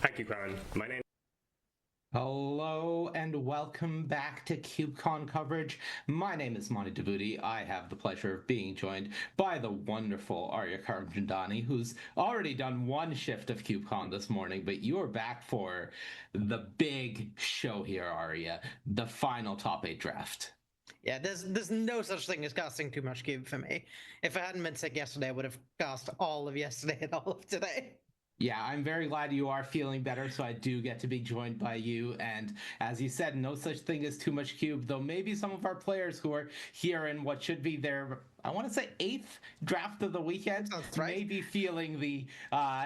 Hi, CubeCon. My name. Hello and welcome back to CubeCon coverage. My name is Monty Devuti. I have the pleasure of being joined by the wonderful Arya Karamchandani, who's already done one shift of CubeCon this morning, but you're back for the big show here, Arya, the final top 8 draft. Yeah, there's no such thing as casting too much cube for me. If I hadn't been sick yesterday, I would have cast all of yesterday and all of today. Yeah, I'm very glad you are feeling better, so I do get to be joined by you. And as you said, no such thing as too much cube, though maybe some of our players who are here in what should be their, I want to say, 8th draft of the weekend, Sounds right. may be feeling the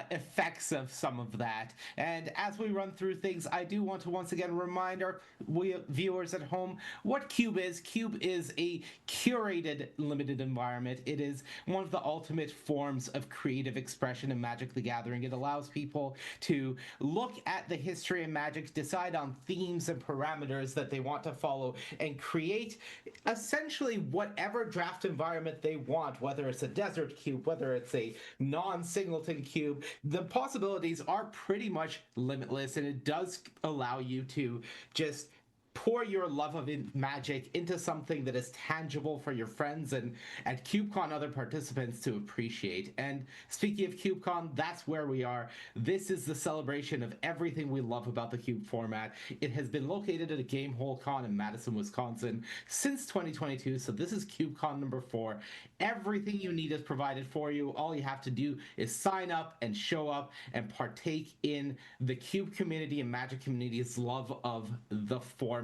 effects of some of that. And as we run through things, I do want to once again remind our viewers at home what Cube is. Cube is a curated limited environment. It is one of the ultimate forms of creative expression in Magic the Gathering. It allows people to look at the history of Magic, decide on themes and parameters that they want to follow, and create essentially whatever draft environment they want, whether it's a desert cube, whether it's a non-singleton cube. The possibilities are pretty much limitless, and it does allow you to just pour your love of Magic into something that is tangible for your friends and at CubeCon other participants to appreciate. And speaking of CubeCon, that's where we are. This is the celebration of everything we love about the Cube format. It has been located at a Gamehole Con in Madison, Wisconsin since 2022, so this is CubeCon number 4. Everything you need is provided for you. All you have to do is sign up and show up and partake in the Cube community and Magic community's love of the format.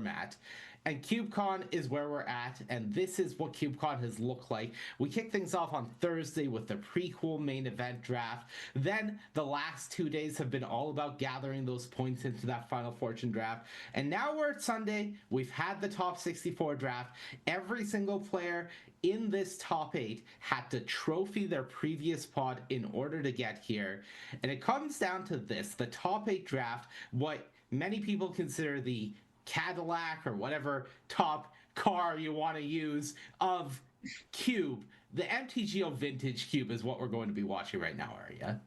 And CubeCon is where we're at, and this is what CubeCon has looked like. We kick things off on Thursday with the prequel main event draft. Then the last 2 days have been all about gathering those points into that Final Fortune draft. And now we're at Sunday. We've had the top 64 draft. Every single player in this top 8 had to trophy their previous pod in order to get here. And it comes down to this, the top 8 draft, what many people consider the Cadillac or whatever top car you want to use of Cube. The MTGO Vintage Cube is what we're going to be watching right now, Arya.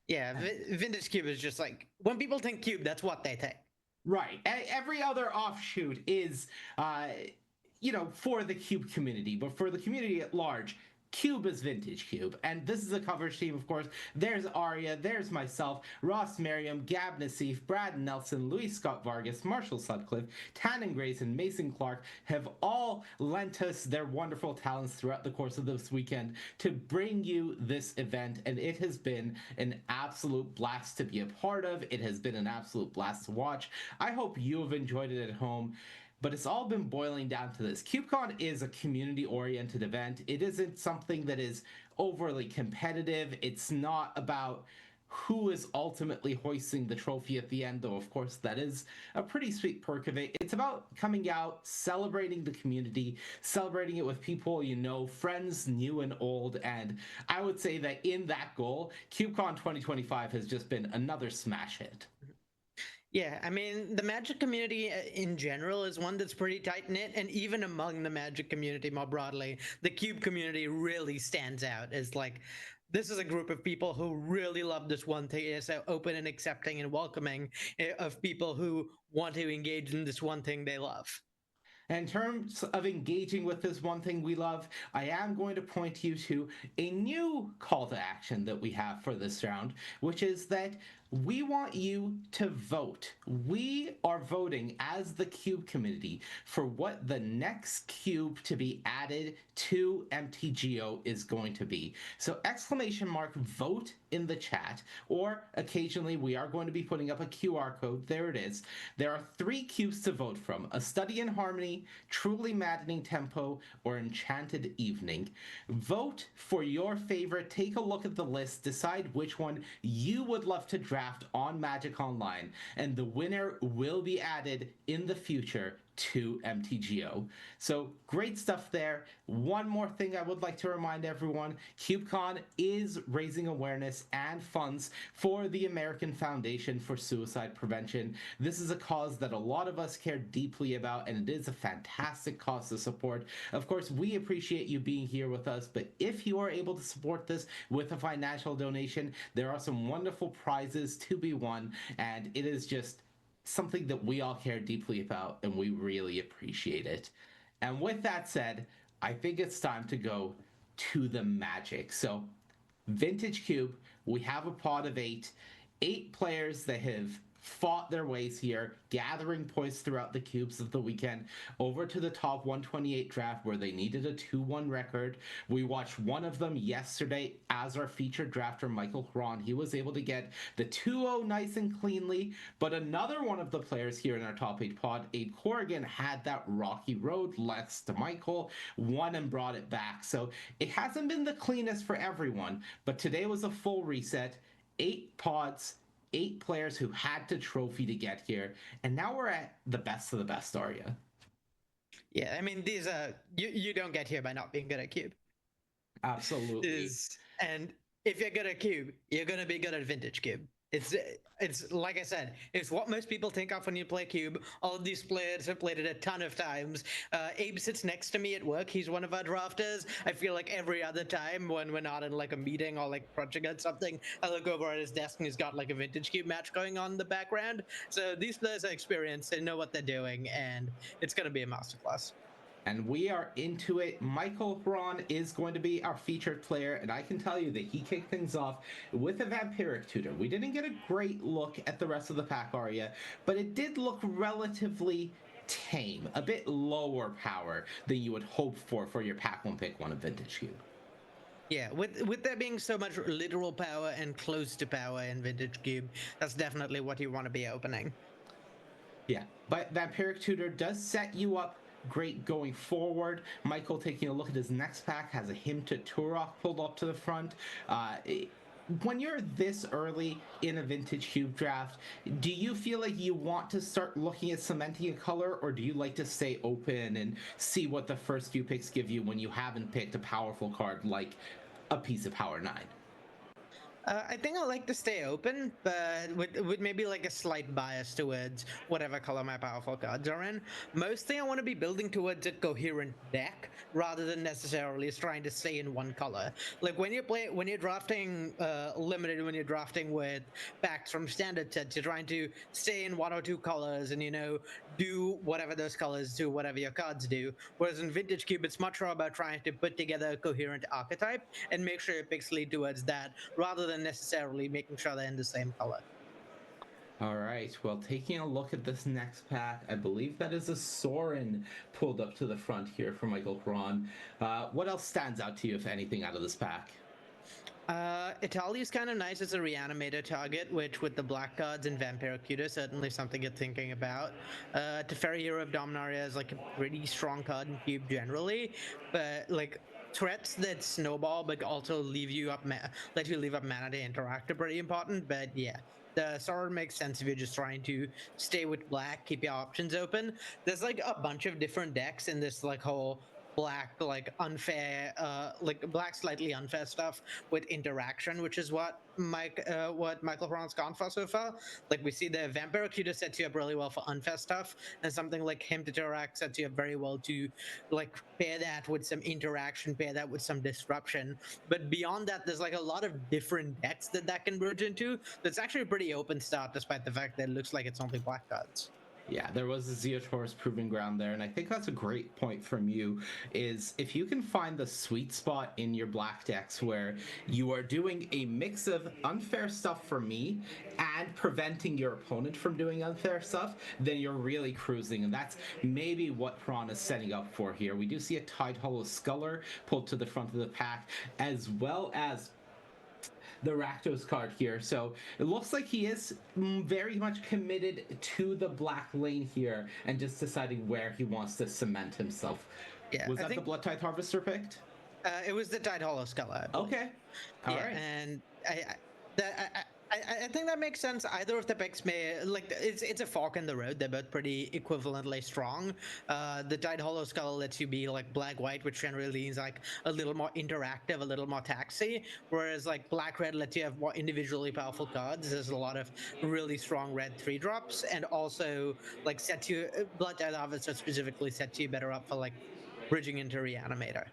Yeah, vintage cube is just like when people think cube, that's what they think. Right. Every other offshoot is, for the Cube community, but for the community at large, Cube is Vintage Cube. And this is a coverage team, of course. There's Arya, there's myself, Ross Merriam, Gab Nassif, Brad Nelson, Luis Scott Vargas, Marshall Sutcliffe, Tannen Grayson, Mason Clark have all lent us their wonderful talents throughout the course of this weekend to bring you this event. And it has been an absolute blast to be a part of. It has been an absolute blast to watch. I hope you have enjoyed it at home. But it's all been boiling down to this. CubeCon is a community-oriented event. It isn't something that is overly competitive. It's not about who is ultimately hoisting the trophy at the end, though, of course, that is a pretty sweet perk of it. It's about coming out, celebrating the community, celebrating it with people you know, friends new and old, and I would say that in that goal, CubeCon 2025 has just been another smash hit. Yeah, I mean, the Magic community in general is one that's pretty tight-knit, and even among the Magic community more broadly, the Cube community really stands out as like, this is a group of people who really love this one thing. It's so open and accepting and welcoming of people who want to engage in this one thing they love. In terms of engaging with this one thing we love, I am going to point you to a new call to action that we have for this round, which is that we want you to vote. We are voting as the Cube community for what the next cube to be added to MTGO is going to be. So exclamation mark vote in the chat, or occasionally we are going to be putting up a QR code. There it is. There are 3 cubes to vote from: A Study in Harmony, Truly Maddening Tempo, or Enchanted Evening. Vote for your favorite. Take a look at the list. Decide which one you would love to draft on Magic Online, and the winner will be added in the future to MTGO. So great stuff there. One more thing I would like to remind everyone, CubeCon is raising awareness and funds for the American Foundation for Suicide Prevention. This is a cause that a lot of us care deeply about, and it is a fantastic cause to support. Of course, we appreciate you being here with us, but if you are able to support this with a financial donation, there are some wonderful prizes to be won, and it is just something that we all care deeply about, and we really appreciate it. And with that said, I think it's time to go to the magic. So, Vintage Cube, we have a pod of eight players that have fought their ways here, gathering points throughout the cubes of the weekend over to the top 128 draft where they needed a 2-1 record. We watched one of them yesterday as our featured drafter, Michael Hron. He was able to get the 2-0 nice and cleanly, but another one of the players here in our top 8 pod, Abe Corrigan, had that rocky road, less to Michael, won and brought it back. So it hasn't been the cleanest for everyone, but today was a full reset. 8 pods, 8 players who had to trophy to get here, and now we're at the best of the best, Arya. Yeah, I mean, these are you don't get here by not being good at cube. Absolutely. And if you're good at cube, you're gonna be good at vintage cube. It's like I said, it's what most people think of when you play cube. All of these players have played it a ton of times. Abe sits next to me at work. He's one of our drafters. I feel like every other time when we're not in like a meeting or like crunching at something, I look over at his desk and he's got like a vintage cube match going on in the background. So these players are experienced. They know what they're doing, and it's gonna be a masterclass. And we are into it. Michael Hron is going to be our featured player, and I can tell you that he kicked things off with a Vampiric Tutor. We didn't get a great look at the rest of the pack, Arya, but it did look relatively tame, a bit lower power than you would hope for your pack one pick one of Vintage Cube. Yeah, with there being so much literal power and close to power in Vintage Cube, that's definitely what you want to be opening. Yeah, but Vampiric Tutor does set you up great going forward. Michael, taking a look at his next pack, has a Hymn to Turok pulled up to the front. When you're this early in a Vintage Cube draft, do you feel like you want to start looking at cementing a color, or do you like to stay open and see what the first few picks give you when you haven't picked a powerful card like a piece of Power 9? I think I like to stay open, but with maybe like a slight bias towards whatever color my powerful cards are in. Mostly I want to be building towards a coherent deck rather than necessarily trying to stay in one color. Like when you're drafting limited, when you're drafting with packs from standard sets, you're trying to stay in one or two colors and do whatever those colors do, whatever your cards do. Whereas in Vintage Cube, it's much more about trying to put together a coherent archetype and make sure your picks lead towards that rather than necessarily making sure they're in the same color. All right, well, taking a look at this next pack, I believe that is a Sorin pulled up to the front here for Michael Hron. What else stands out to you, if anything, out of this pack? Italia's kind of nice as a reanimator target, which with the black cards and Vampiric Tutor, certainly something you're thinking about. Teferi, Hero of Dominaria is like a pretty strong card in Cube generally, but like threats that snowball but also let you leave up mana to interact are pretty important. But yeah, the sword makes sense if you're just trying to stay with black, keep your options open. There's like a bunch of different decks in this like whole black like unfair like black slightly unfair stuff with interaction, which is what Michael Hron's gone for so far. Like we see the Vampiric Tutor sets you up really well for unfair stuff, and something like Him to Interact sets you up very well to like pair that with some interaction, pair that with some disruption. But beyond that, there's like a lot of different decks that can bridge into. That's actually a pretty open start, despite the fact that it looks like it's only black cards. Yeah, there was a Zeotaurus proving ground there, and I think that's a great point from you, is if you can find the sweet spot in your black decks where you are doing a mix of unfair stuff for me and preventing your opponent from doing unfair stuff, then you're really cruising, and that's maybe what Hron is setting up for here. We do see a Tide Hollow Sculler pulled to the front of the pack, as well as the Rakdos card here. So it looks like he is very much committed to the black lane here and just deciding where he wants to cement himself. Yeah, Was that the Blood Tithe Harvester picked? It was the Tide Hollow Skull. Okay. All yeah, right. and I think that makes sense. Either of the picks may like it's a fork in the road. They're both pretty equivalently strong. The Tide Hollow Skull lets you be like black white, which generally leans like a little more interactive, a little more taxy. Whereas like black red lets you have more individually powerful cards. There's a lot of really strong red 3 drops, and also like sets you Blood Tide Harvester specifically sets you better up for like bridging into Reanimator.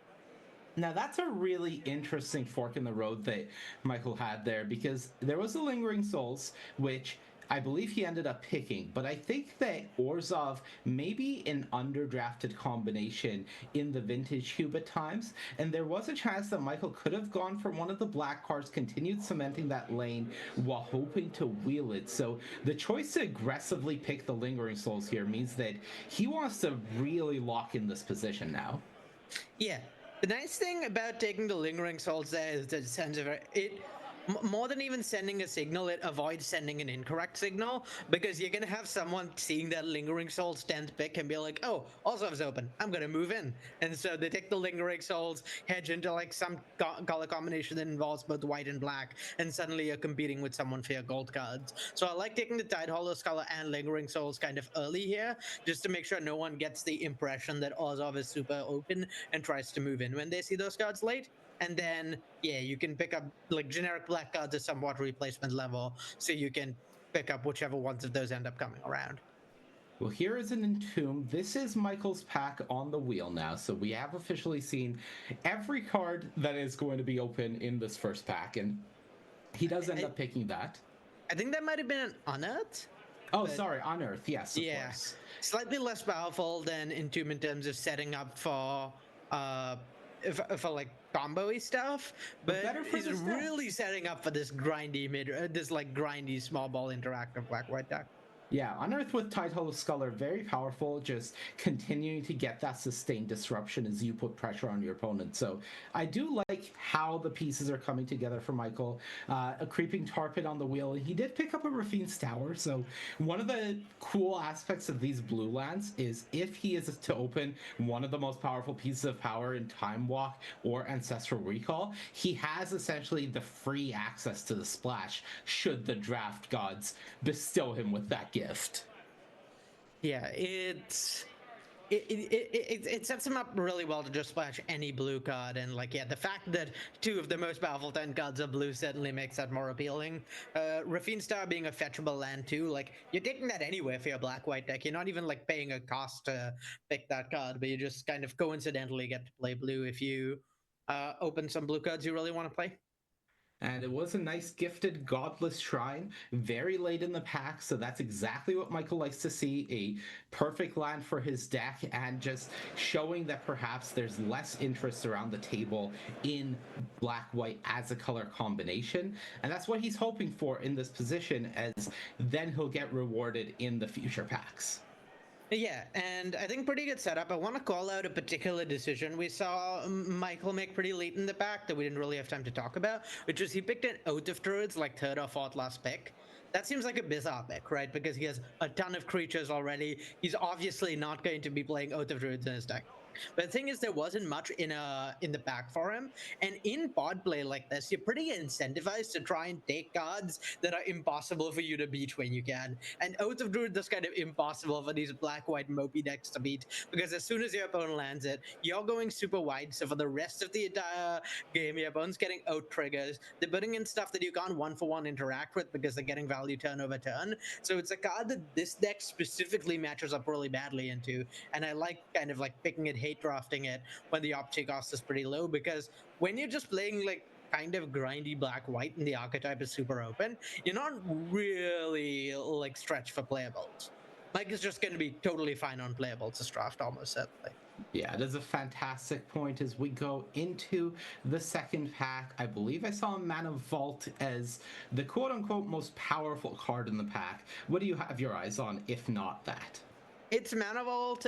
Now that's a really interesting fork in the road that Michael had there because there was the Lingering Souls, which I believe he ended up picking, but I think that Orzov may be an underdrafted combination in the vintage cube at times, and there was a chance that Michael could have gone for one of the black cards, continued cementing that lane while hoping to wheel it. So the choice to aggressively pick the Lingering Souls here means that he wants to really lock in this position now. Yeah. The nice thing about taking the lingering souls there is that it sends a more than even sending a signal, it avoids sending an incorrect signal because you're gonna have someone seeing that lingering souls 10th pick and be like, oh, also is open. I'm gonna move in. And so they take the lingering souls, hedge into like some color combination that involves both white and black, and suddenly you're competing with someone for your gold cards. So I like taking the Tide Hollow Scholar and lingering souls kind of early here, just to make sure no one gets the impression that Orzhov is super open and tries to move in when they see those cards late. And then yeah, you can pick up like generic black cards at somewhat replacement level, so you can pick up whichever ones of those end up coming around. Well, here is an Entomb. This is Michael's pack on the wheel now. So we have officially seen every card that is going to be open in this first pack, and he does end I, up picking that. I think that might have been an Unearthed. Oh, But sorry, Unearth. Yes, of yeah, course. slightly less powerful than Entomb in terms of setting up for uh for like combo-y stuff, But but better for is this deck. really setting up for this grindy this like grindy small ball interactive black white deck. Yeah, Unearth with Title of Skull are very powerful, just continuing to get that sustained disruption as you put pressure on your opponent. So I do like how the pieces are coming together for Michael. A creeping tar pit on the wheel. He did pick up a Rafine's Tower, so one of the cool aspects of these blue lands is if he is to open one of the most powerful pieces of power in Time Walk or Ancestral Recall, he has essentially the free access to the splash should the draft gods bestow him with that gift. Yeah, it sets him up really well to just splash any blue card, and like yeah, the fact that 2 of the most powerful 10 cards are blue certainly makes that more appealing. Rafine Star being a fetchable land too, like you're taking that anywhere for your black white deck. You're not even like paying a cost to pick that card, but you just kind of coincidentally get to play blue if you open some blue cards you really want to play. And it was a nice gifted godless shrine very late in the pack, so that's exactly what Michael likes to see, a perfect land for his deck, and just showing that perhaps there's less interest around the table in black white as a color combination, and that's what he's hoping for in this position, as then he'll get rewarded in the future packs. Yeah, and I think pretty good setup. I want to call out a particular decision we saw Michael make pretty late in the back that we didn't really have time to talk about, which is he picked an Oath of Druids like third or fourth last pick. That seems like a bizarre pick, right? Because he has a ton of creatures already. He's obviously not going to be playing Oath of Druids in his deck. But the thing is, there wasn't much in the pack for him, and in pod play like this, you're pretty incentivized to try and take cards that are impossible for you to beat when you can. And Oath of Druid is kind of impossible for these black-white mopey decks to beat because as soon as your opponent lands it, you're going super wide. So for the rest of the entire game, your opponent's getting out triggers. They're putting in stuff that you can't one-for-one interact with because they're getting value turn over turn. So it's a card that this deck specifically matches up really badly into, and I like kind of like picking it, hate drafting it when the optic cost is pretty low, because when you're just playing like kind of grindy black white and the archetype is super open, you're not really like stretched for playables. Mike is just going to be totally fine on playables this draft almost certainly. Yeah, it is a fantastic point as we go into the second pack. I believe I saw Mana Vault as the quote unquote most powerful card in the pack. What do you have your eyes on, if not that? It's Mana Vault.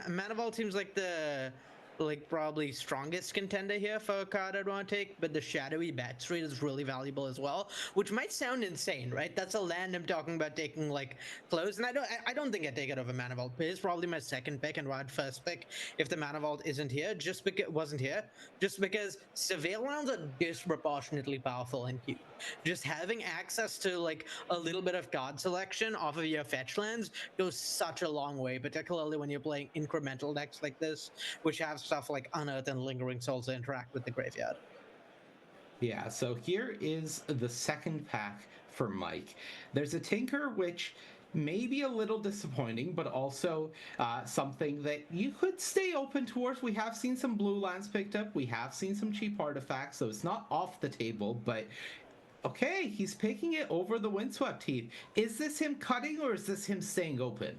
Mana Vault seems like the like probably strongest contender here for a card I'd want to take, but the shadowy bat street is really valuable as well, which might sound insane, right? That's a land I'm talking about taking like close, and I don't think I take it over Mana Vault. But it's probably my second pick and Rod first pick if the Mana Vault isn't here, just because surveil rounds are disproportionately powerful in Cube. Just having access to like a little bit of card selection off of your fetch lands goes such a long way, particularly when you're playing incremental decks like this, which have stuff like Unearth and Lingering Souls to interact with the graveyard. Yeah, so here is the second pack for Mike. There's a Tinker, which may be a little disappointing, but also something that you could stay open towards. We have seen some blue lands picked up, we have seen some cheap artifacts, so it's not off the table, but okay, he's picking it over the Windswept Heath. Is this him cutting or is this him staying open?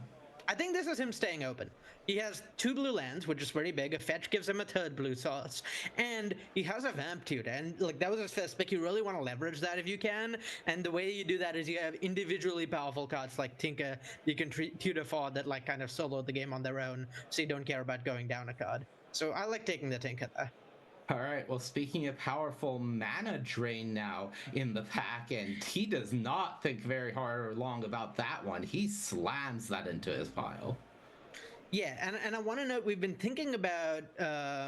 I think this is him staying open. He has 2 blue lands, which is pretty big. A fetch gives him a 3rd blue source, and he has a vamp tutor. And like that was his first pick. You really want to leverage that if you can. And the way you do that is you have individually powerful cards like Tinker. You can tutor for that like kind of solo the game on their own, so you don't care about going down a card. So I like taking the Tinker there. All right, well, speaking of powerful mana drain now in the pack, and he does not think very hard or long about that one. He slams that into his pile. Yeah, and I want to note we've been thinking about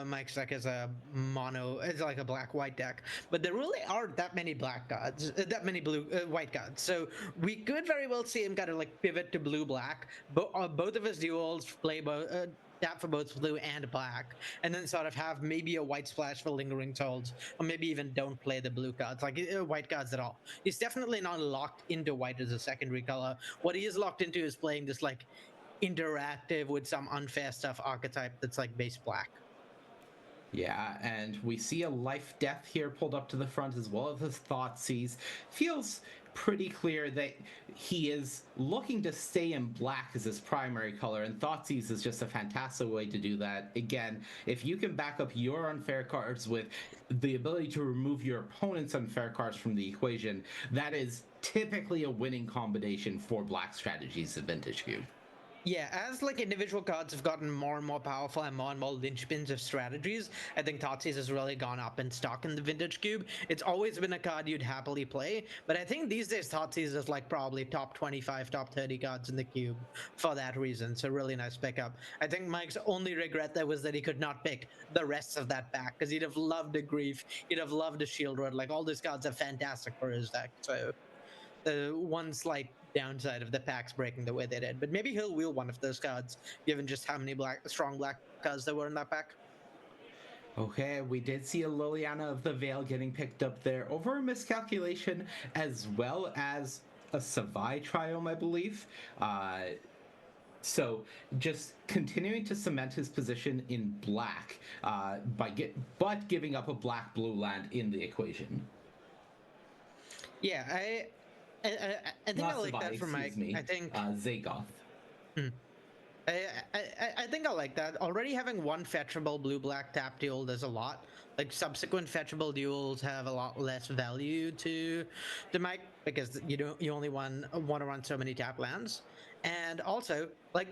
Mike's deck as a mono, as like a black-white deck, but there really aren't that many black cards, that many blue white cards. So we could very well see him kind of like pivot to blue-black. Both of his duels play both. Tap for both blue and black, and then sort of have maybe a white splash for Lingering Souls, or maybe even don't play the blue cards, like white cards at all. He's definitely not locked into white as a secondary color. What he is locked into is playing this like interactive with some unfair stuff archetype that's like base black. Yeah, and we see a life death here pulled up to the front as well as his Thoughtseize. Feels pretty clear that he is looking to stay in black as his primary color, and Thoughtseize is just a fantastic way to do that. Again, if you can back up your unfair cards with the ability to remove your opponent's unfair cards from the equation, that is typically a winning combination for black strategies of Vintage Cube. Yeah, as like individual cards have gotten more and more powerful and more linchpins of strategies, I think Thoughtseize has really gone up in stock in the Vintage Cube. It's always been a card you'd happily play, but I think these days Thoughtseize is like probably top 25, top 30 cards in the cube for that reason. So really nice pickup. I think Mike's only regret there was that he could not pick the rest of that pack because he'd have loved a Grief, he'd have loved a Shield Road. Like all these cards are fantastic for his deck. So the one slight downside of the packs breaking the way they did. But maybe he'll wheel one of those cards, given just how many strong black cards there were in that pack. Okay, we did see a Liliana of the Veil getting picked up there over a miscalculation, as well as a Savai Triome, I believe. So just continuing to cement his position in black but giving up a black blue land in the equation. Yeah, I think Not I like Savai, that for Mike. excuse me. I think Zagoth. I think I like that. Already having one fetchable blue-black tap duel does a lot. Like subsequent fetchable duels have a lot less value to Mike because you only want to run so many tap lands, and also like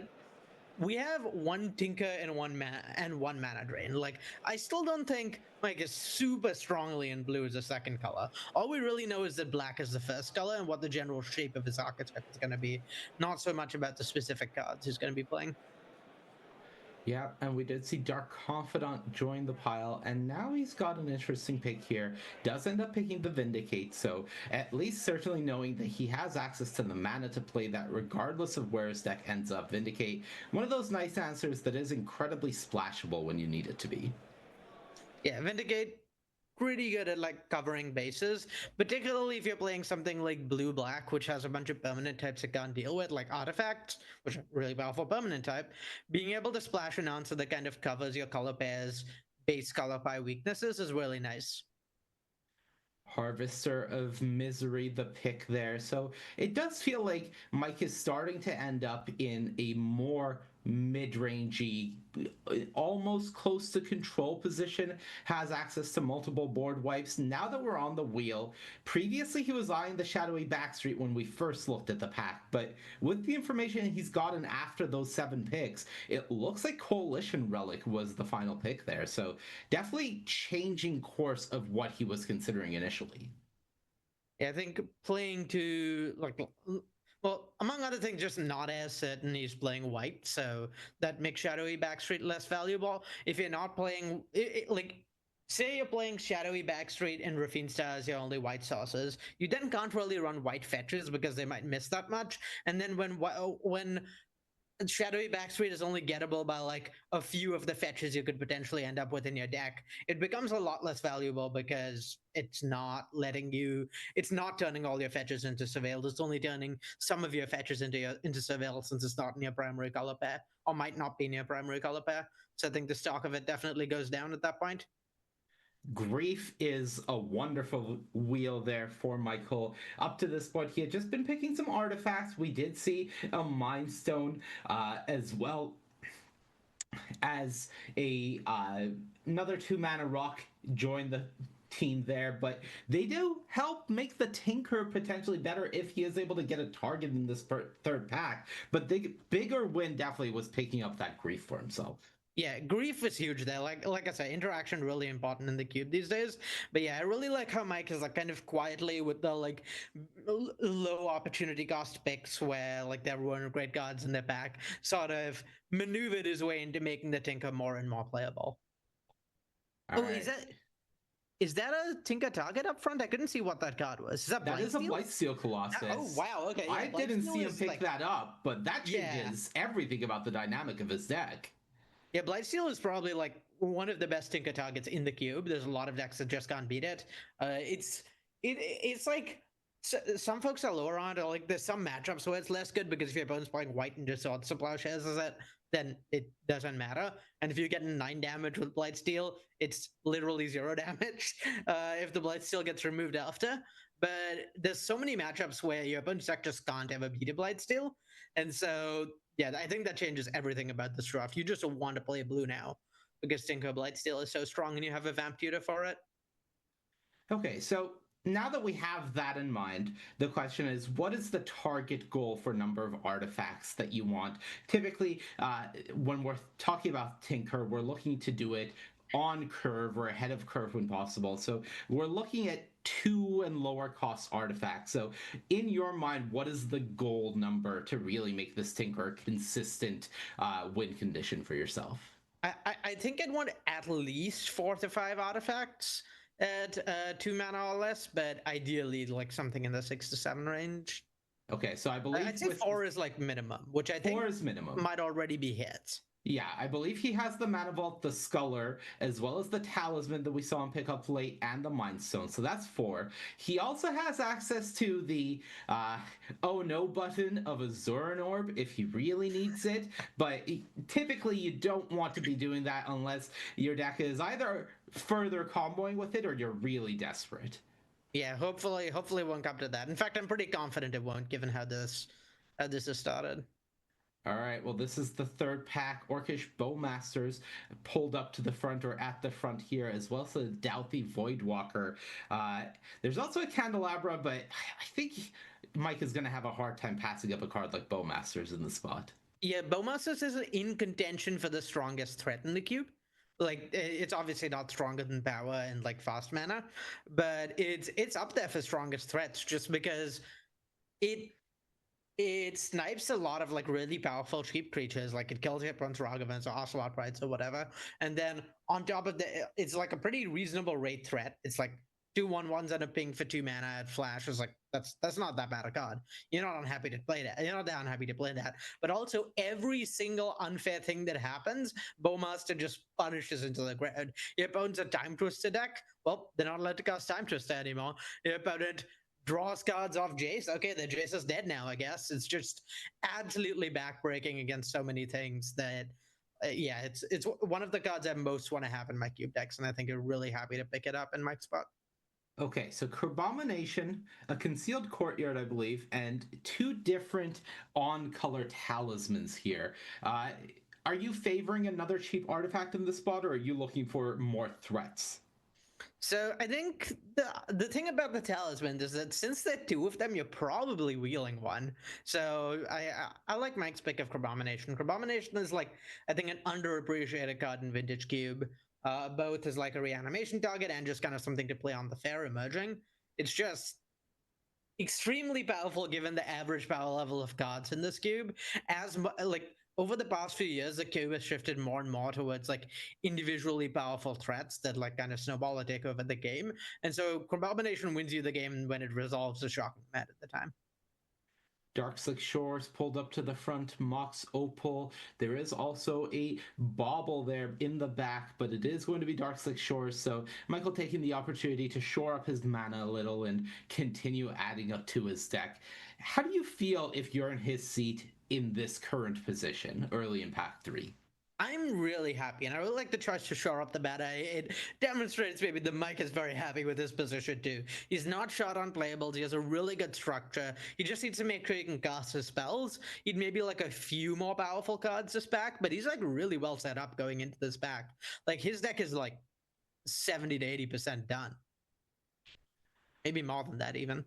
we have one Tinker and one mana drain. Like I still don't think Mike is super strongly in blue as a second color. All we really know is that black is the first color and what the general shape of his archetype is going to be. Not so much about the specific cards he's going to be playing. Yeah, and we did see Dark Confidant join the pile, and now he's got an interesting pick here. Does end up picking the Vindicate, so at least certainly knowing that he has access to the mana to play that regardless of where his deck ends up. Vindicate, one of those nice answers that is incredibly splashable when you need it to be. Yeah, Vindicate pretty good at like covering bases, particularly if you're playing something like blue black, which has a bunch of permanent types it can't deal with, like artifacts, which are really powerful permanent type. Being able to splash an answer that kind of covers your color pairs base color pie weaknesses is really nice. Harvester of Misery, the pick there. So it does feel like Mike is starting to end up in a more mid-rangey, almost close to control position, has access to multiple board wipes. Now that we're on the wheel, previously he was eyeing the shadowy backstreet when we first looked at the pack, but with the information he's gotten after those 7 picks, it looks like Coalition Relic was the final pick there. So definitely changing course of what he was considering initially. Yeah, I think playing to like well, among other things, just not as certain he's playing white, so that makes shadowy backstreet less valuable. If you're not playing like say you're playing shadowy backstreet and Rafinsta as your only white sources, you then can't really run white fetches because they might miss that much. And then when shadowy backstreet is only gettable by like a few of the fetches you could potentially end up with in your deck, it becomes a lot less valuable because it's not turning all your fetches into surveil. It's only turning some of your fetches into surveil, since it's not in your primary color pair, or might not be in your primary color pair. So I think the stock of it definitely goes down at that point. Grief is a wonderful wheel there for Michael. Up to this point, he had just been picking some artifacts. We did see a Mind Stone as well as a another 2-mana rock join the team there, but they do help make the Tinker potentially better if he is able to get a target in this third pack. But the bigger win definitely was picking up that Grief for himself. Yeah, grief is huge there. Like I said, interaction really important in the cube these days. But yeah, I really like how Mike is like kind of quietly with the like low opportunity cost picks where like there weren't great cards in their pack, sort of maneuvered his way into making the Tinker more and more playable. All Oh, right. is that a Tinker target up front? I couldn't see what that card was. Is that That is a Blightsteel? Blightsteel Colossus. Oh wow, okay, yeah. I didn't see Blightsteel him is pick like that up, but that yeah. changes everything about the dynamic of his deck. Yeah, Blightsteel is probably like one of the best Tinker targets in the cube. There's a lot of decks that just can't beat it. It's like some folks are lower on it. Like there's some matchups where it's less good because if your opponent's playing white and just Sword Supply shares it, then it doesn't matter. And if you're getting 9 damage with Blightsteel, it's literally 0 damage if the Blightsteel gets removed after. But there's so many matchups where your opponent's deck just can't ever beat a Blightsteel, and so yeah, I think that changes everything about this draft. You just want to play blue now because Tinker Blightsteel is so strong and you have a Vamp Tutor for it. Okay, so now that we have that in mind, the question is, what is the target goal for number of artifacts that you want? Typically, when we're talking about Tinker, we're looking to do it on curve or ahead of curve when possible. So we're looking at 2 and lower cost artifacts. So in your mind, what is the goal number to really make this Tinker a consistent win condition for yourself? I think I'd want at least 4 to 5 artifacts at 2 mana or less, but ideally like something in the 6 to 7 range. Okay, so I believe I'd say 4 is like minimum, which I 4 think is minimum. might already be hit. Yeah, I believe he has the Mana Vault, the Sculler, as well as the Talisman that we saw him pick up late, and the Mind Stone. So that's 4. He also has access to the oh no button of a Zoran Orb if he really needs it. But typically, you don't want to be doing that unless your deck is either further comboing with it or you're really desperate. Yeah, hopefully it won't come to that. In fact, I'm pretty confident it won't, given how this has started. All right, well, this is the third pack. Orcish Bowmasters pulled up to the front or at the front here, as well as the Douthie Voidwalker. There's also a Candelabra, but I think Mike is going to have a hard time passing up a card like Bowmasters in the spot. Yeah, Bowmasters is in contention for the strongest threat in the cube. Like it's obviously not stronger than power and like fast mana, but it's up there for strongest threats just because it it snipes a lot of like really powerful cheap creatures. Like it kills your opponent's Ragavans or Ocelot Rights or whatever. And then on top of that, it's like a pretty reasonable rate threat. It's like 2/1/1s and a ping for 2 mana at flash is like that's not that bad a card. You're not unhappy to play that. You're not that unhappy to play that. But also every single unfair thing that happens, Bowmaster just punishes into the ground. Your opponent's a Time Twister deck. Well, they're not allowed to cast Time Twister anymore. Your opponent draws cards off Jace. Okay, the Jace is dead now, I guess. It's just absolutely backbreaking against so many things that yeah, it's one of the cards I most want to have in my cube decks, and I think I'm really happy to pick it up in my spot. Okay, so Carbomination, a concealed courtyard, I believe, and two different on-color talismans here. Uh, are you favoring another cheap artifact in this spot, or are you looking for more threats? So I think the thing about the talisman is that since there are two of them, you're probably wheeling one. So I like Mike's pick of Crabomination. Crabomination is like I think an underappreciated card in Vintage Cube. Both as like a reanimation target and just kind of something to play on the fair emerging. It's just extremely powerful given the average power level of cards in this cube. Like over the past few years, the cube has shifted more and more towards like individually powerful threats that like kind of snowball or take over the game. And so Combination wins you the game when it resolves the shocking mat at the time. Dark Slick Shores pulled up to the front, Mox Opal. There is also a bauble there in the back, but it is going to be Dark Slick Shores. So Michael taking the opportunity to shore up his mana a little and continue adding up to his deck. How do you feel if you're in his seat in this current position early in Pack 3? I'm really happy, and I really like the choice to shore up the meta. It demonstrates maybe that Mike is very happy with his position too. He's not shot on playables. He has a really good structure. He just needs to make sure he can cast his spells. He'd maybe like a few more powerful cards this pack, but he's like really well set up going into this pack. Like his deck is like 70 to 80% done. Maybe more than that even.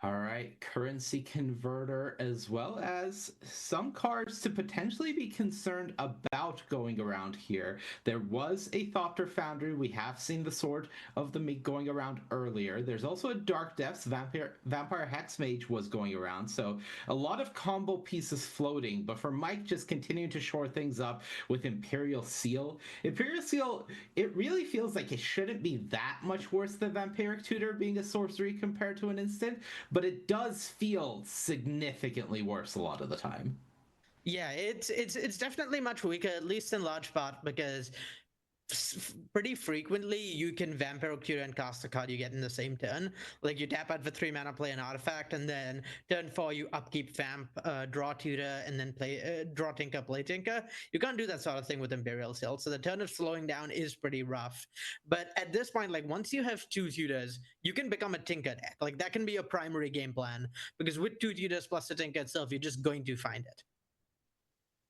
All right, currency converter, as well as some cards to potentially be concerned about going around here. There was a Thopter Foundry. We have seen the Sword of the Meek going around earlier. There's also a Dark Depths. Vampire Hexmage was going around. So a lot of combo pieces floating. But for Mike, just continuing to shore things up with Imperial Seal. Imperial Seal, it really feels like it shouldn't be that much worse than Vampiric Tutor being a sorcery compared to an instant, but it does feel significantly worse a lot of the time. Yeah, it's definitely much weaker, at least in large part because pretty frequently you can Vampire Cure and cast a card you get in the same turn. Like you tap out for 3 mana, play an artifact, and then turn 4 you upkeep Vamp, draw Tutor, and then play draw Tinker, play Tinker. You can't do that sort of thing with Imperial Seal, so the turn of slowing down is pretty rough. But at this point, like once you have 2 Tutors, you can become a Tinker deck. Like that can be a primary game plan, because with 2 Tutors plus the Tinker itself, you're just going to find it.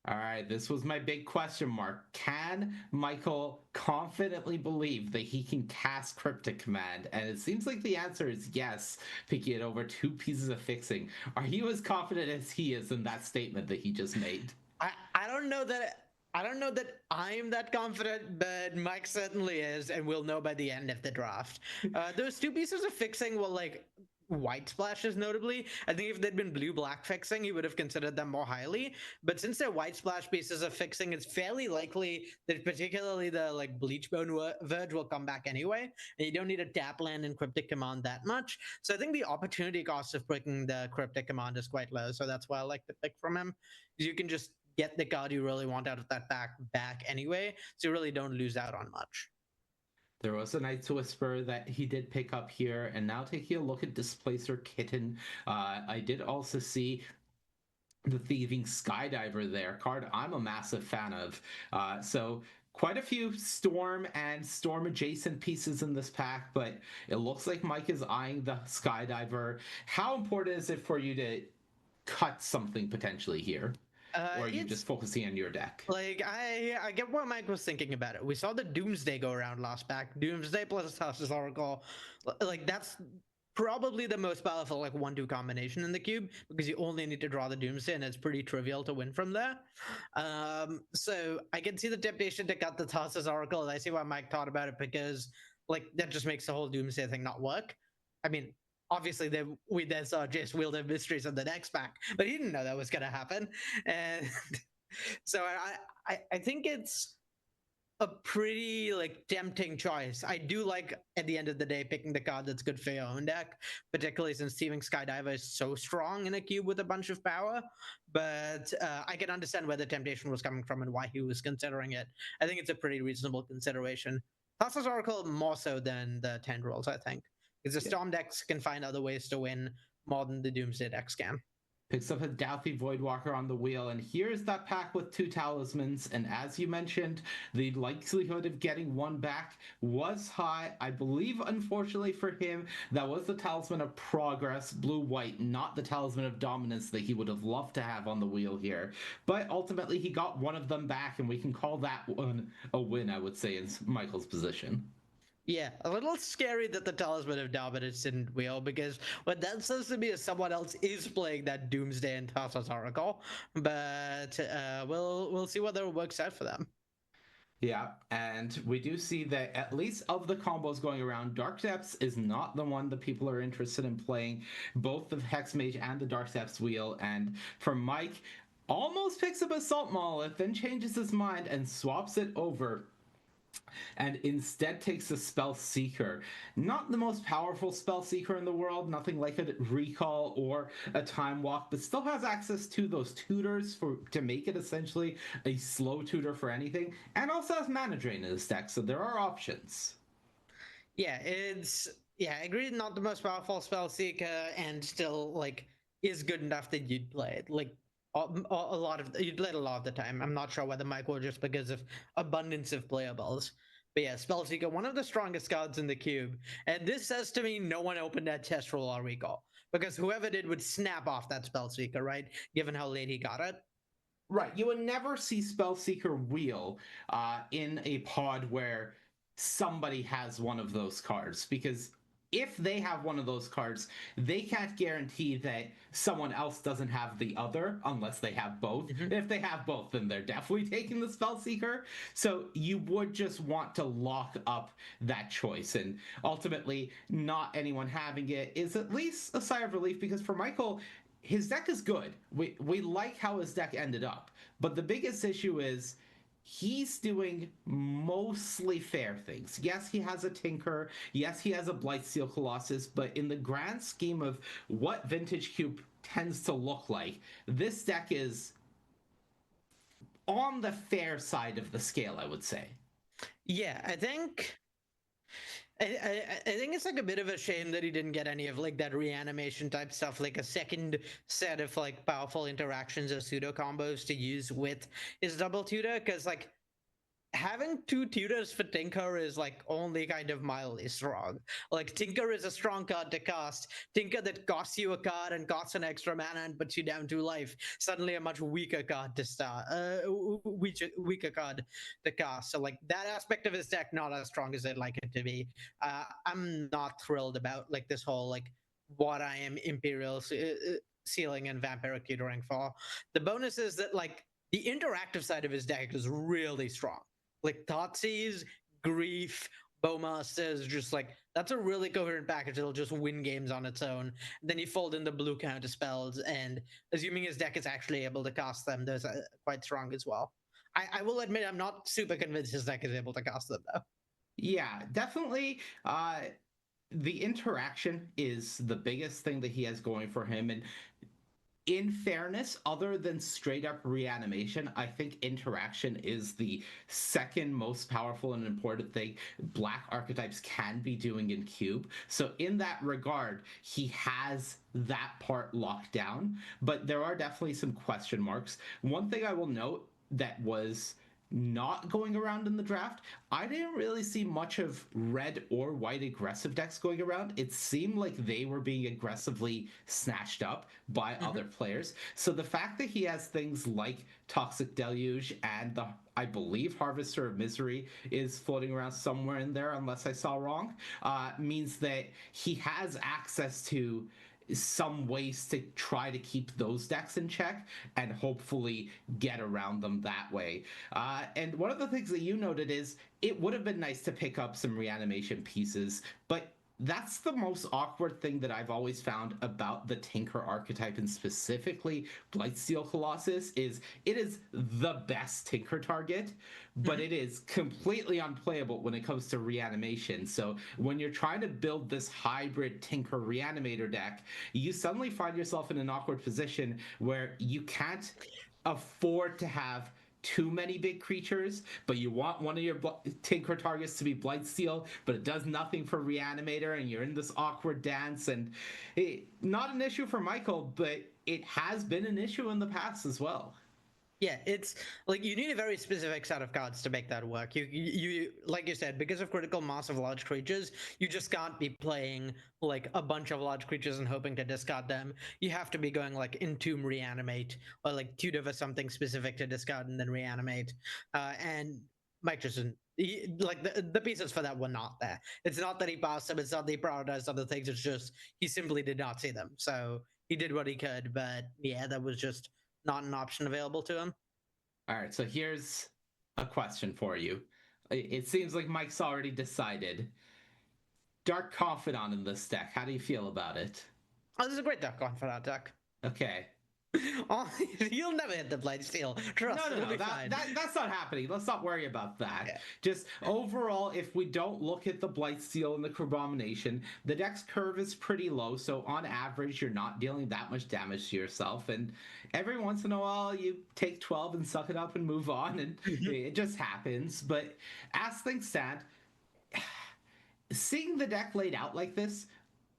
All right, this was my big question mark. Can Michael confidently believe that he can cast Cryptic Command? And it seems like the answer is yes, picking it over 2 pieces of fixing. Are you as confident as he is in that statement that he just made? I don't know that I'm that confident, but Mike certainly is, and we'll know by the end of the draft. Those 2 pieces of fixing will like white splashes notably. I think if they'd been blue-black fixing, he would have considered them more highly. But since they're white splash pieces of fixing, it's fairly likely that particularly the like Bleachbone Verge will come back anyway, and you don't need a tap land and Cryptic Command that much. So I think the opportunity cost of picking the Cryptic Command is quite low. So that's why I like the pick from him. You can just get the card you really want out of that pack back anyway, so you really don't lose out on much. There was a Night's Whisper that he did pick up here, and now taking a look at Displacer Kitten, I did also see the Thieving Skydiver there, card I'm a massive fan of. So quite a few Storm and Storm adjacent pieces in this pack, but it looks like Mike is eyeing the Skydiver. How important is it for you to cut something potentially here? Or are you just focusing on your deck? Like I get what Mike was thinking about it. We saw the Doomsday go around last pack. Doomsday plus House's Oracle, like that's probably the most powerful like 1-2 combination in the cube because you only need to draw the Doomsday and it's pretty trivial to win from there. So I can see the temptation to cut the House's Oracle, and I see why Mike thought about it because like that just makes the whole Doomsday thing not work. I mean, obviously we then saw Jace Wield of Mysteries in the next pack, but he didn't know that was going to happen. And so I think it's a pretty like tempting choice. I do like at the end of the day picking the card that's good for your own deck, particularly since Thieving Skydiver is so strong in a cube with a bunch of power. But I can understand where the temptation was coming from and why he was considering it. I think it's a pretty reasonable consideration. Thassa's Oracle more so than the Tendrils, I think, because the Storm decks can find other ways to win more than the Doomsday decks can. Picks up a Douthy Voidwalker on the wheel, and here's that pack with 2 talismans. And as you mentioned, the likelihood of getting one back was high. I believe, unfortunately for him, that was the Talisman of Progress, blue-white, not the Talisman of Dominance that he would have loved to have on the wheel here. But ultimately, he got one of them back, and we can call that one a win, I would say, in Michael's position. Yeah, a little scary that the Talisman of Dominance didn't wheel, because what that says to me is someone else is playing that Doomsday and Thassa's Oracle, but we'll see whether it works out for them. Yeah, and we do see that at least of the combos going around, Dark Depths is not the one that people are interested in playing. Both the Hex Mage and the Dark Depths wheel, and for Mike, almost picks up Assault Monolith, then changes his mind and swaps it over and instead takes the Spell Seeker. Not the most powerful Spell Seeker in the world, nothing like a Recall or a Time Walk, but still has access to those tutors to make it essentially a slow tutor for anything, and also has Mana Drain in his deck, so there are options. Yeah, I agree. Not the most powerful spell seeker, and still like is good enough that you'd play it. Like a lot of you'd play it a lot of the time. I'm not sure whether Michael just because of abundance of playables. But yeah, Spellseeker, one of the strongest cards in the cube. And this says to me no one opened that test roll or recall. Because whoever did would snap off that Spellseeker, right? Given how late he got it. Right, you would never see Spellseeker wheel in a pod where somebody has one of those cards, because if they have one of those cards, they can't guarantee that someone else doesn't have the other unless they have both. Mm-hmm. If they have both, then they're definitely taking the Spellseeker. So you would just want to lock up that choice. And ultimately, not anyone having it is at least a sigh of relief, because for Michael, his deck is good. We like how his deck ended up. But the biggest issue is he's doing mostly fair things. Yes, he has a Tinker. Yes, he has a Blightsteel Colossus. But in the grand scheme of what Vintage Cube tends to look like, this deck is on the fair side of the scale, I would say. Yeah, I think I think it's like a bit of a shame that he didn't get any of like that reanimation type stuff, like a second set of like powerful interactions or pseudo combos to use with his double tutor, because like having 2 tutors for Tinker is like only kind of mildly strong. Like Tinker is a strong card to cast. Tinker that costs you a card and costs an extra mana and puts you down to life. Suddenly a much weaker card to start. Weaker card to cast. So like that aspect of his deck not as strong as I'd like it to be. I'm not thrilled about like this whole like what I am Imperial Sealing and Vampiric Tutoring for. The bonus is that like the interactive side of his deck is really strong. Like Thoughtseize, Grief, Bowmasters, just like that's a really coherent package that'll just win games on its own. Then you fold in the blue counter spells, and assuming his deck is actually able to cast them, those are quite strong as well. I will admit I'm not super convinced his deck is able to cast them though. Yeah, definitely. The interaction is the biggest thing that he has going for him. And in fairness, other than straight up reanimation, I think interaction is the second most powerful and important thing black archetypes can be doing in Cube. So, in that regard, he has that part locked down, but there are definitely some question marks. One thing I will note that was not going around in the draft, I didn't really see much of red or white aggressive decks going around. It seemed like they were being aggressively snatched up by other players. So the fact that he has things like Toxic Deluge and the, I believe, Harvester of Misery is floating around somewhere in there, unless I saw wrong, means that he has access to some ways to try to keep those decks in check and hopefully get around them that way. And one of the things that you noted is it would have been nice to pick up some reanimation pieces, but that's the most awkward thing that I've always found about the Tinker archetype, and specifically Blightsteel Colossus, is it is the best Tinker target, but it is completely unplayable when it comes to reanimation. So when you're trying to build this hybrid Tinker Reanimator deck, you suddenly find yourself in an awkward position where you can't afford to have too many big creatures, but you want one of your Tinker targets to be Blightsteel, but it does nothing for Reanimator, and you're in this awkward dance. And not an issue for Michael, but it has been an issue in the past as well. Yeah, it's like you need a very specific set of cards to make that work. You like you said, because of critical mass of large creatures, you just can't be playing like a bunch of large creatures and hoping to discard them. You have to be going like Entomb Reanimate or like Tutor for something specific to discard and then reanimate. And Mike just didn't. Like the pieces for that were not there. It's not that he passed them. It's not that he prioritized other things. It's just he simply did not see them. So he did what he could, but yeah, that was just not an option available to him. All right, so here's a question for you. It seems like Mike's already decided. Dark Confidant in this deck. How do you feel about it? Oh, this is a great duck on for that duck. Okay. Oh, you'll never hit the blade steel. Trust, No, it'll be that, fine. that's not happening. Let's not worry about that. Yeah. Just overall, if we don't look at the Blightsteel and the Crabomination, the deck's curve is pretty low, so on average, you're not dealing that much damage to yourself. And every once in a while, you take 12 and suck it up and move on, and it just happens. But as things stand, seeing the deck laid out like this,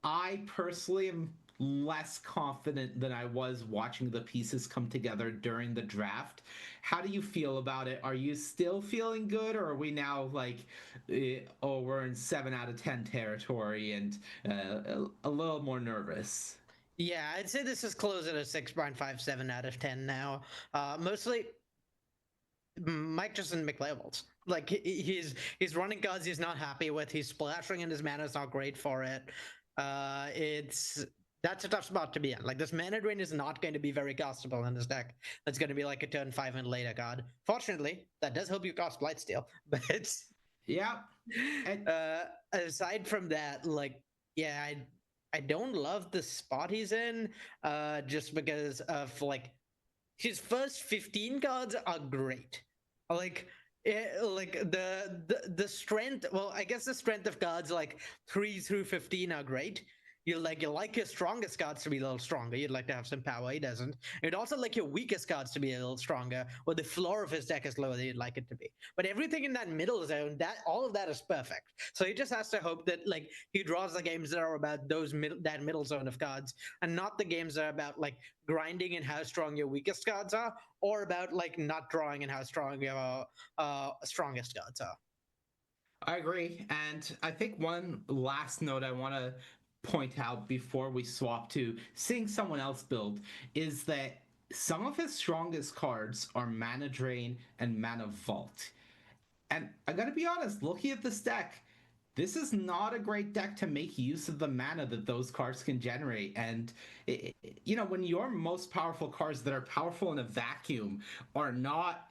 I personally am less confident than I was watching the pieces come together during the draft. How do you feel about it? Are you still feeling good, or are we now like, oh, we're in 7 out of 10 territory and a little more nervous? Yeah, I'd say this is closer to 6.57 out of 10 now. Mostly Mike just didn't make labels. Like he's running cards he's not happy with. He's splashing and his mana's not great for it. It's That's a tough spot to be in. Like this mana drain is not going to be very castable in this deck. That's going to be like a turn 5 and later card. Fortunately, that does help you cast Blightsteel. But Yeah. And aside from that, like yeah, I don't love the spot he's in. Just because of like his first 15 cards are great. Like like the strength, well, I guess the strength of cards like 3 through 15 are great. You like your strongest cards to be a little stronger. You'd like to have some power. He doesn't. You'd also like your weakest cards to be a little stronger, or the floor of his deck is lower than you'd like it to be. But everything in that middle zone, that all of that is perfect. So he just has to hope that like he draws the games that are about that middle zone of cards, and not the games that are about like grinding and how strong your weakest cards are, or about like not drawing and how strong your strongest cards are. I agree. And I think one last note I want to point out before we swap to seeing someone else build is that some of his strongest cards are Mana Drain and Mana Vault. And I gotta be honest, looking at this deck, this is not a great deck to make use of the mana that those cards can generate. And, when your most powerful cards that are powerful in a vacuum are not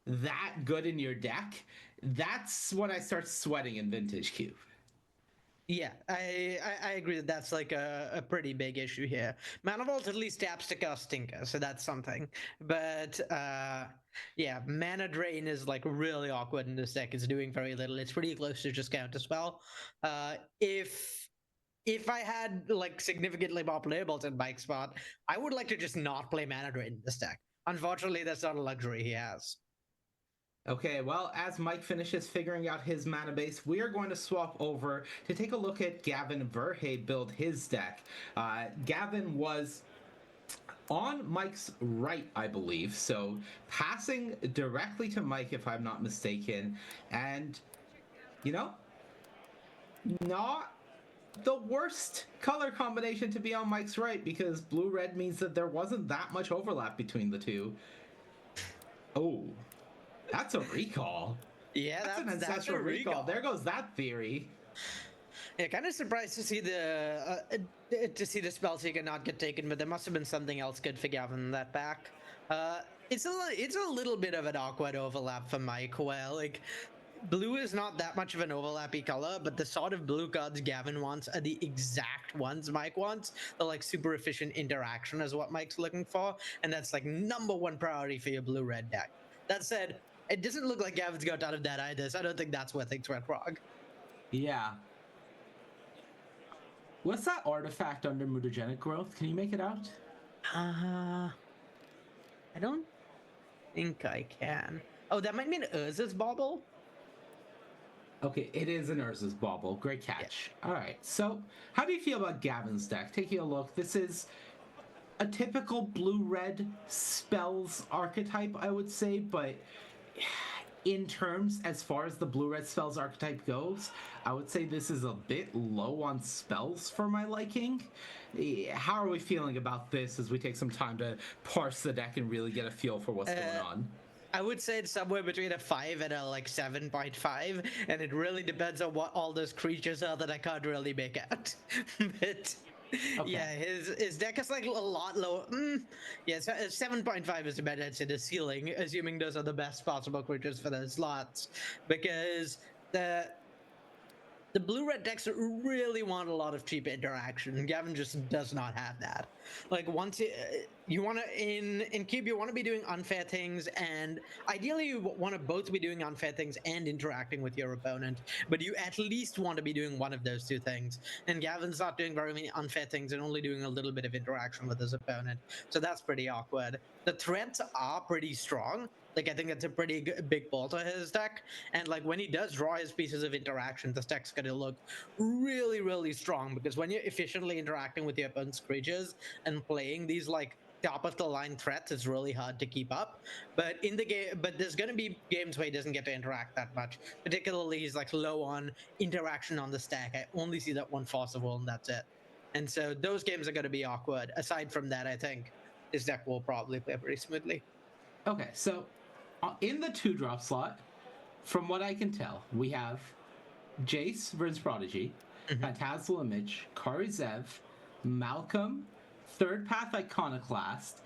that good in your deck, that's when I start sweating in Vintage Cube. Yeah, I agree that that's like a pretty big issue here. Mana Vault at least taps to cast Stinker, so that's something. But yeah, Mana Drain is like really awkward in this deck. It's doing very little. It's pretty close to just Counter Spell. If I had like significantly more playables in Mike's spot, I would like to just not play Mana Drain in this deck. Unfortunately, that's not a luxury he has. Okay, well, as Mike finishes figuring out his mana base, we are going to swap over to take a look at Gavin Verhey build his deck. Gavin was on Mike's right, I believe, so passing directly to Mike, if I'm not mistaken, and, not the worst color combination to be on Mike's right, because blue-red means that there wasn't that much overlap between the two. Oh. That's a recall. Yeah, that's an ancestral recall. There goes that theory. Yeah, kind of surprised to see the spell seeker not get taken, but there must have been something else good for Gavin that back. It's a little bit of an awkward overlap for Mike, where like blue is not that much of an overlappy color, but the sort of blue cards Gavin wants are the exact ones Mike wants. The like super efficient interaction is what Mike's looking for, and that's like #1 priority for your blue-red deck. That said, it doesn't look like Gavin's got out of that either, so I don't think that's where things went wrong. Yeah. What's that artifact under mutagenic growth? Can you make it out? I don't think I can. Oh, that might mean Urza's Bauble? Okay, it is an Urza's Bauble. Great catch. Yeah. All right, so how do you feel about Gavin's deck? Taking a look, this is a typical blue-red spells archetype, I would say, but in terms as far as the blue-red spells archetype goes, I would say this is a bit low on spells for my liking. How are we feeling about this as we take some time to parse the deck and really get a feel for what's going on? I would say it's somewhere between a 5 and a like 7.5, and it really depends on what all those creatures are that I can't really make out. But Okay. yeah, his deck is like a lot lower. Yeah, 7.5 is the best. I'd say the ceiling, assuming those are the best possible creatures for those slots, because the blue-red decks really want a lot of cheap interaction, and Gavin just does not have that. Like once you want to in Cube, you want to be doing unfair things, and ideally you want to both be doing unfair things and interacting with your opponent. But you at least want to be doing one of those two things. And Gavin's not doing very many unfair things and only doing a little bit of interaction with his opponent, so that's pretty awkward. The threats are pretty strong. Like, I think that's a pretty big pull to his deck. And like when he does draw his pieces of interaction, this deck's gonna look really, really strong, because when you're efficiently interacting with your opponent's creatures and playing these like top of the line threats, it's really hard to keep up. But in the game, but there's gonna be games where he doesn't get to interact that much. Particularly he's like low on interaction on the stack. I only see that one Forcible and that's it. And so those games are gonna be awkward. Aside from that, I think this deck will probably play pretty smoothly. Okay, so in the 2-drop slot, from what I can tell, we have Jace, Vryn's Prodigy, Phantasmal Image, Karizev, Malcolm, Third Path Iconoclast,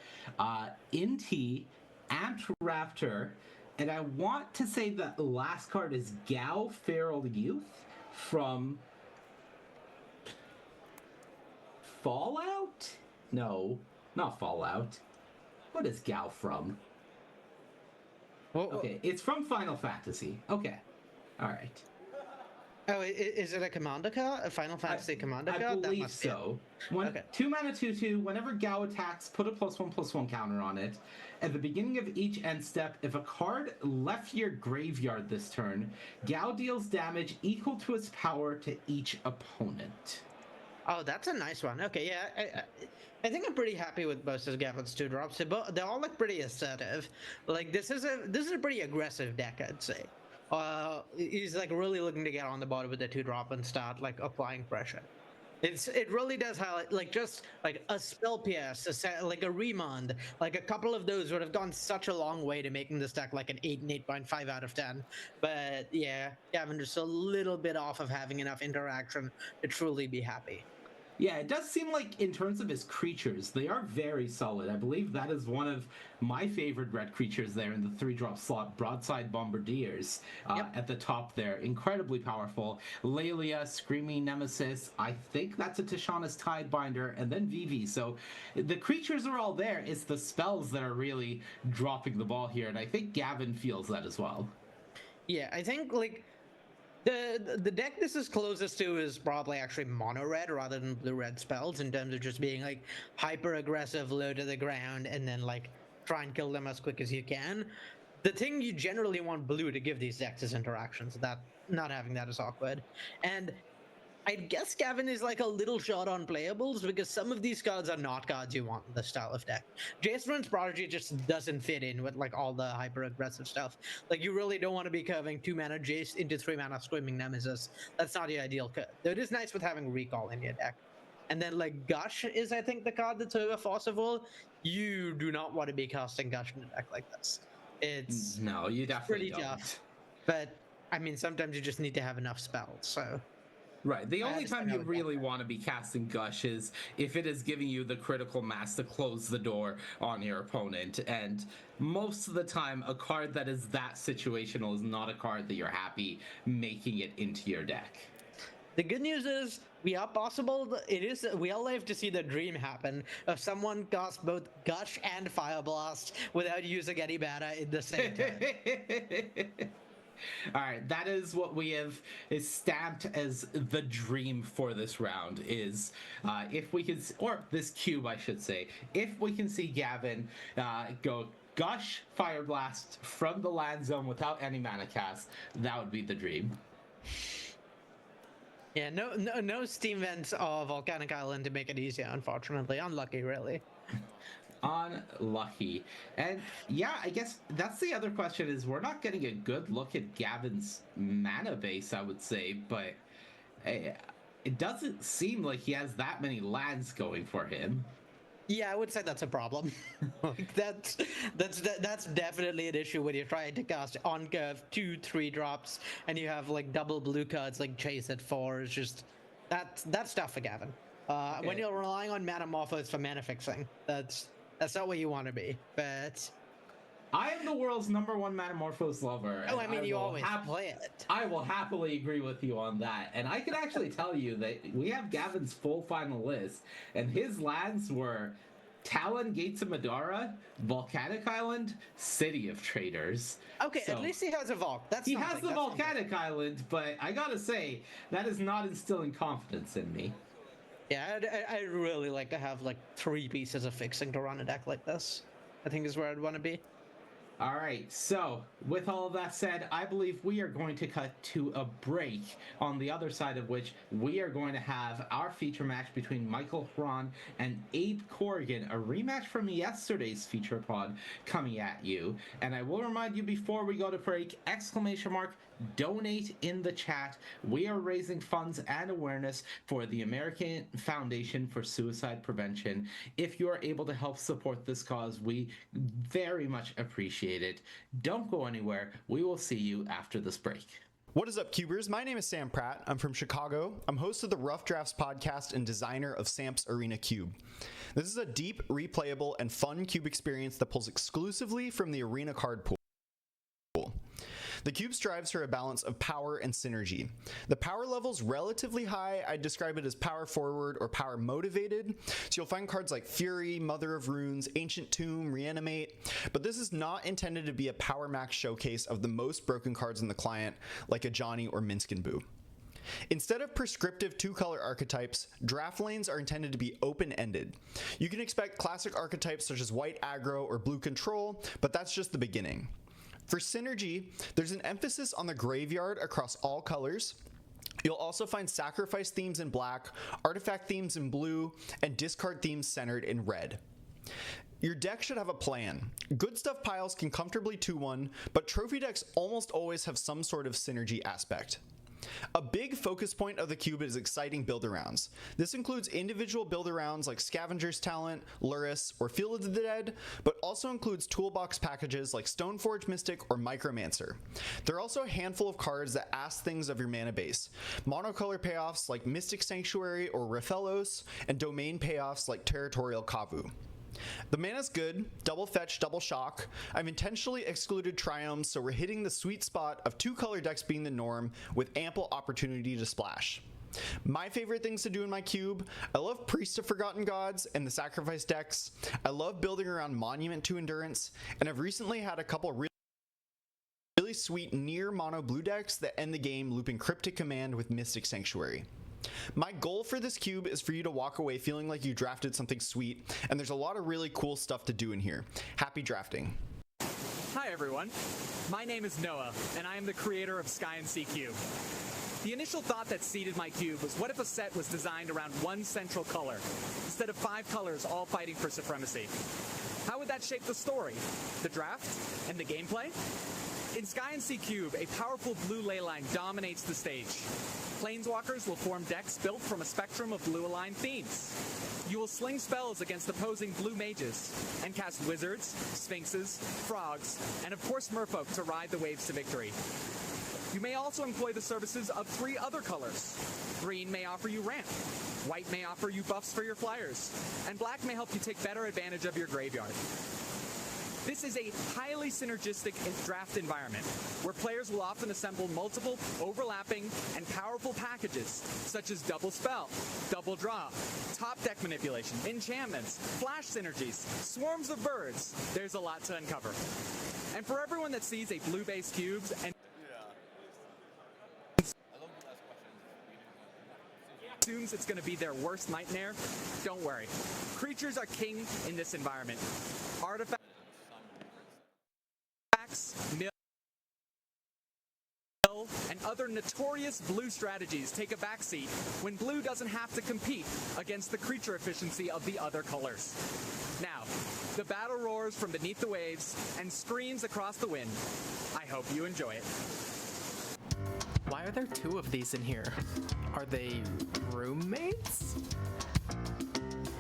Inti, Amped Raptor, and I want to say that the last card is Gao, Feral Youth from Fallout? No, not Fallout. What is Gao from? Okay, it's from Final Fantasy. Okay, all right. Oh, is it a commander card? A Final Fantasy commander card? I believe so. Okay. 2-mana 2/2. Whenever Gao attacks, put a +1/+1 counter on it. At the beginning of each end step, if a card left your graveyard this turn, Gao deals damage equal to its power to each opponent. Oh, that's a nice one. Okay, yeah. I think I'm pretty happy with most of Gavin's 2-drops. They're all like pretty assertive. Like this is a pretty aggressive deck, I'd say. He's like really looking to get on the board with the 2-drop and start like applying pressure. It really does highlight like just like a Spell Pierce, like a Remand, like a couple of those would have gone such a long way to making this deck like an 8 and 8.5 out of 10. But yeah, Gavin just a little bit off of having enough interaction to truly be happy. Yeah, it does seem like in terms of his creatures, they are very solid. I believe that is one of my favorite red creatures there in the 3-drop slot, Broadside Bombardiers at the top there. Incredibly powerful. Lelia, Screaming Nemesis, I think that's a Tishana's Tidebinder, and then Vivi. So the creatures are all there. It's the spells that are really dropping the ball here, and I think Gavin feels that as well. Yeah, I think like the deck this is closest to is probably actually mono red rather than blue red spells, in terms of just being like hyper aggressive, low to the ground, and then like try and kill them as quick as you can. The thing you generally want blue to give these decks is interactions. That not having that is awkward. And I guess Gavin is like a little short on playables, because some of these cards are not cards you want in this style of deck. Jace Prodigy just doesn't fit in with like all the hyper aggressive stuff. Like you really don't want to be curving 2-mana Jace into 3-mana Screaming Nemesis. That's not the ideal curve. Though it is nice with having Recall in your deck. And then like Gush is I think the card that's over Forcible. You do not want to be casting Gush in a deck like this. It's no, you definitely pretty tough. But I mean, sometimes you just need to have enough spells. So. Right. The only time you really want to be casting Gush is if it is giving you the critical mass to close the door on your opponent. And most of the time, a card that is that situational is not a card that you're happy making it into your deck. The good news is we are possible. We are live to see the dream happen of someone casts both Gush and Fire Blast without using any mana in the same turn. All right, that is what we have is stamped as the dream for this round. Is if we can, or this cube, I should say, if we can see Gavin go Gush, Fire Blast from the land zone without any mana cast, that would be the dream. Yeah, no steam vents or Volcanic Island to make it easier. Unfortunately, unlucky, really. Unlucky. And yeah, I guess that's the other question is we're not getting a good look at Gavin's mana base, I would say, but eh, it doesn't seem like he has that many lands going for him. Yeah, I would say that's a problem. Like that's definitely an issue when you're trying to cast on curve 2-3 drops and you have like double blue cards like Chase at 4. It's just that's tough for Gavin. When Okay. you're relying on Metamorphose for mana fixing, that's not where you want to be. But I am the world's #1 Metamorphose lover. oh, And I mean, you always play it. I will happily agree with you on that. And I can actually tell you that we have Gavin's full final list, and his lands were Talon, Gates of Madara, Volcanic Island, City of Traders. Okay, So at least he has a Volk. That's he something. has the That's something. Volcanic Island, but I gotta say, that is not instilling confidence in me. Yeah, I'd really like to have like 3 pieces of fixing to run a deck like this. I think is where I'd want to be. All right, so with all of that said, I believe we are going to cut to a break, on the other side of which we are going to have our feature match between Michael Hron and Abe Corrigan, a rematch from yesterday's feature pod coming at you. And I will remind you before we go to break, donate in the chat. We are raising funds and awareness for the American Foundation for Suicide Prevention. If you are able to help support this cause, we very much appreciate it. Don't go anywhere. We will see you after this break. What is up, Cubers? My name is Sam Pratt. I'm from Chicago. I'm host of the Rough Drafts podcast and designer of Samp's Arena Cube. This is a deep, replayable, and fun cube experience that pulls exclusively from the Arena card pool. The cube strives for a balance of power and synergy. The power level's relatively high. I'd describe it as power forward or power motivated. So you'll find cards like Fury, Mother of Runes, Ancient Tomb, Reanimate, but this is not intended to be a power max showcase of the most broken cards in the client like a Johnny or Minsk and Boo. Instead of prescriptive 2-color archetypes, draft lanes are intended to be open-ended. You can expect classic archetypes such as white aggro or blue control, but that's just the beginning. For synergy, there's an emphasis on the graveyard across all colors. You'll also find sacrifice themes in black, artifact themes in blue, and discard themes centered in red. Your deck should have a plan. Good stuff piles can comfortably 2-1, but trophy decks almost always have some sort of synergy aspect. A big focus point of the cube is exciting build-arounds. This includes individual build-arounds like Scavenger's Talent, Luris, or Field of the Dead, but also includes toolbox packages like Stoneforge Mystic or Micromancer. There are also a handful of cards that ask things of your mana base, monocolor payoffs like Mystic Sanctuary or Rathalos, and domain payoffs like Territorial Kavu. The mana's good, double fetch, double shock. I've intentionally excluded triomes, so we're hitting the sweet spot of 2-color decks being the norm with ample opportunity to splash. My favorite things to do in my cube: I love Priest of Forgotten Gods and the sacrifice decks. I love building around Monument to Endurance, and I've recently had a couple really sweet near mono blue decks that end the game looping Cryptic Command with Mystic Sanctuary. My goal for this cube is for you to walk away feeling like you drafted something sweet, and there's a lot of really cool stuff to do in here. Happy drafting. Hi everyone, my name is Noah, and I am the creator of Sky and Sea Cube. The initial thought that seeded my cube was, what if a set was designed around one central color, instead of 5 colors all fighting for supremacy? How would that shape the story, the draft, and the gameplay? In Sky and Sea Cube, a powerful blue leyline dominates the stage. Planeswalkers will form decks built from a spectrum of blue-aligned themes. You will sling spells against opposing blue mages, and cast wizards, sphinxes, frogs, and of course merfolk to ride the waves to victory. You may also employ the services of 3 other colors. Green may offer you ramp, white may offer you buffs for your flyers, and black may help you take better advantage of your graveyard. This is a highly synergistic draft environment, where players will often assemble multiple, overlapping, and powerful packages, such as double spell, double draw, top deck manipulation, enchantments, flash synergies, swarms of birds. There's a lot to uncover. And for everyone that sees a blue-based cubes and assumes it's going to be their worst nightmare, don't worry. Creatures are king in this environment. Artifacts, MTGO, and other notorious blue strategies take a backseat when blue doesn't have to compete against the creature efficiency of the other colors. Now, the battle roars from beneath the waves and screams across the wind. I hope you enjoy it. Why are there two of these in here? Are they roommates?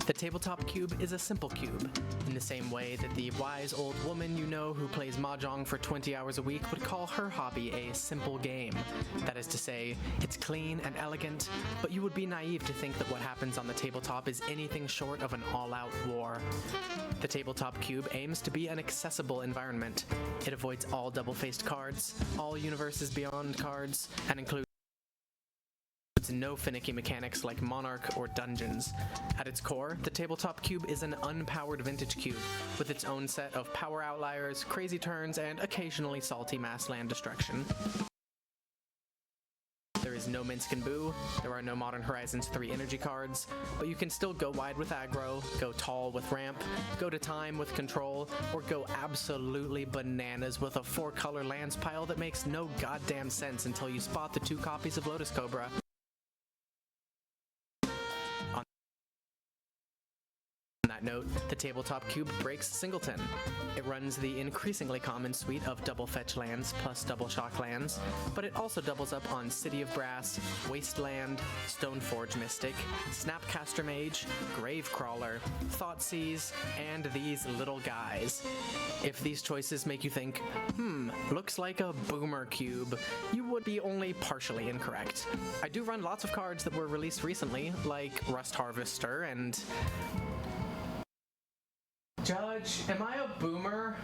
The tabletop cube is a simple cube, in the same way that the wise old woman you know who plays mahjong for 20 hours a week would call her hobby a simple game. That is to say, it's clean and elegant, but you would be naive to think that what happens on the tabletop is anything short of an all-out war. The tabletop cube aims to be an accessible environment. It avoids all double-faced cards, all universes beyond cards, and includes no finicky mechanics like Monarch or Dungeons. At its core, the tabletop cube is an unpowered vintage cube, with its own set of power outliers, crazy turns, and occasionally salty mass land destruction. There is no Minsk and Boo, there are no Modern Horizons 3 energy cards, but you can still go wide with aggro, go tall with ramp, go to time with control, or go absolutely bananas with a 4-color lands pile that makes no goddamn sense until you spot the 2 copies of Lotus Cobra. On that note, the tabletop cube breaks Singleton. It runs the increasingly common suite of double fetch lands plus double shock lands, but it also doubles up on City of Brass, Wasteland, Stoneforge Mystic, Snapcaster Mage, Gravecrawler, Thoughtseize, and these little guys. If these choices make you think, looks like a boomer cube, you would be only partially incorrect. I do run lots of cards that were released recently, like Rust Harvester and... Judge, am I a boomer?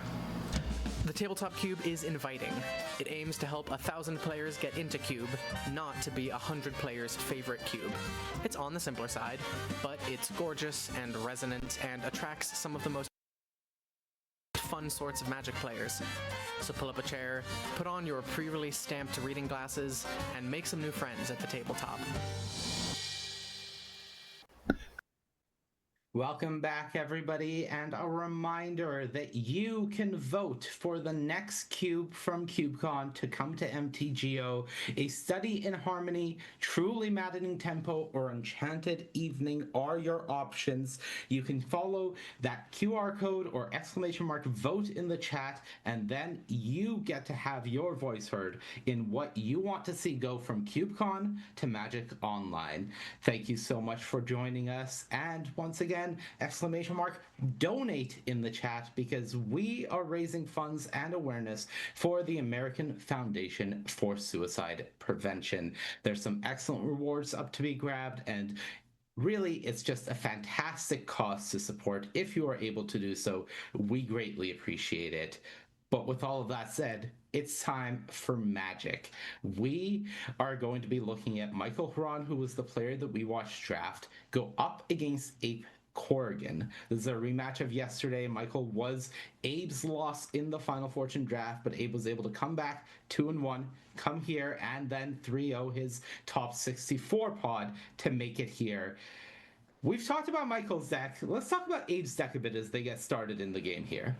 The tabletop cube is inviting. It aims to help 1,000 players get into cube, not to be 100 players' favorite cube. It's on the simpler side, but it's gorgeous and resonant and attracts some of the most fun sorts of Magic players. So pull up a chair, put on your pre-release stamped reading glasses, and make some new friends at the tabletop. Welcome back, everybody, and a reminder that you can vote for the next cube from CubeCon to come to MTGO. A Study in Harmony, Truly Maddening Tempo, or Enchanted Evening are your options. You can follow that QR code or exclamation mark vote in the chat, and then you get to have your voice heard in what you want to see go from CubeCon to Magic Online. Thank you so much for joining us, and once again, exclamation mark donate in the chat, because we are raising funds and awareness for the American Foundation for Suicide Prevention. There's some excellent rewards up to be grabbed, and really, it's just a fantastic cause to support. If you are able to do so, we greatly appreciate it. But with all of that said, it's time for Magic. We are going to be looking at Michael Huron, who was the player that we watched draft, go up against Abe Corrigan. This is a rematch of yesterday. Michael was Abe's loss in the Final Fortune draft, but Abe was able to come back 2-1, come here, and then 3-0 his top 64 pod to make it here. We've talked about Michael's deck. Let's talk about Abe's deck a bit as they get started in the game here.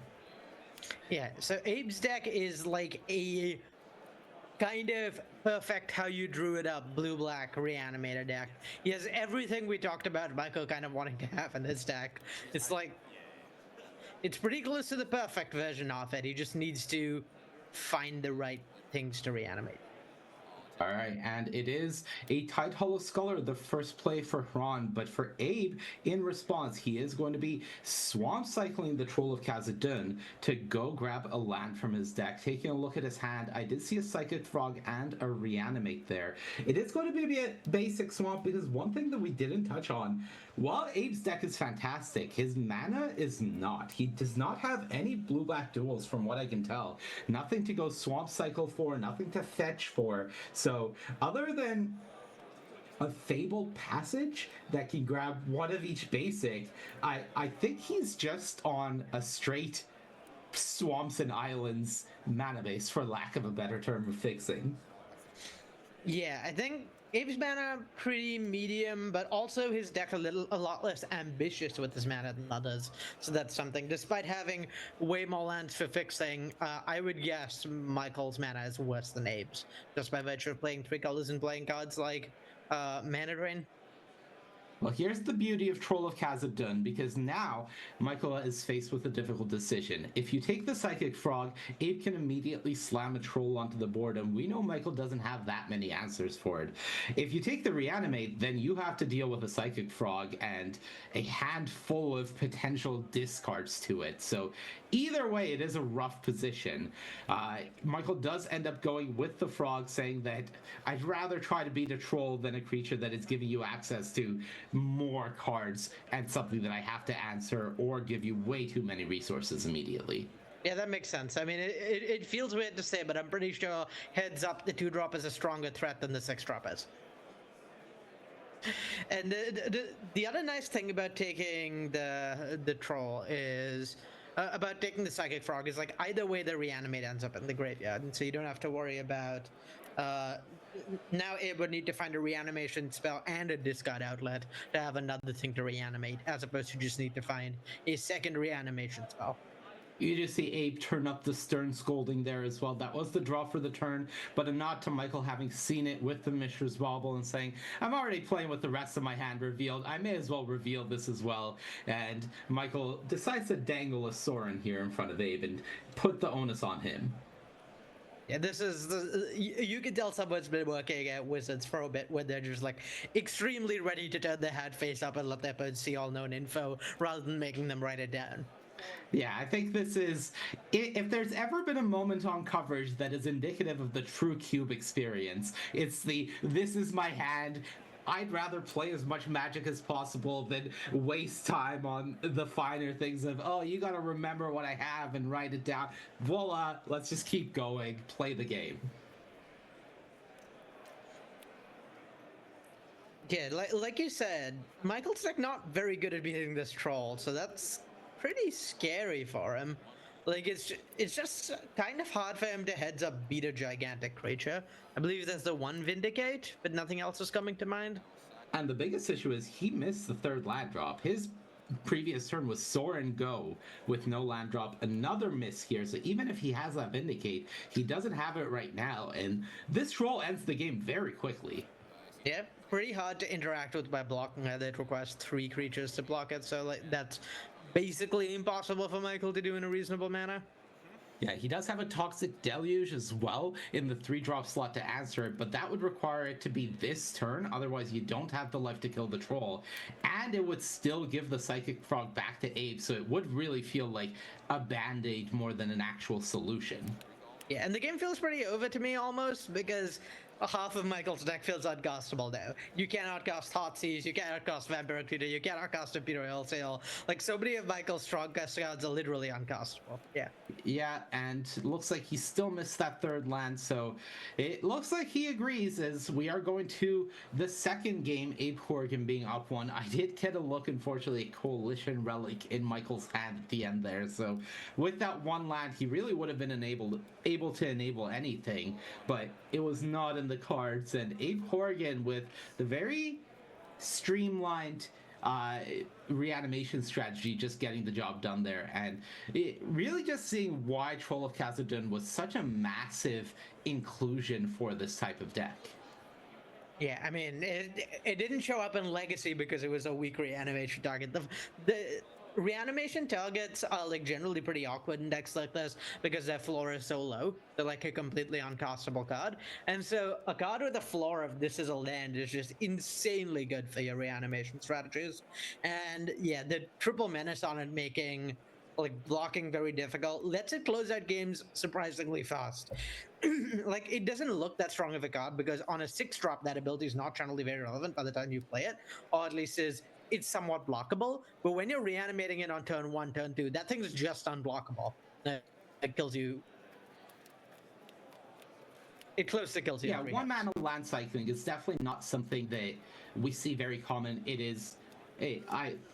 Yeah, so Abe's deck is like a kind of perfect how you drew it up blue-black reanimator deck. He has everything we talked about Michael kind of wanting to have in this deck. It's like, it's pretty close to the perfect version of it. He just needs to find the right things to reanimate. All right, and it is a Tide Hollow Sculler, the first play for Huron, but for Abe, in response, he is going to be swamp cycling the Troll of Khazad-dûm to go grab a land from his deck. Taking a look at his hand, I did see a Psychic Frog and a Reanimate there. It is going to be a basic swamp, because one thing that we didn't touch on, while Abe's deck is fantastic, his mana is not. He does not have any blue-black duels from what I can tell. Nothing to go swamp cycle for, nothing to fetch for. So other than a Fabled Passage that can grab one of each basic, I think he's just on a straight Swamps and Islands mana base, for lack of a better term of fixing. Yeah, I think Abe's mana pretty medium, but also his deck a lot less ambitious with his mana than others. So that's something. Despite having way more lands for fixing, I would guess Michael's mana is worse than Abe's, just by virtue of playing 3 colors and playing cards like Mana Drain. Well, here's the beauty of Troll of Khazad-dûm, because now Michael is faced with a difficult decision. If you take the Psychic Frog, Abe can immediately slam a Troll onto the board, and we know Michael doesn't have that many answers for it. If you take the Reanimate, then you have to deal with a Psychic Frog and a handful of potential discards to it. So either way, it is a rough position. Michael does end up going with the Frog, saying that I'd rather try to beat a Troll than a creature that is giving you access to more cards and something that I have to answer or give you way too many resources immediately. Yeah, that makes sense. I mean, it feels weird to say, but I'm pretty sure heads up the 2-drop is a stronger threat than the 6-drop is. And the other nice thing about taking the Troll is about taking the Psychic Frog is like either way the Reanimate ends up in the graveyard, and so you don't have to worry about now it would need to find a reanimation spell and a discard outlet to have another thing to reanimate, as opposed to just need to find a second reanimation spell. You just see Abe turn up the Stern Scolding there as well. That was the draw for the turn, but a nod to Michael having seen it with the Mishra's Bauble and saying, I'm already playing with the rest of my hand revealed. I may as well reveal this as well. And Michael decides to dangle a Sorin here in front of Abe and put the onus on him. Yeah, this is you can tell someone's been working at Wizards for a bit when they're just like extremely ready to turn their head face up and let their opponents see all known info rather than making them write it down. Yeah, I think this is, if there's ever been a moment on coverage that is indicative of the true Cube experience, it's the, this is my hand, I'd rather play as much Magic as possible than waste time on the finer things of, oh, you gotta remember what I have and write it down. Voila, let's just keep going, play the game. Yeah, like you said, Michael's like not very good at beating this Troll, so that's pretty scary for him. Like it's just kind of hard for him to heads up beat a gigantic creature. I believe there's the one Vindicate, but nothing else is coming to mind. And the biggest issue is he missed the third land drop. His previous turn was Sorin Go with no land drop. Another miss here. So even if he has that Vindicate, he doesn't have it right now. And this Troll ends the game very quickly. Yeah, pretty hard to interact with by blocking it. It requires 3 creatures to block it, so like that's basically impossible for Michael to do in a reasonable manner. Yeah, he does have a Toxic Deluge as well in the 3-drop slot to answer it, but that would require it to be this turn, otherwise you don't have the life to kill the Troll, and it would still give the Psychic Frog back to Abe, so it would really feel like a Band-Aid more than an actual solution. Yeah, and the game feels pretty over to me almost, because half of Michael's deck feels uncastable now. You cannot cast Heartsease, you cannot cast Vampire Tutor, you cannot cast Imperial Sail. Like, so many of Michael's strong cast cards are literally uncastable. Yeah. Yeah, and it looks like he still missed that third land, so it looks like he agrees as we are going to the second game, Abe Horgan being up 1. I did get a look, unfortunately, at Coalition Relic in Michael's hand at the end there, so with that one land, he really would have been able to enable anything, but it was not in the cards, and Abe Horgan with the very streamlined reanimation strategy just getting the job done there, and it really just seeing why Troll of Khazad-dûm was such a massive inclusion for this type of deck. Yeah, I mean, it didn't show up in Legacy because it was a weak reanimation target. The reanimation targets are like generally pretty awkward in decks like this because their floor is so low. They're like a completely uncastable card. And so a card with a floor of this is a land is just insanely good for your reanimation strategies. And yeah, the triple menace on it making like blocking very difficult lets it close out games surprisingly fast. Like, it doesn't look that strong of a card because on a 6-drop that ability is not generally very relevant by the time you play it, or at least is it's somewhat blockable, but when you're reanimating it on turn 1, turn 2, that thing's just unblockable. It kills you. It close to kills you. Yeah, 1-mana land cycling is definitely not something that we see very common. It is,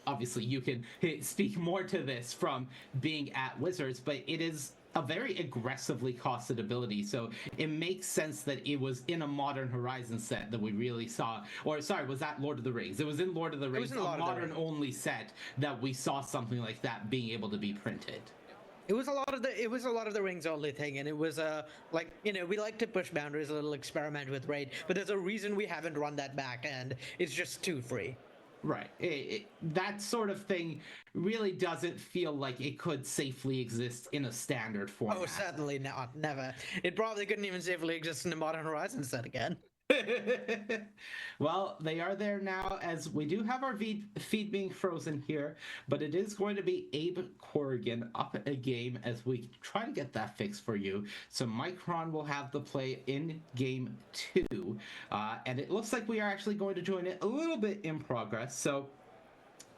obviously you can speak more to this from being at Wizards, but it is a very aggressively costed ability, so it makes sense that it was in a Modern Horizon set that we really saw, or sorry, was that Lord of the Rings? It was in Lord of the Rings, a modern-only set that we saw something like that being able to be printed. It was a lot of the rings only thing, and it was like, you know, we like to push boundaries a little, experiment with raid, but there's a reason we haven't run that back, and it's just too free. Right. That sort of thing really doesn't feel like it could safely exist in a standard format. Oh, certainly not. Never. It probably couldn't even safely exist in the Modern Horizon set again. Well, they are there now, as we do have our feed being frozen here, but it is going to be Abe Corrigan up a game as we try to get that fixed for you. So Micron will have the play in game 2, and it looks like we are actually going to join it a little bit in progress. So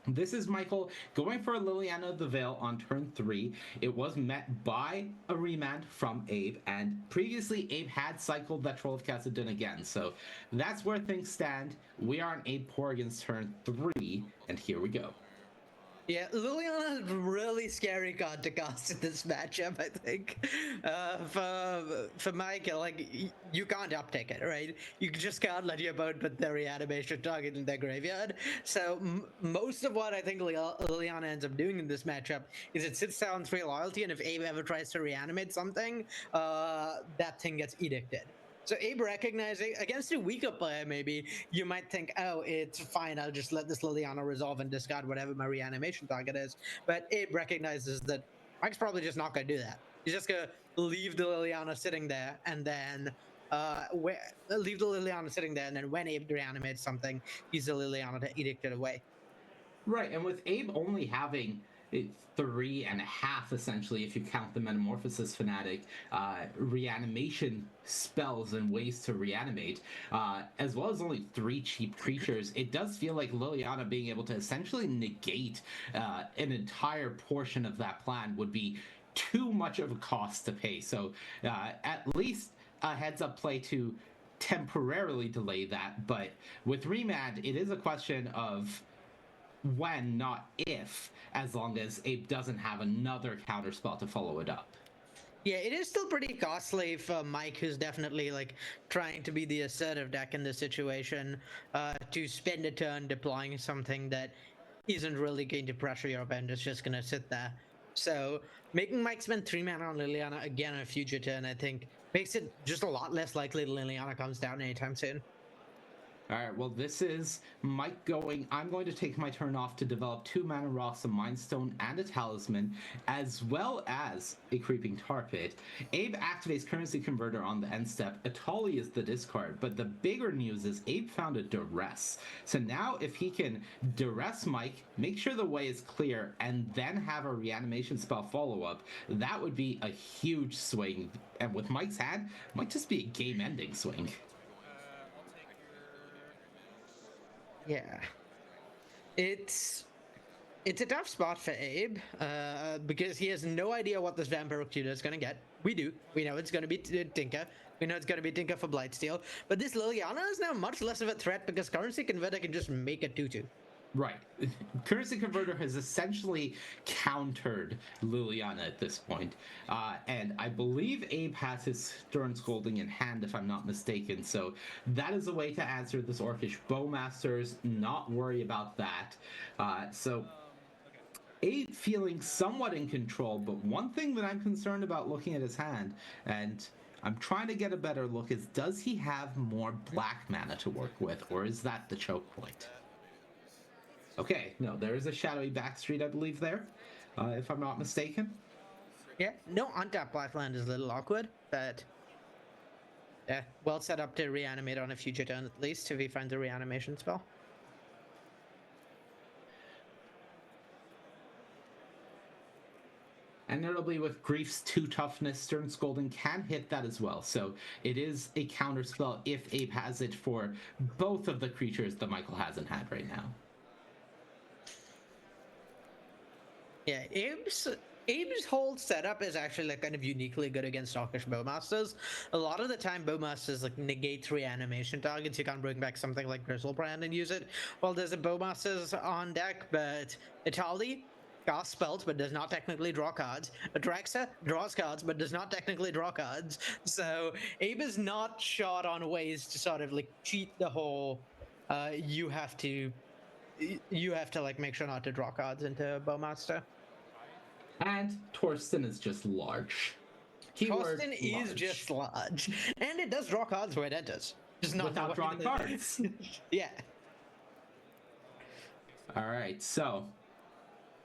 this is Michael going for a Liliana of the Veil on turn 3. It was met by a remand from Abe, and previously Abe had cycled that Troll of Kassadin again, so that's where things stand. We are on Abe Corrigan's turn 3, and here we go. Yeah, Liliana is a really scary card to cast in this matchup, I think. For Mike, like, you can't uptake it, right? You just can't let your opponent put their reanimation target in their graveyard. So most of what I think Liliana ends up doing in this matchup is it sits down 3 loyalty, and if Abe ever tries to reanimate something, that thing gets edicted. So Abe recognizing, against a weaker player maybe, you might think, oh, it's fine, I'll just let this Liliana resolve and discard whatever my reanimation target is. But Abe recognizes that Mike's probably just not going to do that. He's just going to leave the Liliana sitting there, and then leave the Liliana sitting there, and then when Abe reanimates something, use the Liliana to edict it away. Right, and with Abe only having 3.5, essentially, if you count the Metamorphosis Fanatic, reanimation spells and ways to reanimate, as well as only 3 cheap creatures, it does feel like Liliana being able to essentially negate an entire portion of that plan would be too much of a cost to pay. So at least a heads-up play to temporarily delay that, but with Remand, it is a question of when, not if, as long as Abe doesn't have another counterspell to follow it up. Yeah, it is still pretty costly for Mike, who's definitely like trying to be the assertive deck in this situation, to spend a turn deploying something that isn't really going to pressure your opponent. It's just going to sit there. So making Mike spend 3 mana on Liliana again on a future turn, I think, makes it just a lot less likely Liliana comes down anytime soon. All right, well, this is Mike going. I'm going to take my turn off to develop 2 mana rocks, a Mind Stone, and a Talisman, as well as a Creeping Tar Pit. Abe activates Currency Converter on the end step. Atali is the discard, but the bigger news is Abe found a Duress. So now if he can Duress Mike, make sure the way is clear, and then have a reanimation spell follow-up, that would be a huge swing. And with Mike's hand, might just be a game-ending swing. Yeah, it's a tough spot for Abe, because he has no idea what this Vampire Executor is going to get. We do. We know it's going to be Tinker. We know it's going to be Tinker for Blightsteel. But this Liliana is now much less of a threat because Currency Converter can just make a 2/2. Right. Currency Converter has essentially countered Liliana at this point. And I believe Abe has his Stern Scolding in hand, if I'm not mistaken. So that is a way to answer this Orcish Bowmasters, not worry about that. So Abe feeling somewhat in control, but one thing that I'm concerned about looking at his hand, and I'm trying to get a better look, is does he have more black mana to work with, or is that the choke point? Okay, no, there is a shadowy backstreet, I believe, there, if I'm not mistaken. Yeah, no untapped black land is a little awkward, but yeah, well set up to reanimate on a future turn at least if he finds a reanimation spell. And notably with Grief's 2 toughness, Stern Scolding can hit that as well. So it is a counter spell if Abe has it for both of the creatures that Michael hasn't had right now. Yeah, Abe's whole setup is actually like kind of uniquely good against Orcish Bowmasters. A lot of the time, Bowmasters like negate reanimation targets. You can't bring back something like Grizzlebrand and use it while there's a Bowmasters on deck. But Atali, casts spells but does not technically draw cards. Atraxa draws cards but does not technically draw cards. So Abe is not short on ways to sort of like cheat the whole. You have to like make sure not to draw cards into Bowmaster. And Torsten is just large. Keyword Torsten is large. just large, and it does draw cards where it enters. Just not Without drawing cards. Yeah. All right, so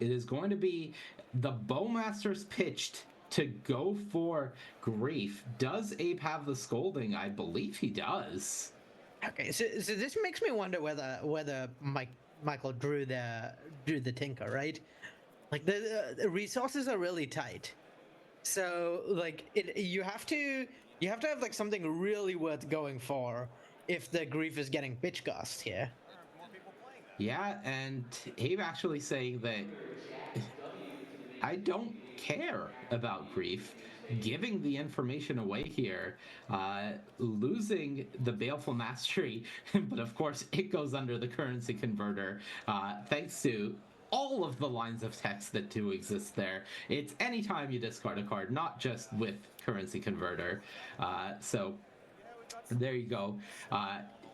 it is going to be the Bowmaster's pitched to go for Grief. Does Abe have the Scolding? I believe he does. Okay, so this makes me wonder whether Michael drew the Tinker, right? Like the resources are really tight, so like you have to have like something really worth going for if the Grief is getting bitch gassed here. Yeah, and Abe actually saying that I don't care about Grief. Giving the information away here, losing the Baleful Mastery, but of course it goes under the currency converter, thanks to all of the lines of text that do exist there. It's anytime you discard a card, not just with currency converter. So there you go.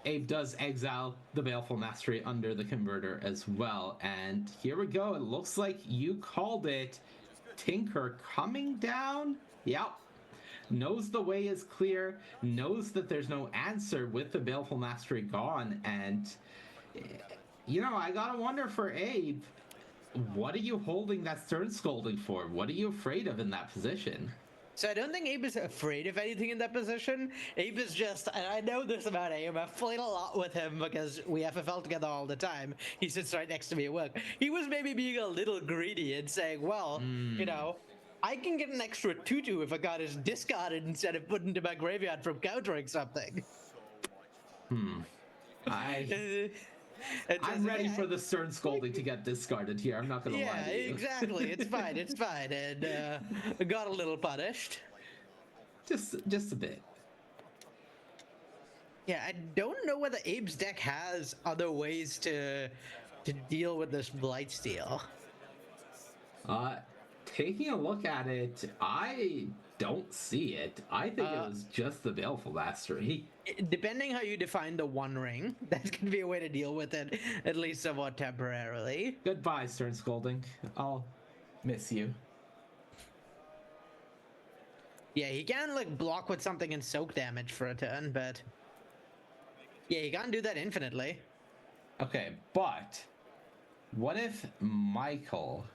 Abe does exile the Baleful Mastery under the converter as well. And here we go. It looks like you called it. Tinker coming down. Yep. Knows the way is clear. Knows that there's no answer with the Baleful Mastery gone. And, you know, I gotta wonder for Abe, what are you holding that Stern Scolding for? What are you afraid of in that position? So I don't think Abe is afraid of anything in that position. Abe is just, and I know this about Abe, I've played a lot with him because we FFL together all the time. He sits right next to me at work. He was maybe being a little greedy and saying, well, you know, I can get an extra 2/2 if a card is discarded instead of put into my graveyard from countering something. I'm ready for the Stern Scolding to get discarded here. I'm not going to lie to you. Yeah, exactly. It's fine. It's fine. And got a little punished. Just a bit. Yeah, I don't know whether Abe's deck has other ways to deal with this Blightsteel. Taking a look at it, I don't see it. I think it was just the Baleful Mastery. Depending how you define the One Ring, that could be a way to deal with it, at least somewhat temporarily. Goodbye, Stern Scolding. I'll miss you. Yeah, he can like block with something and soak damage for a turn, but yeah, he can't do that infinitely. Okay, but what if Michael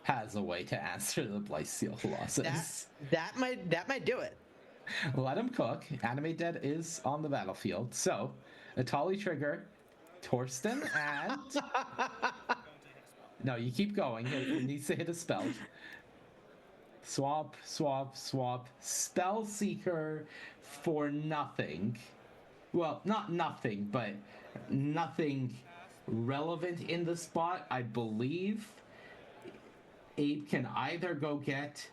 has a way to answer the Blightsteel losses? That might do it. Let him cook. Animate Dead is on the battlefield. So, Atali trigger, Torsten, and... No, you keep going. It needs to hit a spell. Swap, swap, swap. Spell Seeker for nothing. Well, not nothing, but nothing relevant in the spot. I believe Abe can either go get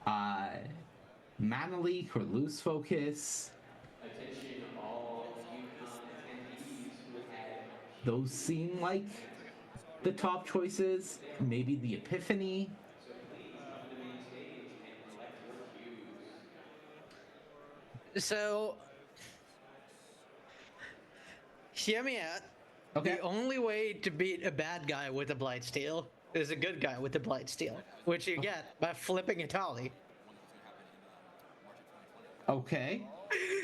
Mana Leak or Loose Focus. Attention all CubeCon attendees who had... Those seem like the top choices. Maybe the Epiphany. So please come to the main stage and collect your cubes. So, hear me out. Okay. The only way to beat a bad guy with a Blightsteel is a good guy with a Blightsteel, which you get by flipping Atali. Okay.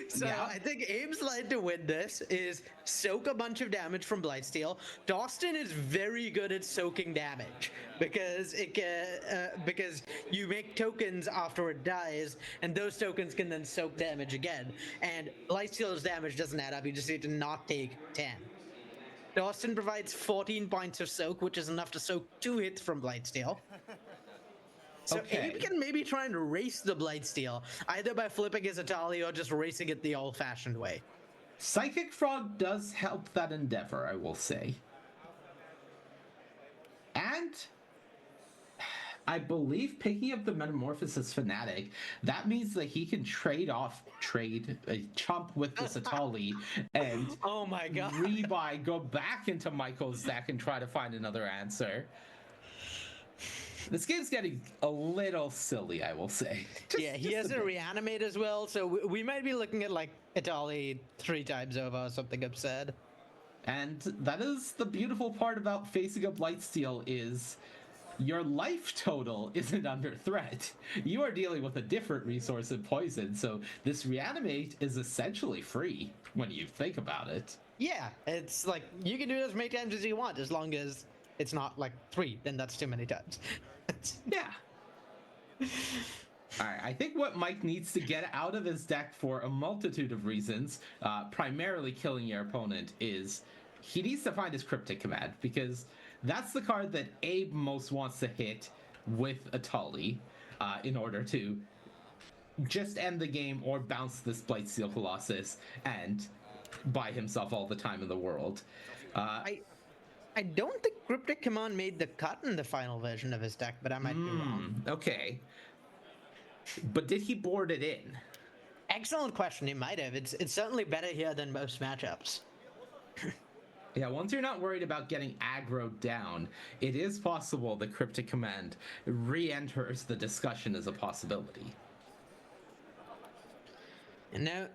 So Yeah. I think Abe's line to win this is soak a bunch of damage from Blightsteel. Dawson is very good at soaking damage because because you make tokens after it dies, and those tokens can then soak damage again. And Blightsteel's damage doesn't add up. You just need to not take 10. Dawson provides 14 points of soak, which is enough to soak 2 hits from Blightsteel. So Okay. Abe can maybe try and race the Blightsteel, either by flipping his Atali or just racing it the old-fashioned way. Psychic Frog does help that endeavor, I will say. And I believe picking up the Metamorphosis Fanatic, that means that he can trade a chump with this Atali and Oh my god. rebuy, go back into Michael's deck and try to find another answer. This game's getting a little silly, I will say. Yeah, he has a reanimate as well, so we might be looking at like Italy 3 times over or something absurd. And that is the beautiful part about facing a Blightsteel is your life total isn't under threat. You are dealing with a different resource in poison, so this reanimate is essentially free when you think about it. Yeah, it's like you can do it as many times as you want, as long as it's not like 3, then that's too many times. Yeah. All right, I think what Mike needs to get out of his deck for a multitude of reasons, primarily killing your opponent, is he needs to find his Cryptic Command, because that's the card that Abe most wants to hit with Atali in order to just end the game or bounce this Blightsteel Colossus and buy himself all the time in the world. I don't think Cryptic Command made the cut in the final version of his deck, but I might be wrong. Okay. But did he board it in? Excellent question. He might have. It's certainly better here than most matchups. Yeah, once you're not worried about getting aggroed down, it is possible the Cryptic Command re-enters the discussion as a possibility. And now,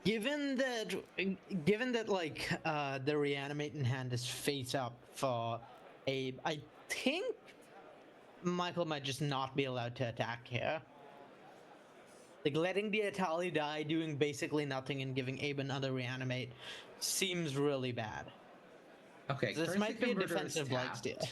given that like the reanimate in hand is face up for Abe, I think Michael might just not be allowed to attack here. Like letting the Atali die, doing basically nothing, and giving Abe another reanimate seems really bad. Okay, So this might be a defensive tapped. Blightsteel.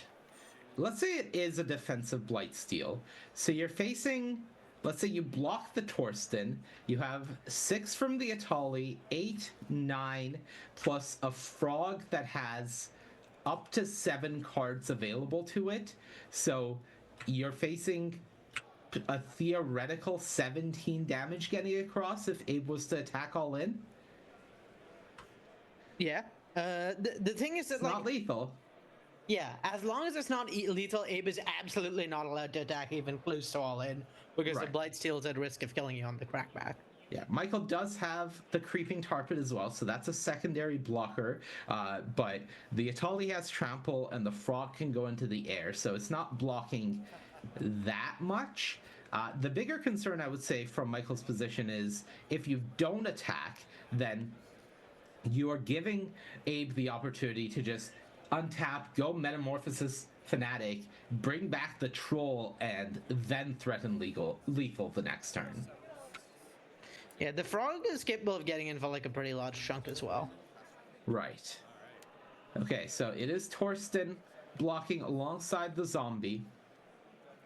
Let's say it is a defensive Blightsteel. So you're facing, let's say you block the Torsten, you have 6 from the Atali, 8, 9, plus a frog that has up to 7 cards available to it. So you're facing a theoretical 17 damage getting across if Abe was to attack all in. Yeah. The thing is that It's like not lethal. yeah, as long as it's not lethal, Abe is absolutely not allowed to attack even close to all in because Right. the Blightsteel is at risk of killing you on the crackback. Yeah, Michael does have the Creeping Tarpon as well, so that's a secondary blocker. But the Atali has Trample, and the Frog can go into the air, so it's not blocking that much. The bigger concern, I would say, from Michael's position is if you don't attack, then you are giving Abe the opportunity to just untap, go Metamorphosis Fanatic, bring back the Troll, and then threaten lethal the next turn. Yeah, the Frog is capable of getting in for like a pretty large chunk as well. Right. Okay, so it is Torsten blocking alongside the zombie.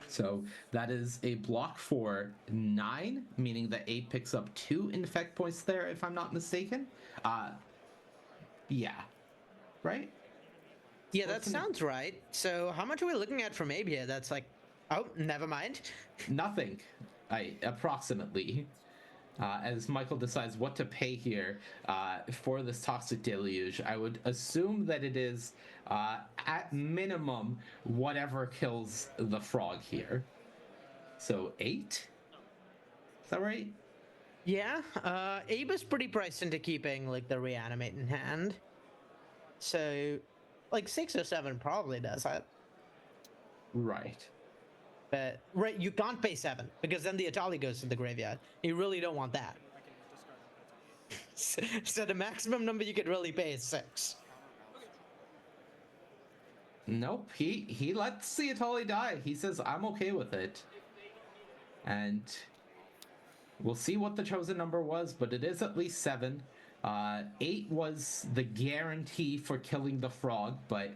So that is a block for 9, meaning that Abe picks up 2 infect points there, if I'm not mistaken. Yeah. Right? Yeah, that sounds right. So how much are we looking at from Abe here? That's like, oh, never mind. Nothing. Approximately. As Michael decides what to pay here for this Toxic Deluge, I would assume that it is, at minimum, whatever kills the frog here. So 8? Is that right? Yeah, Abe is pretty priced into keeping like the reanimate in hand. So, like 6 or 7 probably does that. Right. But right, you can't pay 7 because then the Atali goes to the graveyard. You really don't want that. So the maximum number you could really pay is 6. Nope, he lets the Atali die. He says, I'm okay with it. And we'll see what the chosen number was, but it is at least 7. 8 was the guarantee for killing the frog, but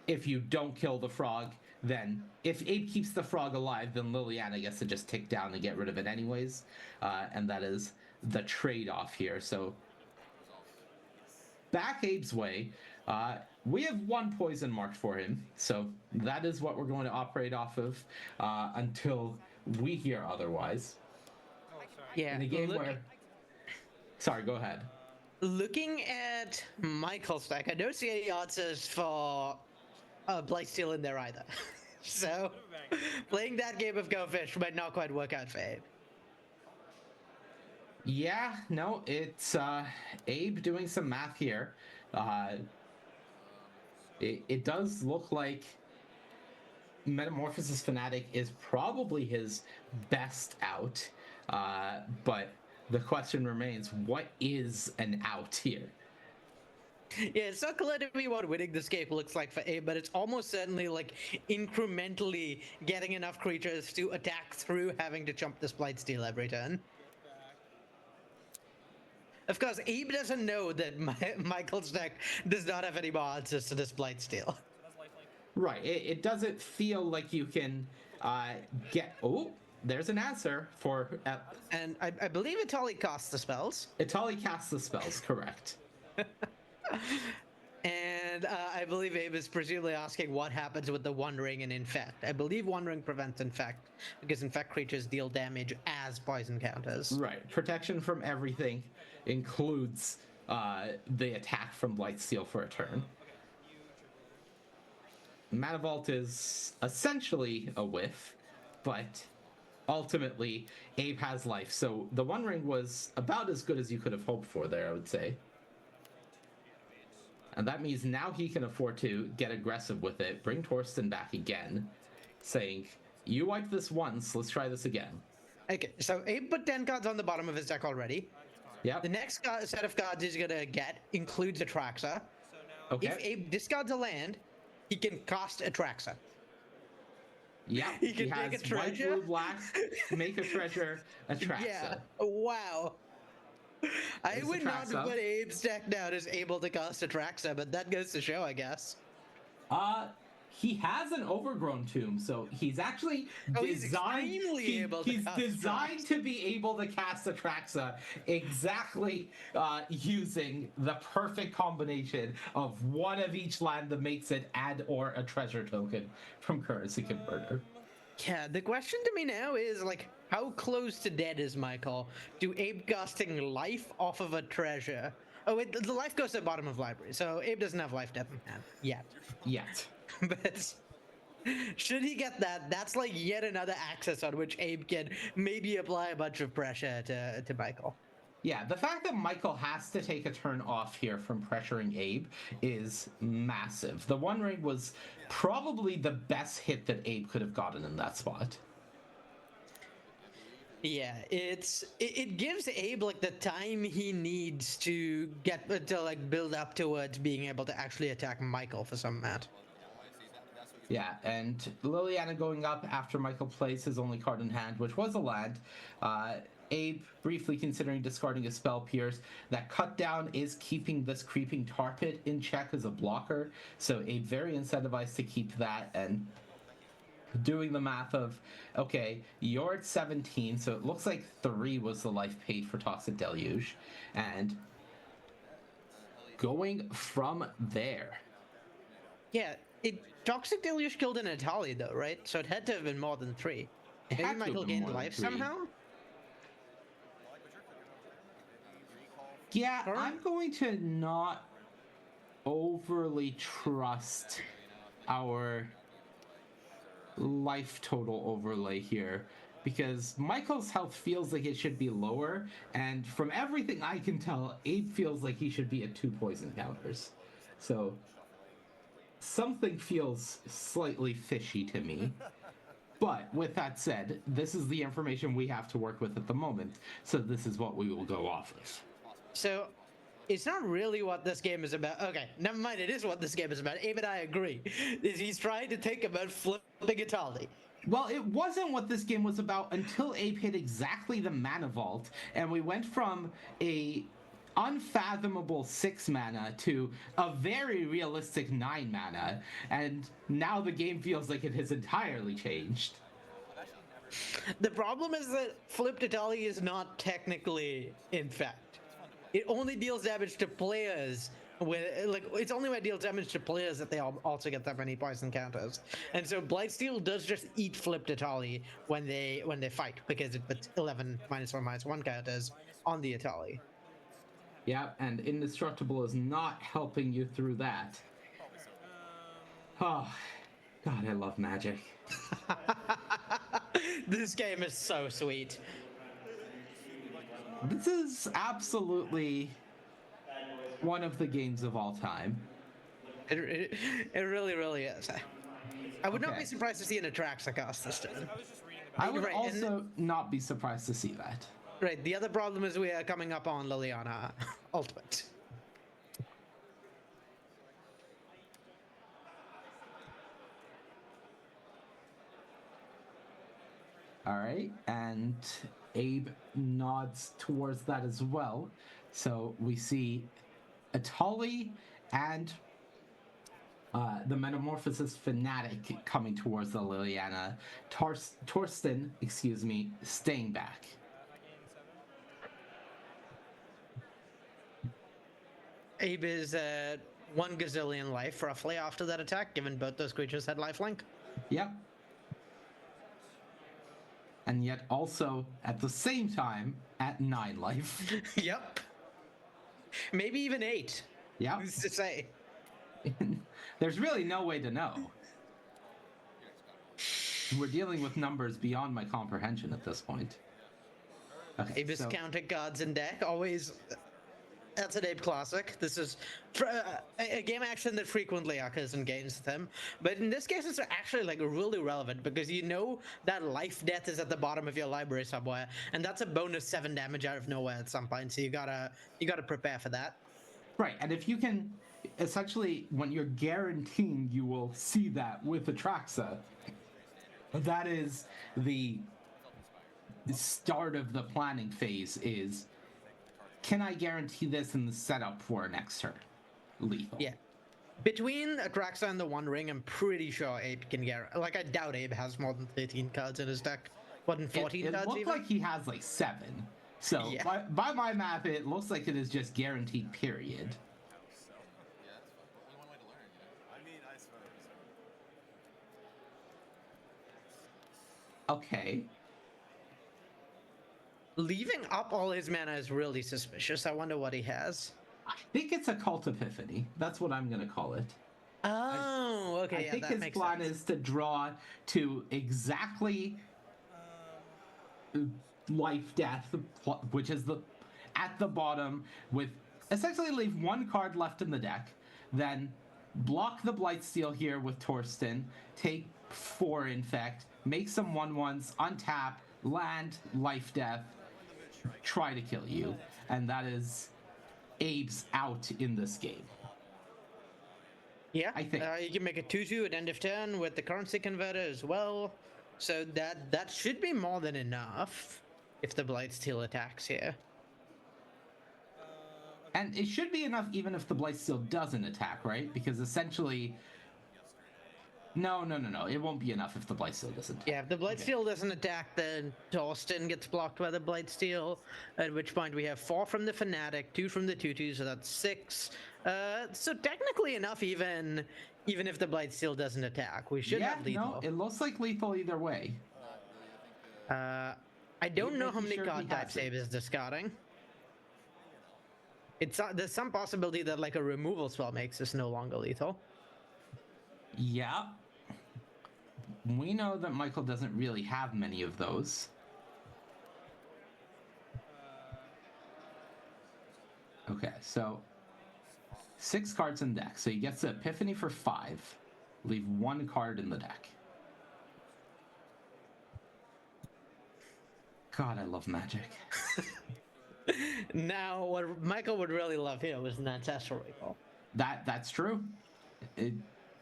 if you don't kill the frog, then if Abe keeps the frog alive, then Liliana gets to just tick down and get rid of it anyways. And that is the trade-off here. So back Abe's way. We have 1 poison marked for him, so that is what we're going to operate off of until we hear otherwise. Yeah. In a game where... Sorry, go ahead. Looking at Michael's deck, I don't see any answers for Blightsteel in there either. So, playing that game of Go Fish might not quite work out for Abe. Yeah, no, it's Abe doing some math here. It does look like Metamorphosis Fanatic is probably his best out, but the question remains, what is an out here? Yeah, it's not clear to me what winning this game looks like for Abe, but it's almost certainly like incrementally getting enough creatures to attack through having to jump this Blightsteel every turn. Of course, Abe doesn't know that Michael's deck does not have any more answers to this Blightsteel. Right. It doesn't feel like you can get. Oh, there's an answer for. And I believe Itali casts the spells. Itali casts the spells, correct. And I believe Abe is presumably asking what happens with the One Ring and Infect. I believe One Ring prevents Infect, because Infect creatures deal damage as poison counters. Right. Protection from everything includes the attack from Blightsteel for a turn. Mana Vault is essentially a whiff, but ultimately Abe has life. So the One Ring was about as good as you could have hoped for there, I would say. And that means now he can afford to get aggressive with it, bring Torsten back again, saying, you wiped this once, let's try this again. Okay, so Abe put 10 cards on the bottom of his deck already. Yep. The next set of cards he's gonna get includes Atraxa. Okay. If Abe discards a land, he can cast Atraxa. Yeah, He can has take a white, treasure. blue, black, make a treasure, Atraxa. Yeah, wow. I There's would not Atraxa. put Abe's deck down as able to cast Atraxa, but that goes to show, I guess. He has an overgrown tomb, so he's actually he's designed. extremely able to He's cast designed Atraxa. to be able to cast Atraxa exactly using the perfect combination of one of each land that makes it add or a treasure token from Currency Converter. Yeah, the question to me now is, like, how close to dead is Michael? Do Abe casting life off of a treasure? Oh, wait, the life goes to the bottom of library, so Abe doesn't have life death in hand yet. Yet. But should he get that, that's like yet another axis on which Abe can maybe apply a bunch of pressure to Michael. Yeah, the fact that Michael has to take a turn off here from pressuring Abe is massive. The One Ring was probably the best hit that Abe could have gotten in that spot. Yeah, it gives Abe like the time he needs to get to like build up towards being able to actually attack Michael for some mat. Yeah, and Liliana going up after Michael plays his only card in hand, which was a land. Abe briefly considering discarding a Spell Pierce. That cut down is keeping this Creeping Tar Pit in check as a blocker, so Abe very incentivized to keep that and doing the math of, okay, you're at 17, so it looks like 3 was the life paid for Toxic Deluge, and going from there. Yeah, Toxic Deluge killed an Itali though, right? So it had to have been more than 3. It Maybe had to have Michael been gained more than life 3. somehow? Yeah, Alright. I'm going to not overly trust our life total overlay here, because Michael's health feels like it should be lower, and from everything I can tell, Abe feels like he should be at 2 poison counters. So something feels slightly fishy to me. But with that said, this is the information we have to work with at the moment, so this is what we will go off of. So it's not really what this game is about. Okay, never mind, it is what this game is about. Abe and I agree. He's trying to think about flipping Itali. Well, it wasn't what this game was about until Abe hit exactly the Mana Vault, and we went from a unfathomable 6 mana to a very realistic 9 mana, and now the game feels like it has entirely changed. The problem is that flipped Itali is not technically Infect. It only deals damage to players with, like, it's only when it deals damage to players that they also get that many poison counters. And so Blightsteel does just eat flipped Itali when they fight, because it puts 11 -1/-1 counters on the Itali. Yeah, and Indestructible is not helping you through that. Oh, God, I love Magic. This game is so sweet. This is absolutely one of the games of all time. It really, really is. I would not Okay. be surprised to see an Atraxa cost this turn. I would Right, and- also not be surprised to see that. Right, the other problem is we are coming up on Liliana Ultimate. All right, and Abe nods towards that as well. So we see Atali and the Metamorphosis Fanatic coming towards the Liliana. Torsten, excuse me, staying back. Abe is 1 gazillion life roughly after that attack, given both those creatures had lifelink. Yep. And yet also at the same time at 9 life. Yep. Maybe even 8. Yep. Who's to say? There's really no way to know. We're dealing with numbers beyond my comprehension at this point. Okay, Abe is so- counting cards in deck, always. That's an Abe classic. This is a game action that frequently occurs in games with him. But in this case, it's actually like really relevant because you know that life death is at the bottom of your library somewhere, and that's a bonus 7 damage out of nowhere at some point. So you gotta prepare for that. Right, and if you can, essentially, when you're guaranteeing you will see that with Atraxa, that is the start of the planning phase is, can I guarantee this in the setup for next turn? Lethal. Yeah. Between Atraxa and the One Ring, I'm pretty sure Abe can get. Like, I doubt Abe has more than 13 cards in his deck. More than 14 It cards looks even? like he has like 7. So Yeah. by my math, it looks like it is just guaranteed, period. Okay. Leaving up all his mana is really suspicious. I wonder what he has. I think it's a Cult Epiphany. That's what I'm going to call it. Oh, okay. I yeah, think that his makes plan sense. is to draw to exactly life death, which is at the bottom, with essentially leave 1 card left in the deck, then block the Blightsteel here with Torsten, take 4 Infect, make some 1/1s, untap, land, life death, try to kill you, and that is Abe's out in this game. Yeah, I think. you can make a 2/2 at end of turn with the currency converter as well. So that should be more than enough if the Blightsteel attacks here. And it should be enough even if the Blightsteel doesn't attack, right? Because essentially... No. It won't be enough if the Blightsteel doesn't attack. Yeah, if the Blightsteel doesn't attack, then Torsten gets blocked by the Blightsteel, at which point we have 4 from the Fanatic, 2 from the 2/2, so that's 6. So technically enough even if the Blightsteel doesn't attack. We should have lethal. No, it looks like lethal either way. I don't know how making many sure he card has types it. Abe is discarding. There's some possibility that like a removal spell makes this no longer lethal. Yeah. We know that Michael doesn't really have many of those. Okay, so 6 cards in deck. So he gets the Epiphany for 5. Leave 1 card in the deck. God, I love Magic. Now, what Michael would really love here was an Ancestral Recall. That's true.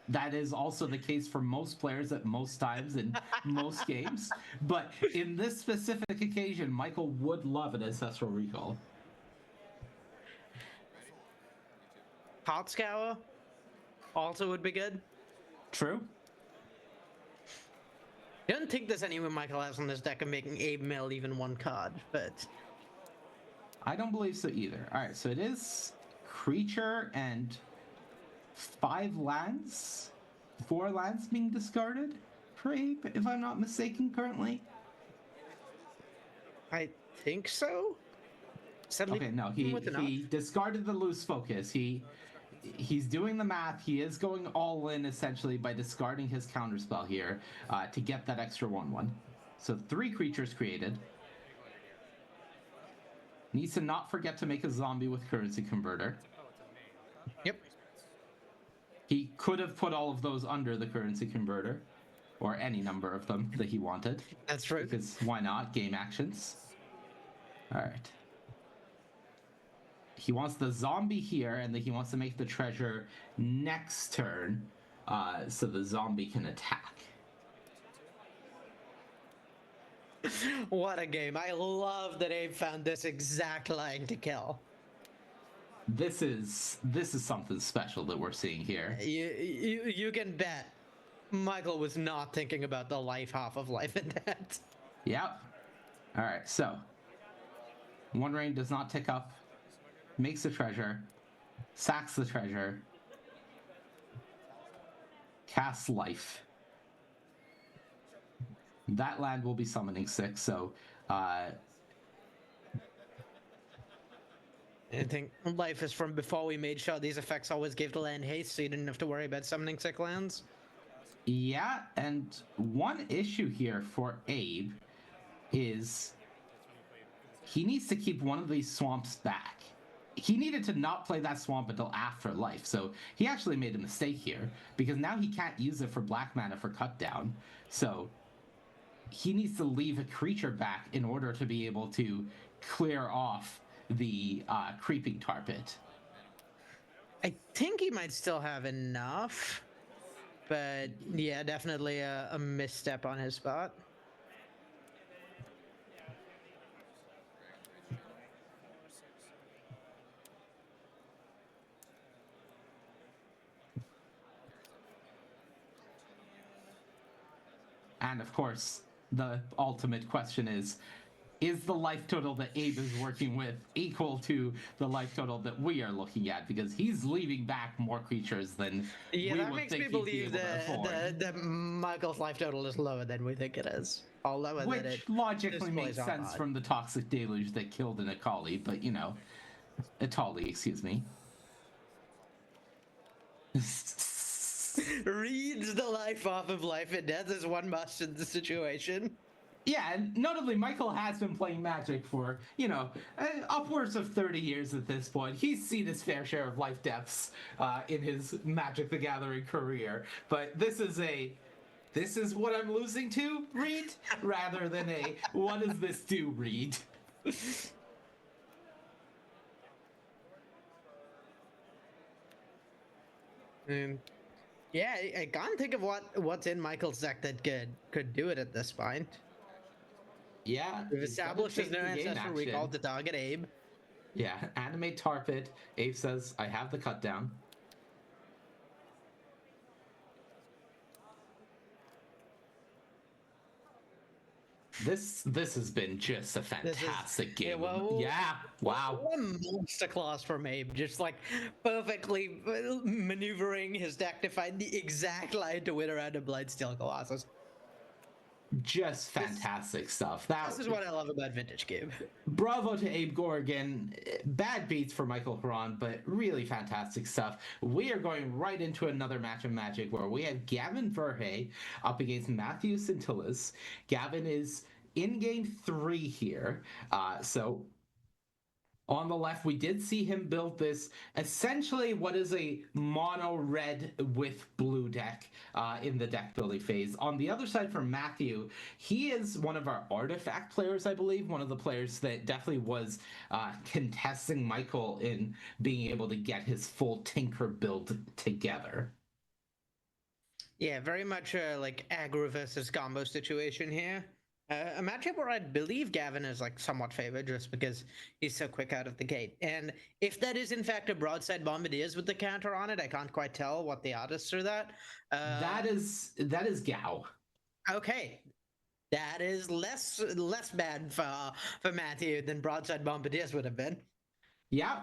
That is also the case for most players at most times in most games. But in this specific occasion, Michael would love an Ancestral Recall. Heart Scour also would be good. True. I don't think there's anyone Michael has on this deck of making Abe mill even 1 card, but I don't believe so either. All right, so it is creature and 5 lands, 4 lands being discarded for Abe, if I'm not mistaken, currently. I think so. Suddenly Okay, no, with enough? he discarded the loose focus. He's doing the math. He is going all in essentially by discarding his counterspell here to get that extra 1/1. So 3 creatures created. Needs to not forget to make a zombie with currency converter. Yep. He could have put all of those under the currency converter. or any number of them that he wanted. That's true. Because why not? Game actions. All right. He wants the zombie here, and then he wants to make the treasure next turn, so the zombie can attack. What a game. I love that Abe found this exact line to kill. This is something special that we're seeing here. You can bet Michael was not thinking about the life half of life and death. Yep. All right, so one rain does not tick up, makes the treasure, sacks the treasure, casts life. That land will be summoning 6, so I think life is from before we made sure these effects always gave the land haste, so you didn't have to worry about summoning sick lands. yeah, and one issue here for Abe is he needs to keep one of these swamps back. He needed to not play that swamp until after life, so he actually made a mistake here, because now he can't use it for black mana for cut down, so he needs to leave a creature back in order to be able to clear off the creeping tar pit. I think he might still have enough, but yeah, definitely a misstep on his part. And of course, the ultimate question is the life total that Abe is working with equal to the life total that we are looking at? Because he's leaving back more creatures than Yeah, we that would makes think me he'd be believe able to afford. that Michael's life total is lower than we think it is. Or lower than it Which logically displays makes on sense mod. from the toxic deluge that killed an Akali, but you know, Atali, excuse me. Reads the life off of life and death as one must in the situation. Yeah, and notably, Michael has been playing Magic for, you know, upwards of 30 years at this point. He's seen his fair share of life deaths in his Magic the Gathering career. But this is what I'm losing to read, rather than a what does this do read. Yeah, I can't think of what's in Michael's deck that could do it at this point. Yeah, We've he's gotta established his take no the game ancestral action. recall to target Abe. Yeah, animate tar pit. Abe says, I have the cut down. This has been just a fantastic game. yeah, well, yeah, wow. What a masterclass from Abe, just like perfectly maneuvering his deck to find the exact line to win around a Blightsteel Colossus. Just fantastic stuff. This is what I love about Vintage Cube. Bravo to Abe Gorgon. Bad beats for Michael Huron, but really fantastic stuff. We are going right into another match of Magic where we have Gavin Verhey up against Matthew Centillas. Gavin is in game 3 here. So on the left, we did see him build this, essentially what is a mono red with blue deck in the deck building phase. On the other side for Matthew, he is one of our artifact players, I believe, one of the players that definitely was contesting Michael in being able to get his full Tinker build together. Yeah, very much like aggro versus combo situation here. A matchup where I believe Gavin is like somewhat favored just because he's so quick out of the gate. And if that is in fact a broadside Bombardiers with the counter on it, I can't quite tell what the artists are that. That is Gao. Okay. That is less bad for Matthew than broadside Bombardiers would have been. Yeah.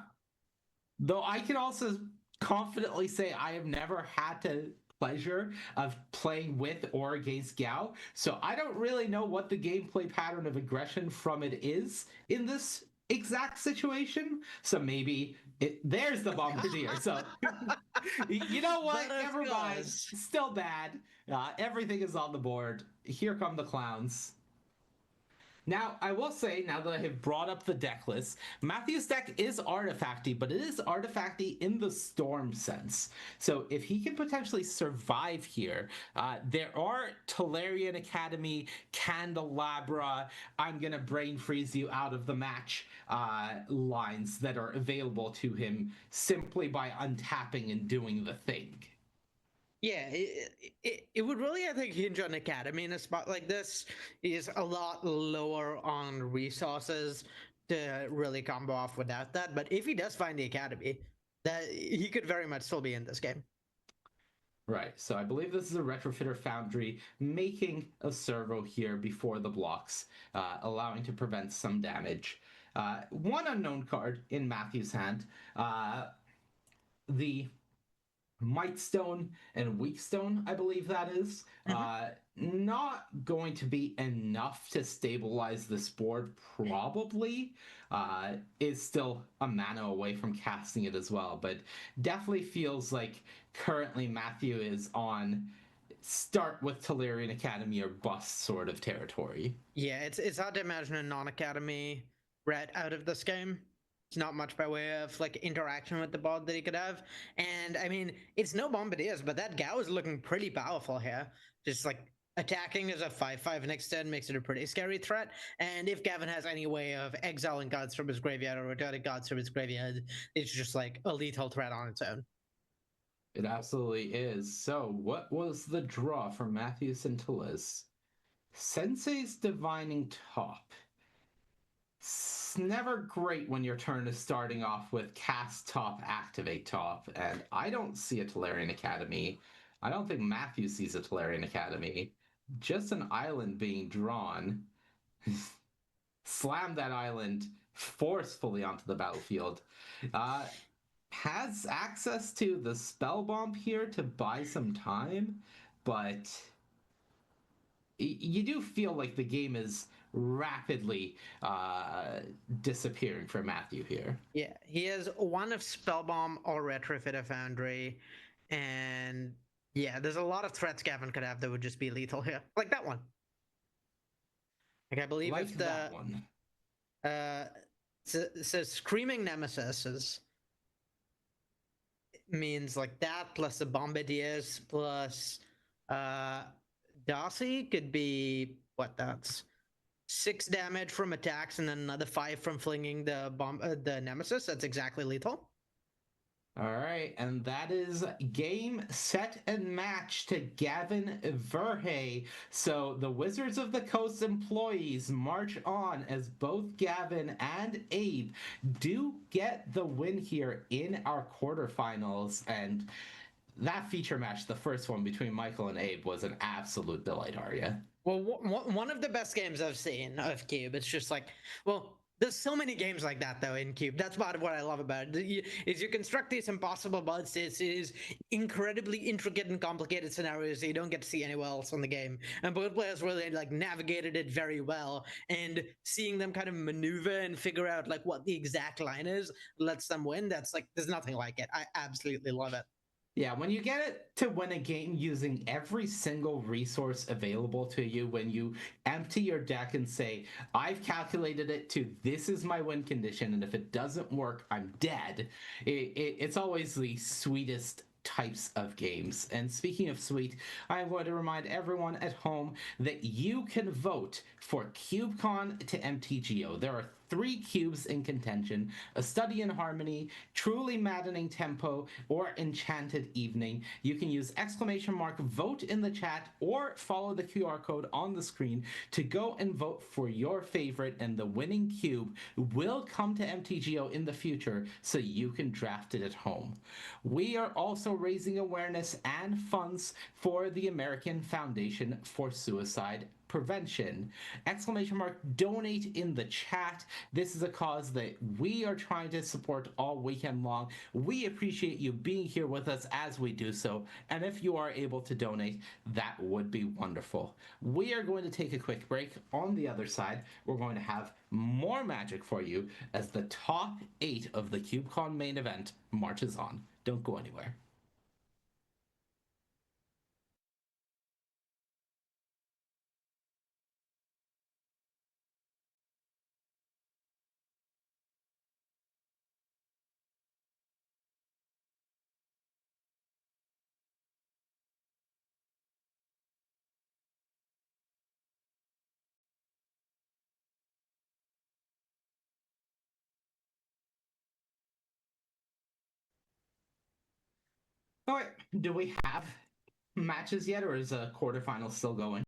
Though I can also confidently say I have never had to pleasure of playing with or against Gao, so I don't really know what the gameplay pattern of aggression from it is in this exact situation. So maybe there's the Bombardier. So you know what? Never mind. Still bad. Everything is on the board. Here come the clowns. Now, I will say, now that I have brought up the deck list, Matthew's deck is artifacty, but it is artifacty in the storm sense. So if he can potentially survive here, there are Tolarian Academy, Candelabra, I'm going to brain freeze you out of the match lines that are available to him simply by untapping and doing the thing. Yeah, it would really, I think, hinge on Academy in a spot like this. Is a lot lower on resources to really combo off without that. But if he does find the Academy, that he could very much still be in this game. Right, so I believe this is a Retrofitter Foundry making a servo here before the blocks, allowing to prevent some damage. One unknown card in Matthew's hand, the Mightstone and Weakstone, I believe that is. Not going to be enough to stabilize this board, probably. Is still a mana away from casting it as well, but definitely feels like currently Matthew is on start with Tolarian Academy or bust sort of territory. Yeah, it's hard to imagine a non-Academy rat out of this game. It's not much by way of like interaction with the board that he could have. And I mean, it's no Bombardiers, but that Gao is looking pretty powerful here. Just like attacking as a 5/5 next turn makes it a pretty scary threat. And if Gavin has any way of exiling cards from his graveyard or returning cards from his graveyard, it's just like a lethal threat on its own. It absolutely is. So, what was the draw for Matthew Centillas? Sensei's Divining Top. It's never great when your turn is starting off with cast top, activate top, and I don't see a Tolarian Academy. I don't think Matthew sees a Tolarian Academy. Just an island being drawn. Slam that island forcefully onto the battlefield. Has access to the spell bomb here to buy some time, but you do feel like the game is rapidly disappearing for Matthew here. Yeah, he has one of Spellbomb or Retrofitter Foundry, and yeah, there's a lot of threats Gavin could have that would just be lethal here, like that one. Like I believe Like if that one. So Screaming Nemesis means like that plus the Bombardiers plus Darcy could be what that's 6 damage from attacks and then another 5 from flinging the Nemesis. That's exactly lethal. All right, and that is game, set, and match to Gavin Verhey. So the Wizards of the Coast employees march on as both Gavin and Abe do get the win here in our quarterfinals. And that feature match, the first one between Michael and Abe, was an absolute delight, Arya. Well, one of the best games I've seen of Cube. It's just like, well, there's so many games like that though in Cube. That's part of what I love about it. Is you construct these impossible board states. It is incredibly intricate and complicated scenarios that you don't get to see anywhere else in the game. And both players really like navigated it very well. And seeing them kind of maneuver and figure out like what the exact line is lets them win. That's like there's nothing like it. I absolutely love it. Yeah, when you get it to win a game using every single resource available to you, when you empty your deck and say, I've calculated it to this is my win condition, and if it doesn't work, I'm dead, it's always the sweetest types of games. And speaking of sweet, I am going to remind everyone at home that you can vote for CubeCon to MTGO. There are 3 cubes in contention: A Study in Harmony, Truly Maddening Tempo, or Enchanted Evening. You can use !vote in the chat or follow the QR code on the screen to go and vote for your favorite, and the winning cube will come to MTGO in the future so you can draft it at home. We are also raising awareness and funds for the American Foundation for Suicide Prevention. !donate in the chat. This is a cause that we are trying to support all weekend long. We appreciate you being here with us as we do so, and if you are able to donate, that would be wonderful. We are going to take a quick break. On the other side, we're going to have more magic for you as the top 8 of the CubeCon main event marches on. Don't go anywhere. All right, do we have matches yet, or is a quarterfinal still going?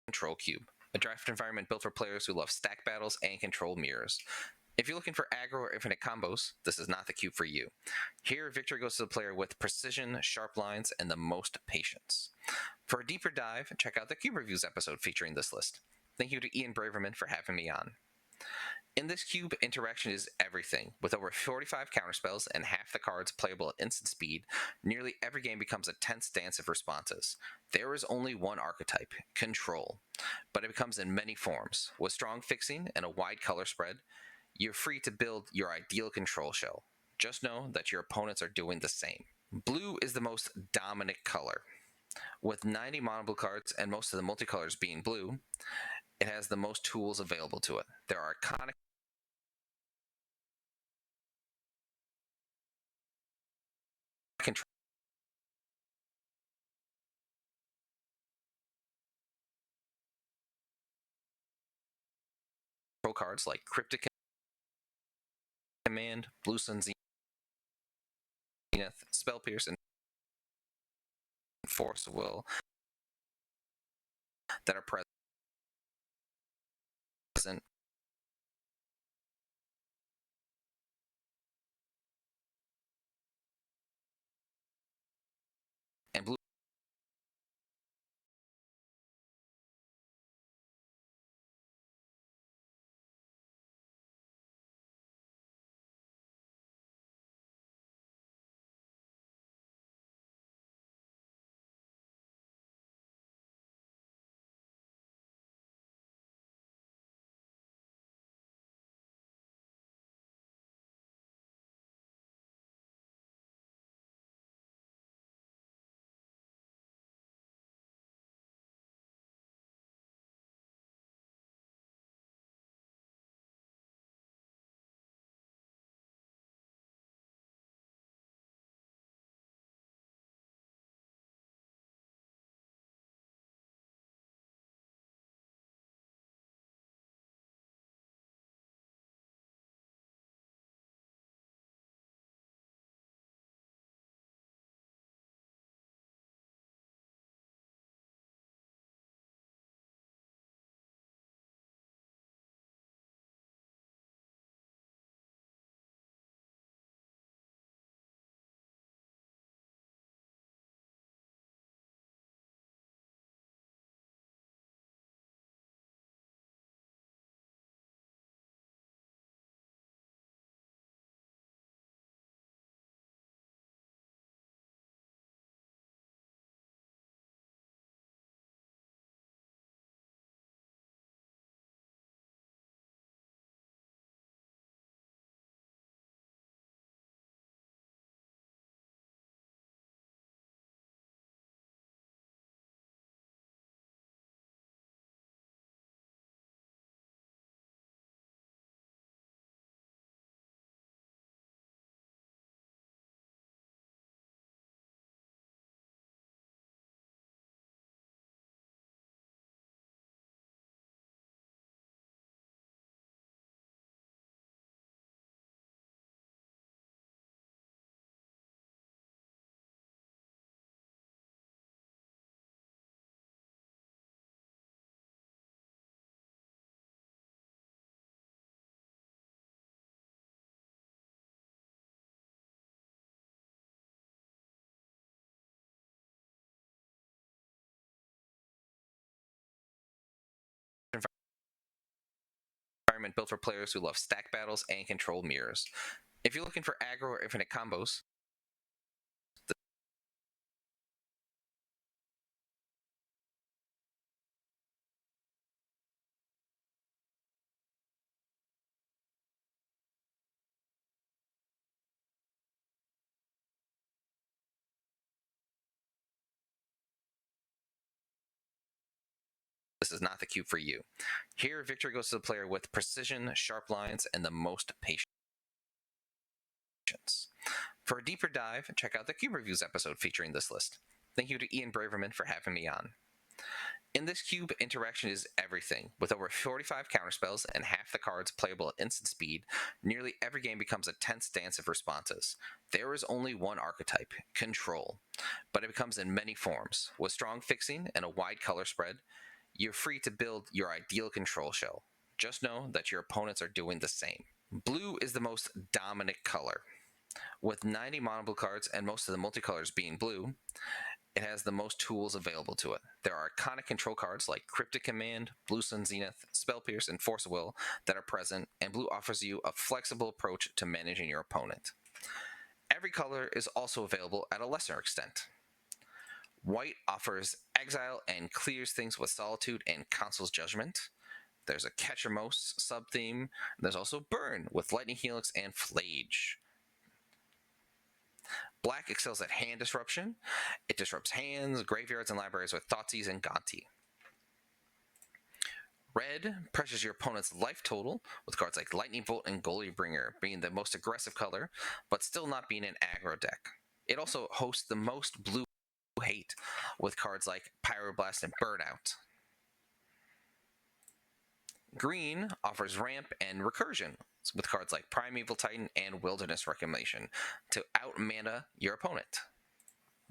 Control Cube, a draft environment built for players who love stack battles and control mirrors. If you're looking for aggro or infinite combos, this is not the cube for you. Here, victory goes to the player with precision, sharp lines, and the most patience. For a deeper dive, check out the Cube Reviews episode featuring this list. Thank you to Ian Braverman for having me on. In this cube, interaction is everything. With over 45 counterspells and half the cards playable at instant speed, nearly every game becomes a tense dance of responses. There is only one archetype, control, but it comes in many forms. With strong fixing and a wide color spread, you're free to build your ideal control shell. Just know that your opponents are doing the same. Blue is the most dominant color. With 90 mono blue cards and most of the multicolors being blue, it has the most tools available to it. There are iconic control cards like Cryptic Command, Blue Sun Zenith, Spell Pierce, and Force of Will that are present. And blue environment built for players who love stack battles and control mirrors. If you're looking for aggro or infinite combos, this is not the cube for you. Here, victory goes to the player with precision, sharp lines, and the most patience. For a deeper dive, check out the Cube Reviews episode featuring this list. Thank you to Ian Braverman for having me on. In this cube, interaction is everything. With over 45 counterspells and half the cards playable at instant speed, nearly every game becomes a tense dance of responses. There is only one archetype, control, but it becomes in many forms. With strong fixing and a wide color spread, you're free to build your ideal control shell. Just know that your opponents are doing the same. Blue is the most dominant color. With 90 mono blue cards and most of the multicolors being blue, it has the most tools available to it. There are iconic control cards like Cryptic Command, Blue Sun Zenith, Spell Pierce, and Force of Will that are present, and blue offers you a flexible approach to managing your opponent. Every color is also available at a lesser extent. White offers exile and clears things with Solitude and Council's Judgment. There's a Catchermose sub-theme. There's also Burn with Lightning Helix and Flage. Black excels at hand disruption. It disrupts hands, graveyards, and libraries with Thoughtseize and Gonti. Red pressures your opponent's life total, with cards like Lightning Bolt and Goalie Bringer being the most aggressive color, but still not being an aggro deck. It also hosts the most blue hate, with cards like Pyroblast and Burnout. Green offers ramp and recursion, with cards like Primeval Titan and Wilderness Reclamation to out-mana your opponent.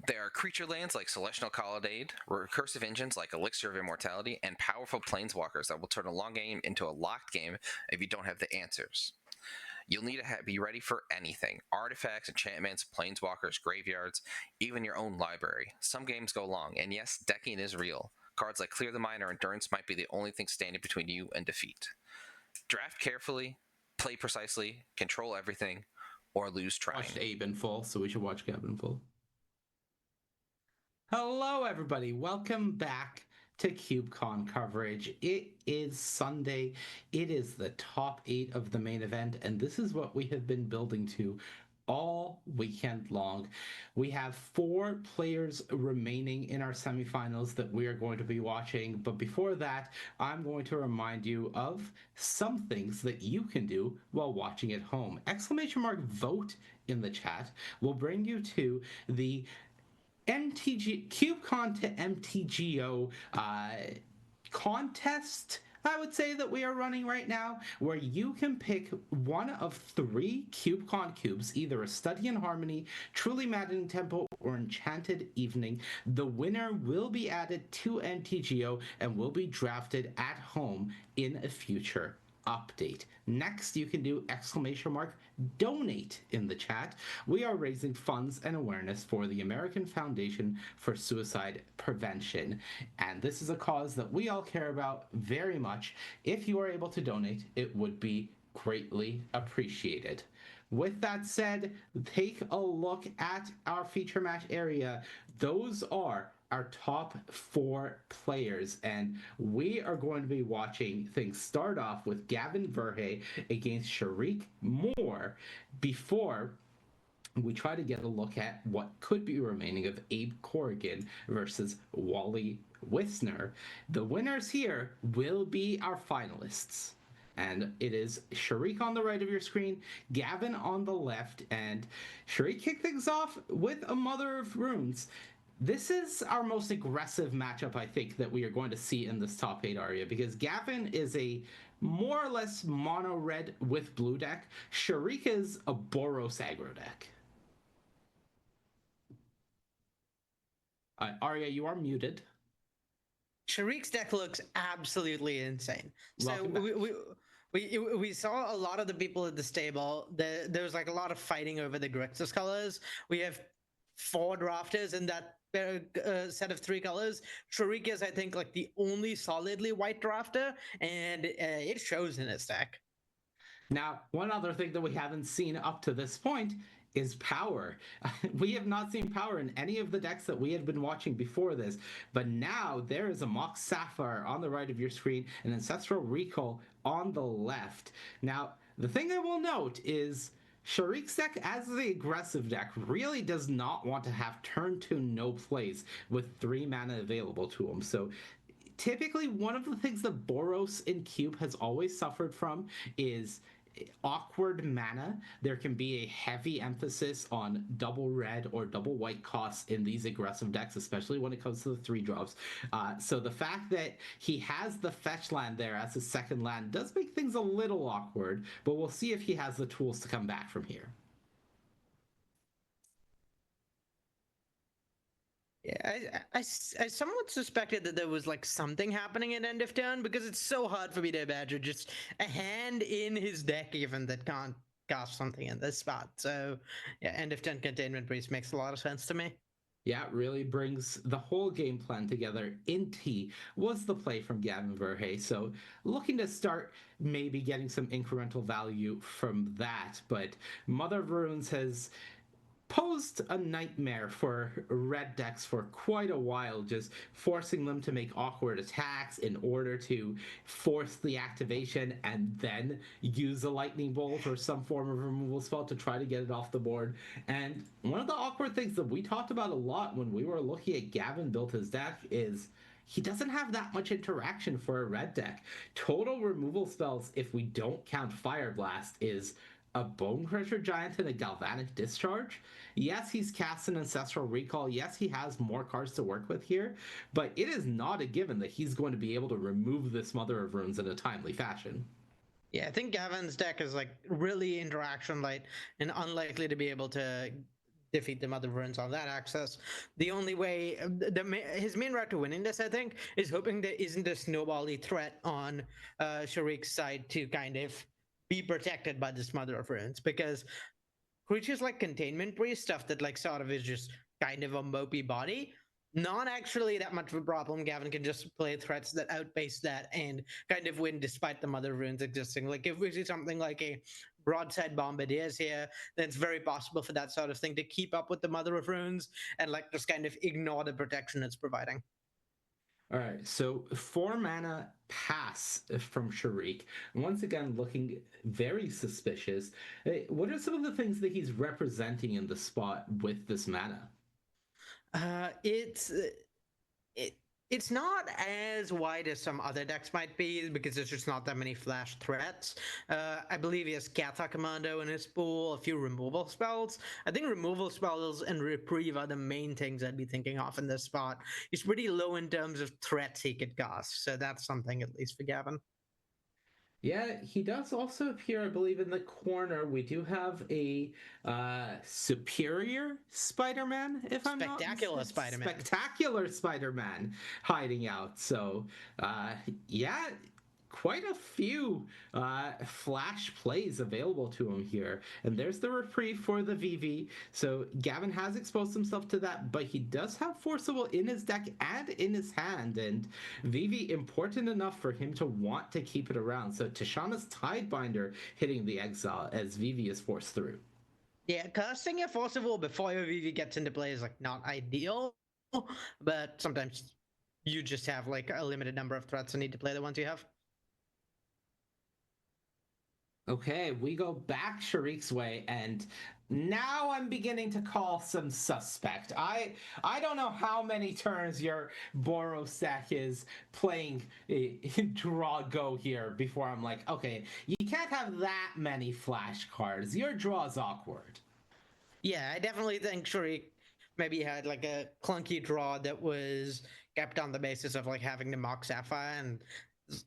There are creature lands like Celestial Colonnade, recursive engines like Elixir of Immortality, and powerful planeswalkers that will turn a long game into a locked game if you don't have the answers. You'll need to be ready for anything. Artifacts, enchantments, planeswalkers, graveyards, even your own library. Some games go long, and yes, decking is real. Cards like Clear the Mind or Endurance might be the only thing standing between you and defeat. Draft carefully, play precisely, control everything, or lose trying. Watched Abe in full, so we should watch Gavin in full. Hello, everybody. Welcome back to CubeCon coverage. It is Sunday. It is the top 8 of the main event, and this is what we have been building to all weekend long. We have 4 players remaining in our semifinals that we are going to be watching, but before that, I'm going to remind you of some things that you can do while watching at home. !vote in the chat will bring you to the CubeCon to MTGO contest, I would say, that we are running right now, where you can pick one of 3 CubeCon cubes, either a Study in Harmony, Truly Maddening Tempo, or Enchanted Evening. The winner will be added to MTGO and will be drafted at home in a future update. Next, you can do !donate in the chat. We are raising funds and awareness for the American Foundation for Suicide Prevention, and this is a cause that we all care about very much. If you are able to donate, it would be greatly appreciated. With that said, take a look at our feature match area. Those are our top 4 players, and we are going to be watching things start off with Gavin Verhey against Sharik Moore before we try to get a look at what could be remaining of Abe Corrigan versus Wally Wisner. The winners here will be our finalists. And it is Sharik on the right of your screen, Gavin on the left, and Sharik kicked things off with a Mother of Runes. This is our most aggressive matchup, I think, that we are going to see in this top 8 area, because Gavin is a more or less mono red with blue deck. Sharik is a Boros aggro deck. Arya, you are muted. Sharik's deck looks absolutely insane. Welcome So we saw a lot of the people at the stable. There was like a lot of fighting over the Grixis colors. We have 4 drafters, and that set of 3 colors. Sharik is, I think, like the only solidly white drafter, and it shows in his deck. Now, one other thing that we haven't seen up to this point is power. We have not seen power in any of the decks that we had been watching before this, but now there is a Mox Sapphire on the right of your screen, an Ancestral Recall on the left. Now, the thing I will note is Sharik's deck, as the aggressive deck, really does not want to have turn 2 no plays with 3 mana available to him. So typically, one of the things that Boros in Cube has always suffered from is awkward mana. There can be a heavy emphasis on double red or double white costs in these aggressive decks, especially when it comes to the 3-drops. So the fact that he has the fetch land there as his second land does make things a little awkward, but we'll see if he has the tools to come back from here. Yeah, I somewhat suspected that there was like something happening at end of turn, because it's so hard for me to imagine just a hand in his deck even that can't cast something in this spot. So yeah, end of turn Containment Priest makes a lot of sense to me. Yeah, it really brings the whole game plan together. Inti was the play from Gavin Verhey, so looking to start maybe getting some incremental value from that. But Mother of Runes has posed a nightmare for red decks for quite a while, just forcing them to make awkward attacks in order to force the activation and then use a lightning bolt or some form of removal spell to try to get it off the board. And one of the awkward things that we talked about a lot when we were looking at Gavin built his deck is he doesn't have that much interaction for a red deck. Total removal spells, if we don't count Fire Blast, is a Bone Crusher Giant and a Galvanic Discharge. Yes, he's cast an Ancestral Recall. Yes, he has more cards to work with here, but it is not a given that he's going to be able to remove this Mother of Runes in a timely fashion. Yeah, I think Gavin's deck is like really interaction light and unlikely to be able to defeat the Mother of Runes on that access. The only way, his main route to winning this, I think, is hoping there isn't a snowbally threat on Sharik's side to kind of be protected by this Mother of Runes, because creatures like Containment Priest, stuff that like sort of is just kind of a mopey body, not actually that much of a problem. Gavin can just play threats that outpace that and kind of win despite the Mother of Runes existing. Like if we see something like a Broadside Bombardiers here, then it's very possible for that sort of thing to keep up with the Mother of Runes and like just kind of ignore the protection it's providing. All right, so 4 mana pass from Sharik. Once again, looking very suspicious. What are some of the things that he's representing in the spot with this mana? It's not as wide as some other decks might be, because there's just not that many flash threats. I believe he has Katha Commando in his pool, a few removal spells. I think removal spells and reprieve are the main things I'd be thinking of in this spot. He's pretty low in terms of threats he could cast, so that's something at least for Gavin. Yeah, he does also appear, I believe, in the corner. We do have a superior Spider-Man, if I'm not Spectacular Spider-Man. Spectacular Spider-Man hiding out. So, yeah, quite a few flash plays available to him here. And there's the reprieve for the VV. So Gavin has exposed himself to that, but he does have Forcible in his deck and in his hand. And VV important enough for him to want to keep it around. So Tishana's Tidebinder hitting the exile as VV is forced through. Yeah, casting a Forcible before your VV gets into play is like not ideal, but sometimes you just have like a limited number of threats and need to play the ones you have. Okay, we go back Sharik's way, and now I'm beginning to call some suspect. I don't know how many turns your Boros deck is playing draw go here before I'm like, okay, you can't have that many flash cards. Your draw's awkward. Yeah, I definitely think Sharik maybe had like a clunky draw that was kept on the basis of like having the Mox Sapphire and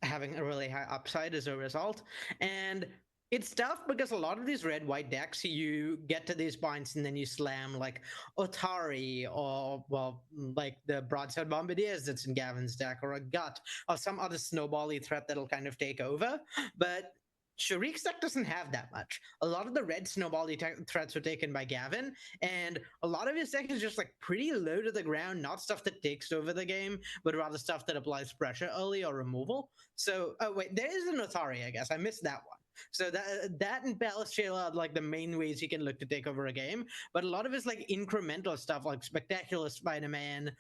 having a really high upside as a result. And it's tough because a lot of these red-white decks, you get to these points and then you slam like Otari or, well, like the Broadside Bombardiers that's in Gavin's deck, or a Gut, or some other snowbally threat that'll kind of take over. But Shariq's deck doesn't have that much. A lot of the red snowbally threats were taken by Gavin, and a lot of his deck is just like pretty low to the ground, not stuff that takes over the game, but rather stuff that applies pressure early or removal. So, oh wait, there is an Othari, I guess. I missed that one. So that and Palace Jail are like the main ways you can look to take over a game. But a lot of it's like incremental stuff, like Spectacular Spider-Man.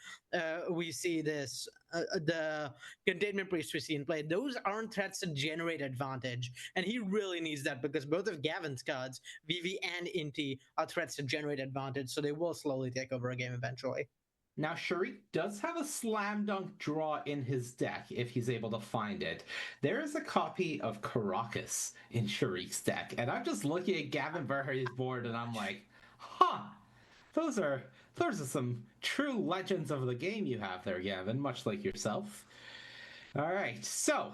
We see this, the Containment Priest we see in play. Those aren't threats to generate advantage, and he really needs that because both of Gavin's cards, Vivi and Inti, are threats to generate advantage. So they will slowly take over a game eventually. Now, Shariq does have a slam dunk draw in his deck if he's able to find it. There is a copy of Caracas in Shariq's deck, and I'm just looking at Gavin Verhey's board and I'm like, huh, those are some true legends of the game you have there, Gavin, much like yourself. All right, so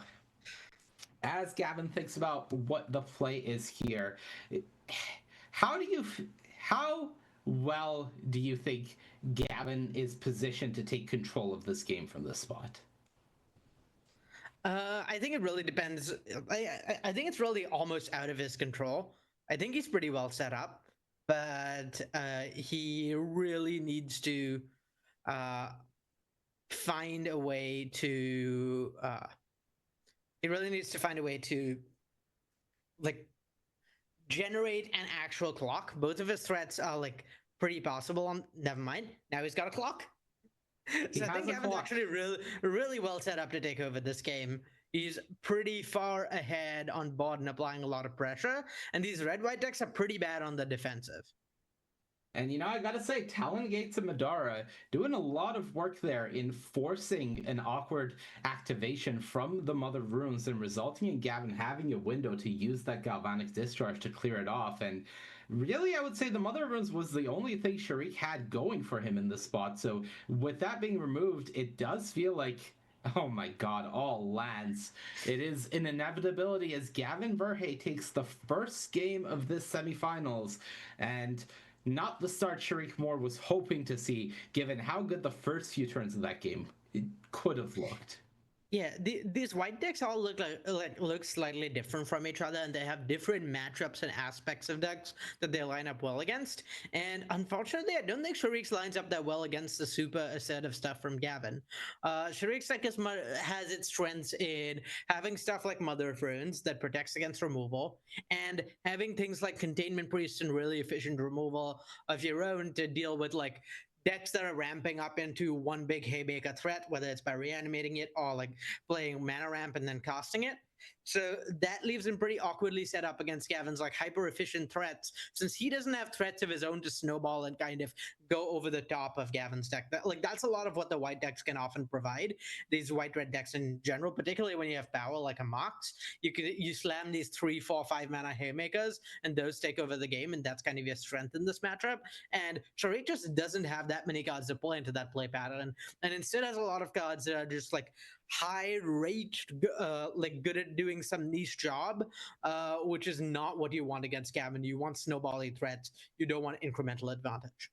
as Gavin thinks about what the play is here, how well do you think Gavin is positioned to take control of this game from this spot? I think it really depends. I think it's really almost out of his control. I think he's pretty well set up, but he really needs to find a way to. He really needs to find a way to, like, generate an actual clock. Both of his threats are like pretty possible. Never mind. Now he's got a clock. So I think Gavin's actually really well set up to take over this game. He's pretty far ahead on board and applying a lot of pressure. And these red-white decks are pretty bad on the defensive. And I gotta say, Talon Gates and Madara doing a lot of work there in forcing an awkward activation from the Mother of Runes and resulting in Gavin having a window to use that Galvanic Discharge to clear it off. And really, I would say the Mother of Runes was the only thing Shariq had going for him in this spot. So with that being removed, it does feel like, oh my god, all lands. It is an inevitability as Gavin Verhey takes the first game of this semifinals, and not the start Shariq Moore was hoping to see, given how good the first few turns of that game could have looked. Yeah, these white decks all look slightly different from each other, and they have different matchups and aspects of decks that they line up well against. And unfortunately, I don't think Shariq's lines up that well against the super assertive stuff from Gavin. Shariq's deck has its strengths in having stuff like Mother of Runes that protects against removal, and having things like Containment Priest and really efficient removal of your own to deal with like decks that are ramping up into one big Haymaker threat, whether it's by reanimating it or like playing mana ramp and then casting it. So that leaves him pretty awkwardly set up against Gavin's like hyper efficient threats, since he doesn't have threats of his own to snowball and kind of go over the top of Gavin's deck. That's a lot of what the white decks can often provide. These white red decks in general, particularly when you have power like a Mox, you slam these 3, 4, 5 mana Haymakers, and those take over the game, and that's kind of your strength in this matchup. And Shariq just doesn't have that many cards to play into that play pattern, and instead has a lot of cards that are just like high rate, like good at doing some niche job, which is not what you want against Gavin. You want snowballing threats. You don't want incremental advantage.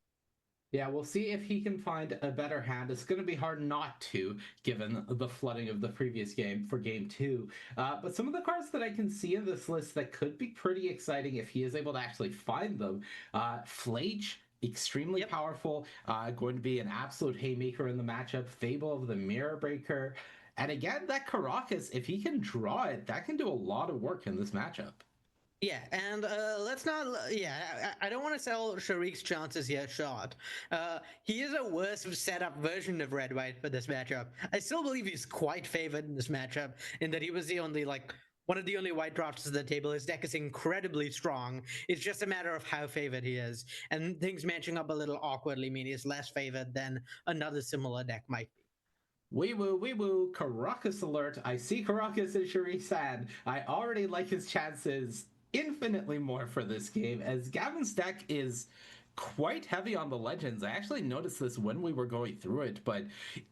Yeah, we'll see if he can find a better hand. It's going to be hard not to, given the flooding of the previous game for game 2. But some of the cards that I can see in this list that could be pretty exciting if he is able to actually find them. Flage, extremely powerful, going to be an absolute haymaker in the matchup. Fable of the Mirror Breaker. And again, that Caracas, if he can draw it, that can do a lot of work in this matchup. Yeah, and let's not. Yeah, I don't want to sell Shariq's chances yet short. He is a worse setup version of Red White for this matchup. I still believe he's quite favored in this matchup, in that he was the only one of the only white drops to the table. His deck is incredibly strong. It's just a matter of how favored he is, and things matching up a little awkwardly mean he's less favored than another similar deck might be. Wee woo, Caracas alert. I see Caracas in Shariq's hand. I already like his chances infinitely more for this game, as Gavin's deck is quite heavy on the legends. I actually noticed this when we were going through it, but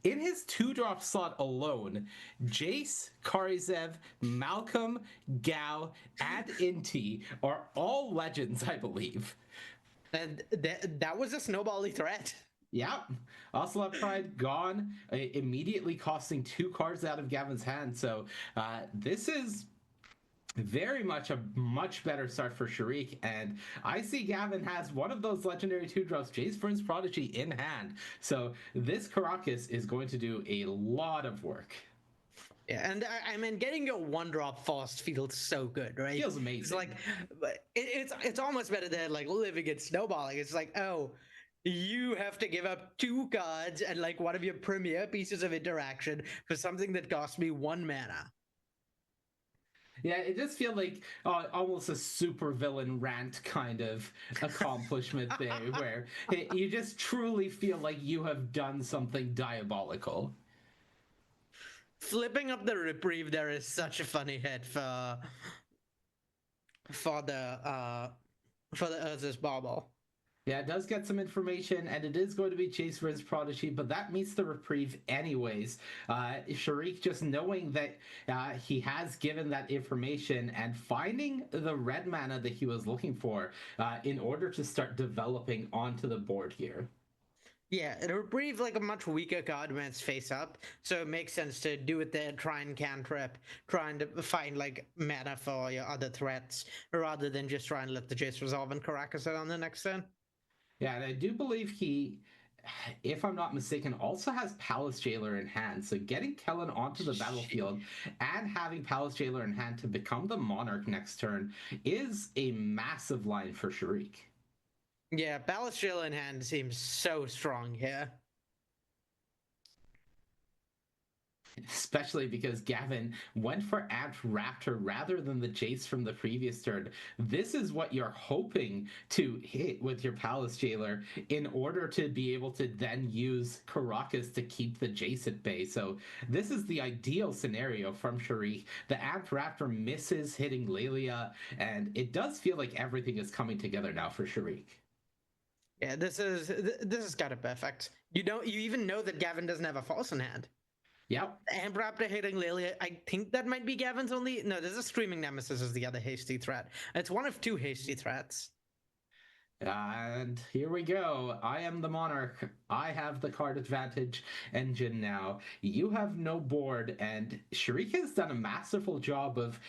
in his 2-drop slot alone, Jace, Karizev, Malcolm, Gao, and Inti are all legends, I believe. And that was a snowbally threat. Yeah, Ocelot Pride gone, immediately costing 2 cards out of Gavin's hand. So this is Very much a much better start for Sharik, and I see Gavin has one of those legendary 2-drops, Jace Vryn's Prodigy, in hand. So this Karakas is going to do a lot of work. Yeah, and I mean, getting your 1-drop fast feels so good, right? Feels amazing. It's like, it's almost better than like living and snowballing. It's like, oh, you have to give up 2 cards and like one of your premier pieces of interaction for something that cost me 1 mana. Yeah, it just feels like almost a super villain rant kind of accomplishment there, where you just truly feel like you have done something diabolical. Flipping up the reprieve there is such a funny hit for the Urza's Bauble. Yeah, it does get some information, and it is going to be Chase Vryn's Prodigy, but that meets the reprieve anyways. Sharik just knowing that he has given that information and finding the red mana that he was looking for in order to start developing onto the board here. Yeah, it reprieve like a much weaker card when it's face up, so it makes sense to do it there, try and cantrip, trying to find like mana for your other threats, rather than just try and let the Jace resolve and Karakas it on the next turn. Yeah, and I do believe he, if I'm not mistaken, also has Palace Jailer in hand. So getting Kellen onto the battlefield and having Palace Jailer in hand to become the Monarch next turn is a massive line for Sharik. Yeah, Palace Jailer in hand seems so strong here. Especially because Gavin went for Amped Raptor rather than the Jace from the previous turn. This is what you're hoping to hit with your Palace Jailer in order to be able to then use Karakas to keep the Jace at bay. So this is the ideal scenario from Sharik. The Amped Raptor misses hitting Lelia, and it does feel like everything is coming together now for Sharik. Yeah, this is kind of perfect. You even know that Gavin doesn't have a false in hand. Yep. And Raptor hitting Lilia, I think that might be Gavin's only. No, there's a Screaming Nemesis as the other hasty threat. It's one of 2 hasty threats. And here we go. I am the Monarch. I have the card advantage engine now. You have no board, and Sharik has done a masterful job of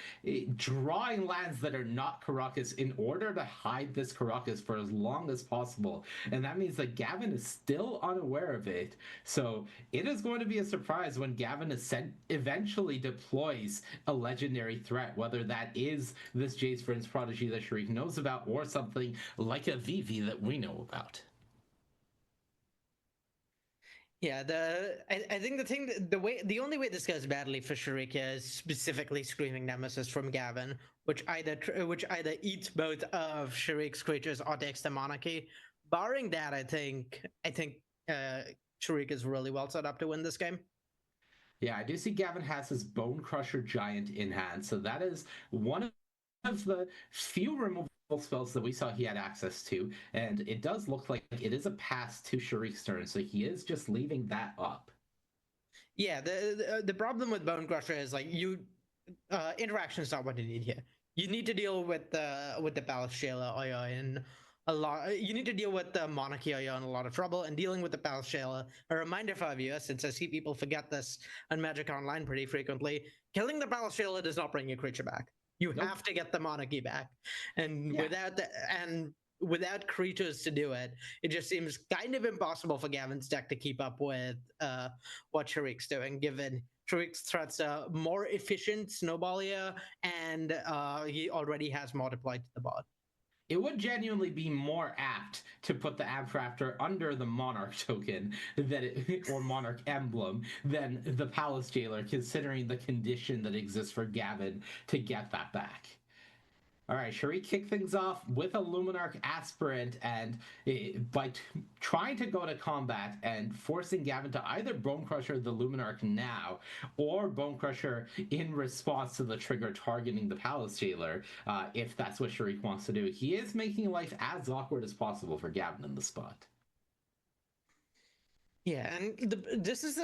drawing lands that are not Karakas in order to hide this Karakas for as long as possible. And that means that Gavin is still unaware of it. So it is going to be a surprise when Gavin eventually deploys a legendary threat, whether that is this Jace Vryn's Prodigy that Sharik knows about or something like a Vivi that we know about. Yeah, I think the only way this goes badly for Sharik is specifically Screaming Nemesis from Gavin, which either eats both of Sharik's creatures or takes the Monarchy. Barring that, I think Sharik is really well set up to win this game. Yeah, I do see Gavin has his Bone Crusher Giant in hand, so that is one of the few removal spells that we saw he had access to, and it does look like it is a pass to Sharik's turn, so he is just leaving that up. Yeah, the problem with Bone Crusher is like interaction is not what you need here. You need to deal with the Palace Jailer or you're in a lot. You need to deal with the Monarchy or you're in a lot of trouble. And dealing with the Palace Jailer, a reminder for viewers, since I see people forget this on Magic Online pretty frequently, killing the Palace Jailer does not bring your creature back. You have to get the Monarchy back, and without creatures to do it, it just seems kind of impossible for Gavin's deck to keep up with what Sharik's doing, given Sharik's threats are more efficient, snowballier, and he already has more deployed to the board. It would genuinely be more apt to put the Amped Raptor under the Monarch token or Monarch emblem than the Palace Jailer, considering the condition that exists for Gavin to get that back. All right, Sharik kick things off with a Luminarch Aspirant, and by trying to go to combat and forcing Gavin to either Bone Crusher the Luminarch now, or Bone Crusher in response to the trigger targeting the Palace Jailer, if that's what Sharik wants to do. He is making life as awkward as possible for Gavin in the spot. Yeah, and this is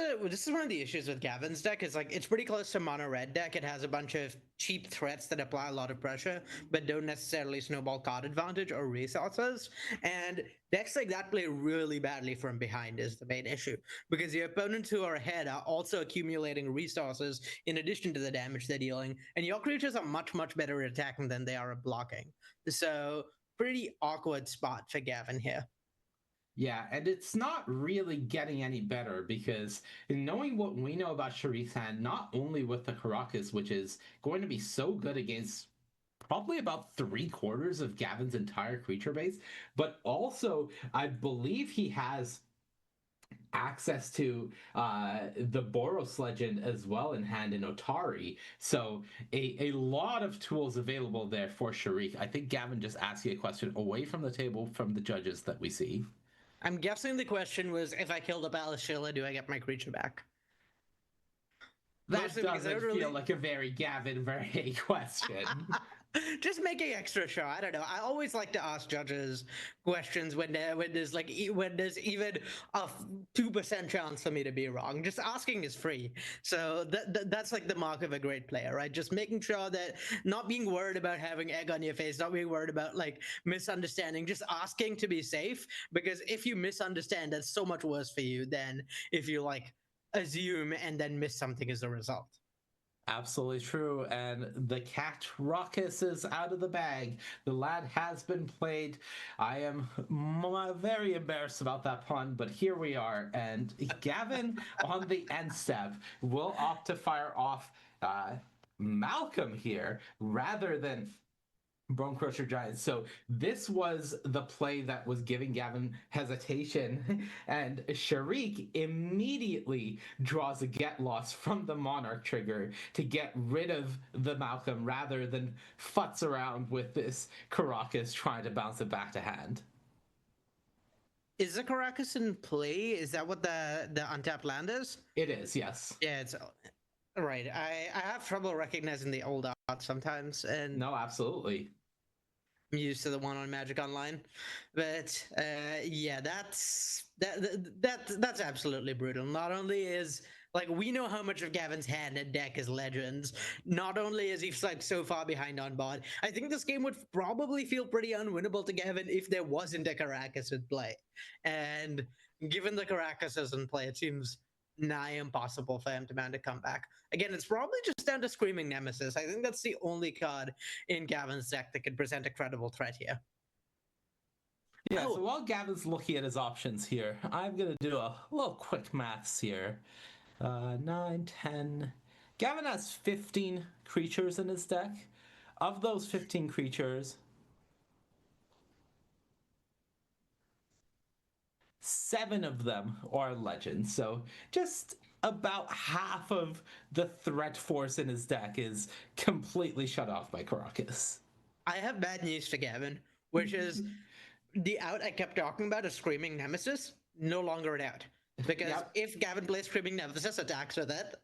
one of the issues with Gavin's deck is like it's pretty close to mono red deck. It has a bunch of cheap threats that apply a lot of pressure, but don't necessarily snowball card advantage or resources. And decks like that play really badly from behind is the main issue because the opponents who are ahead are also accumulating resources in addition to the damage they're dealing, and your creatures are much better at attacking than they are at blocking. So pretty awkward spot for Gavin here. Yeah, and it's not really getting any better because knowing what we know about Sharif's hand, not only with the Caracas, which is going to be so good against probably about 3/4 of Gavin's entire creature base, but also I believe he has access to the Boros legend as well in hand in Otari. So a lot of tools available there for Sharif. I think Gavin just asked you a question away from the table from the judges that we see. I'm guessing the question was if I killed a Balashilla, do I get my creature back? That Mostly because I doesn't don't really feel like a very Gavin Verhey question. just making extra show. I don't know. I always like to ask judges questions when there's like when there's even a 2% chance for me to be wrong. Just asking is free, so that's like the mark of a great player, right? Just making sure that not being worried about having egg on your face, not being worried about like misunderstanding, just asking to be safe. Because if you misunderstand, that's so much worse for you than if you like assume and then miss something as a result. Absolutely true. And the cat Ruckus is out of the bag. The lad has been played. I am very embarrassed about that pun, but here we are. And Gavin on the end step will opt to fire off Malcolm here rather than Bone Crusher Giants. So this was the play that was giving Gavin hesitation, and Sharik immediately draws a get lost from the Monarch trigger to get rid of the Malcolm rather than futz around with this Caracas trying to bounce it back to hand. Is the Caracas in play? Is that what the untapped land is? It is, yes. Yeah, it's right. I have trouble recognizing the old art sometimes, and No, absolutely. I'm used to the one on Magic Online. But yeah, that's absolutely brutal. Not only is like we know how much of Gavin's hand and deck is legends. Not only is he like so far behind on board, I think this game would probably feel pretty unwinnable to Gavin if there wasn't a Caracas in play. And given the Caracas is in play, it seems nigh impossible for him to mount a comeback. Again, it's probably just down to Screaming Nemesis. I think that's the only card in Gavin's deck that could present a credible threat here. Yeah, so while Gavin's looking at his options here, I'm going to do a little quick maths here. 9, 10. Gavin has 15 creatures in his deck. Of those 15 creatures, 7 of them are legends. So just about half of the threat force in his deck is completely shut off by Caracas. I have bad news for Gavin, which is the out I kept talking about, a Screaming Nemesis, no longer an out. Because if Gavin plays Screaming Nemesis, attacks with it,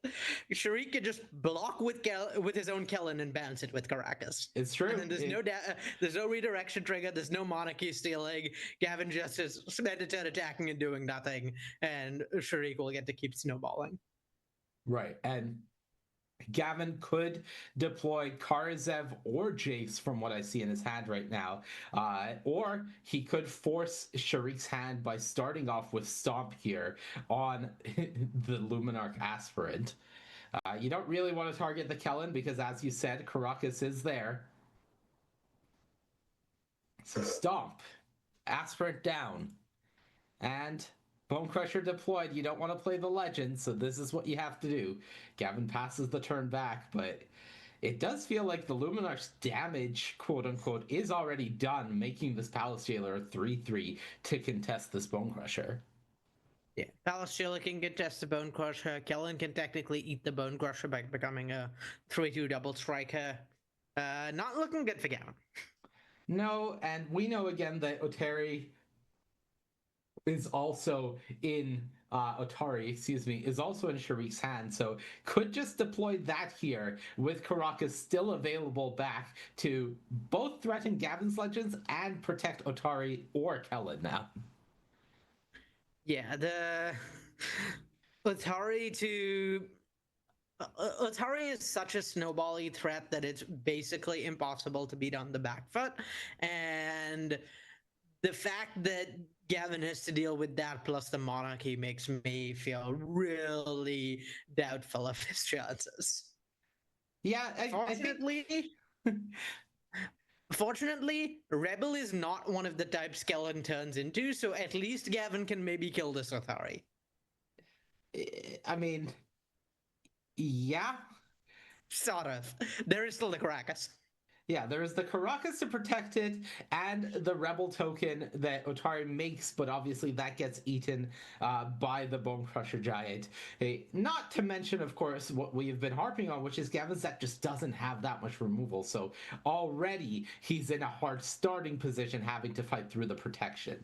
Sharik can just block with his own Kellen and bounce it with Caracas. It's true. And then there's no redirection trigger, there's no monarchy stealing. Gavin just is spent a turn attacking and doing nothing, and Sharik will get to keep snowballing. Right, and Gavin could deploy Karazev or Jace from what I see in his hand right now. Or he could force Sharik's hand by starting off with Stomp here on the Luminarch Aspirant. You don't really want to target the Kellen because, as you said, Caracas is there. So Stomp, Aspirant down, and Bone Crusher deployed. You don't want to play the legend, so this is what you have to do. Gavin passes the turn back, but it does feel like the Luminarch's damage, quote unquote, is already done, making this Palace Jailer a 3/3 to contest this Bone Crusher. Yeah, Palace Jailer can contest the Bone Crusher. Kellen can technically eat the Bone Crusher by becoming a 3/2 double striker. Not looking good for Gavin. No, and we know again that Otari is also in is also in Sharik's hand, so could just deploy that here with Caracas still available back to both threaten Gavin's legends and protect Otari or Kellen now. Yeah, Atari to Atari is such a snowbally threat that it's basically impossible to beat on the back foot. And the fact that Gavin has to deal with that plus the monarchy makes me feel really doubtful of his chances. Yeah, I think. Fortunately, Rebel is not one of the types Skellen turns into, so at least Gavin can maybe kill this Atari. I mean, yeah. Sort of. There is still the Caracas. Yeah, there's the Caracas to protect it, and the Rebel token that Otari makes, but obviously that gets eaten by the Bone Crusher Giant. Not to mention, of course, what we've been harping on, which is Gavin's deck just doesn't have that much removal, so already he's in a hard starting position having to fight through the protection.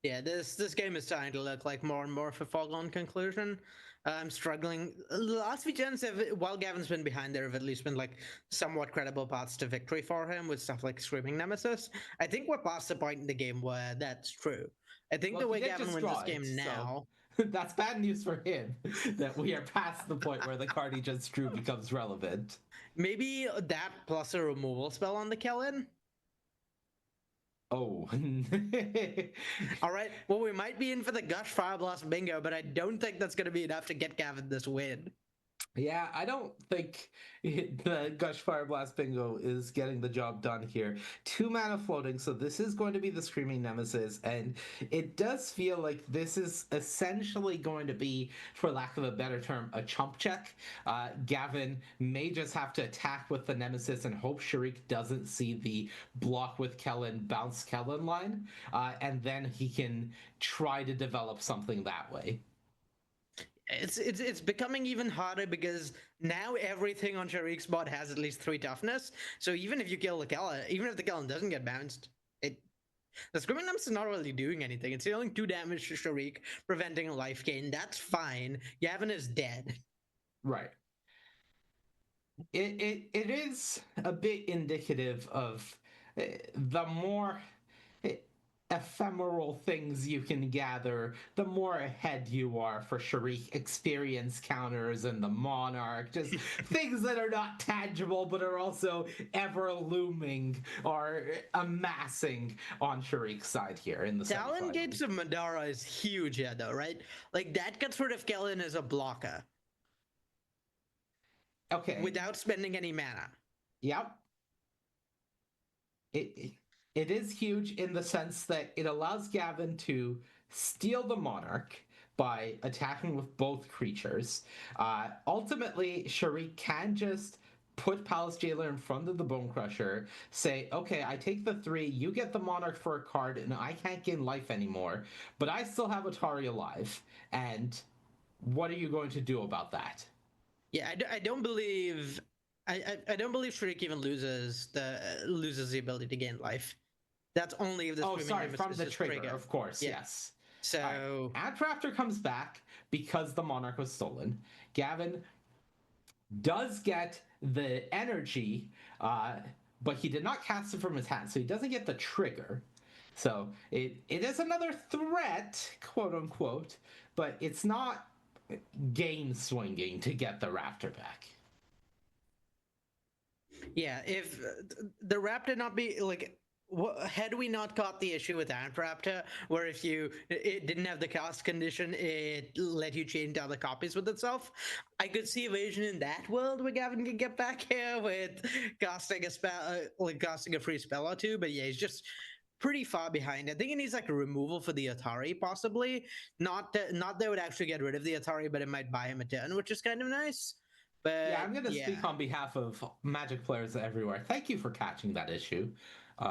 Yeah, this game is starting to look like more and more of a foregone conclusion. I'm struggling. The last few gens have, while Gavin's been behind, there have at least been like somewhat credible paths to victory for him with stuff like Screaming Nemesis. I think we're past the point in the game where that's true. I think the way Gavin wins this game now. That's bad news for him that we are past the point where the card he just drew becomes relevant. Maybe that plus a removal spell on the Kellen. Oh. All right. Well, we might be in for the Gush Fire Blast bingo, but I don't think that's going to be enough to get Gavin this win. Yeah, I don't think the Gush Fire Blast Bingo is getting the job done here. 2 mana floating, so this is going to be the Screaming Nemesis, and it does feel like this is essentially going to be, for lack of a better term, a chump check. Gavin may just have to attack with the Nemesis and hope Sharik doesn't see the block with Kellen, bounce Kellen line, and then he can try to develop something that way. It's becoming even harder because now everything on Sharik's bot has at least 3 toughness. So even if you kill the Kellen, even if the Kellen doesn't get bounced, the Screaming Nemesis is not really doing anything. It's dealing 2 damage to Sharik, preventing a life gain. That's fine. Gavin is dead. Right. It is a bit indicative of the more ephemeral things you can gather, the more ahead you are for Sharik experience counters and the Monarch, just things that are not tangible but are also ever looming or amassing on Sharik's side here in the Talon Gates of Madara is huge here though, right? Like that gets rid of Kellen as a blocker. Okay. Without spending any mana. Yep. It is huge in the sense that it allows Gavin to steal the Monarch by attacking with both creatures. Ultimately, Sharik can just put Palace Jailer in front of the Bone Crusher, say, okay, I take the 3, you get the Monarch for a card, and I can't gain life anymore, but I still have Atari alive, and what are you going to do about that? Yeah, I don't believe... I don't believe Sharik even loses the ability to gain life. That's only if the from the trigger, of course, yeah. Yes. So Adrafter comes back because the Monarch was stolen. Gavin does get the energy, but he did not cast it from his hand, so he doesn't get the trigger. So it is another threat, quote unquote, but it's not game swinging to get the Raptor back. Yeah, if the Raptor not be like, had we not caught the issue with Antraptor, where if it didn't have the cast condition, it let you change other copies with itself, I could see evasion in that world where Gavin could get back here with casting a spell, like casting a free spell or 2. But yeah, he's just pretty far behind. I think he needs like a removal for the Atari, possibly. Not that would actually get rid of the Atari, but it might buy him a turn, which is kind of nice. But yeah, I'm going to speak on behalf of Magic players everywhere. Thank you for catching that issue.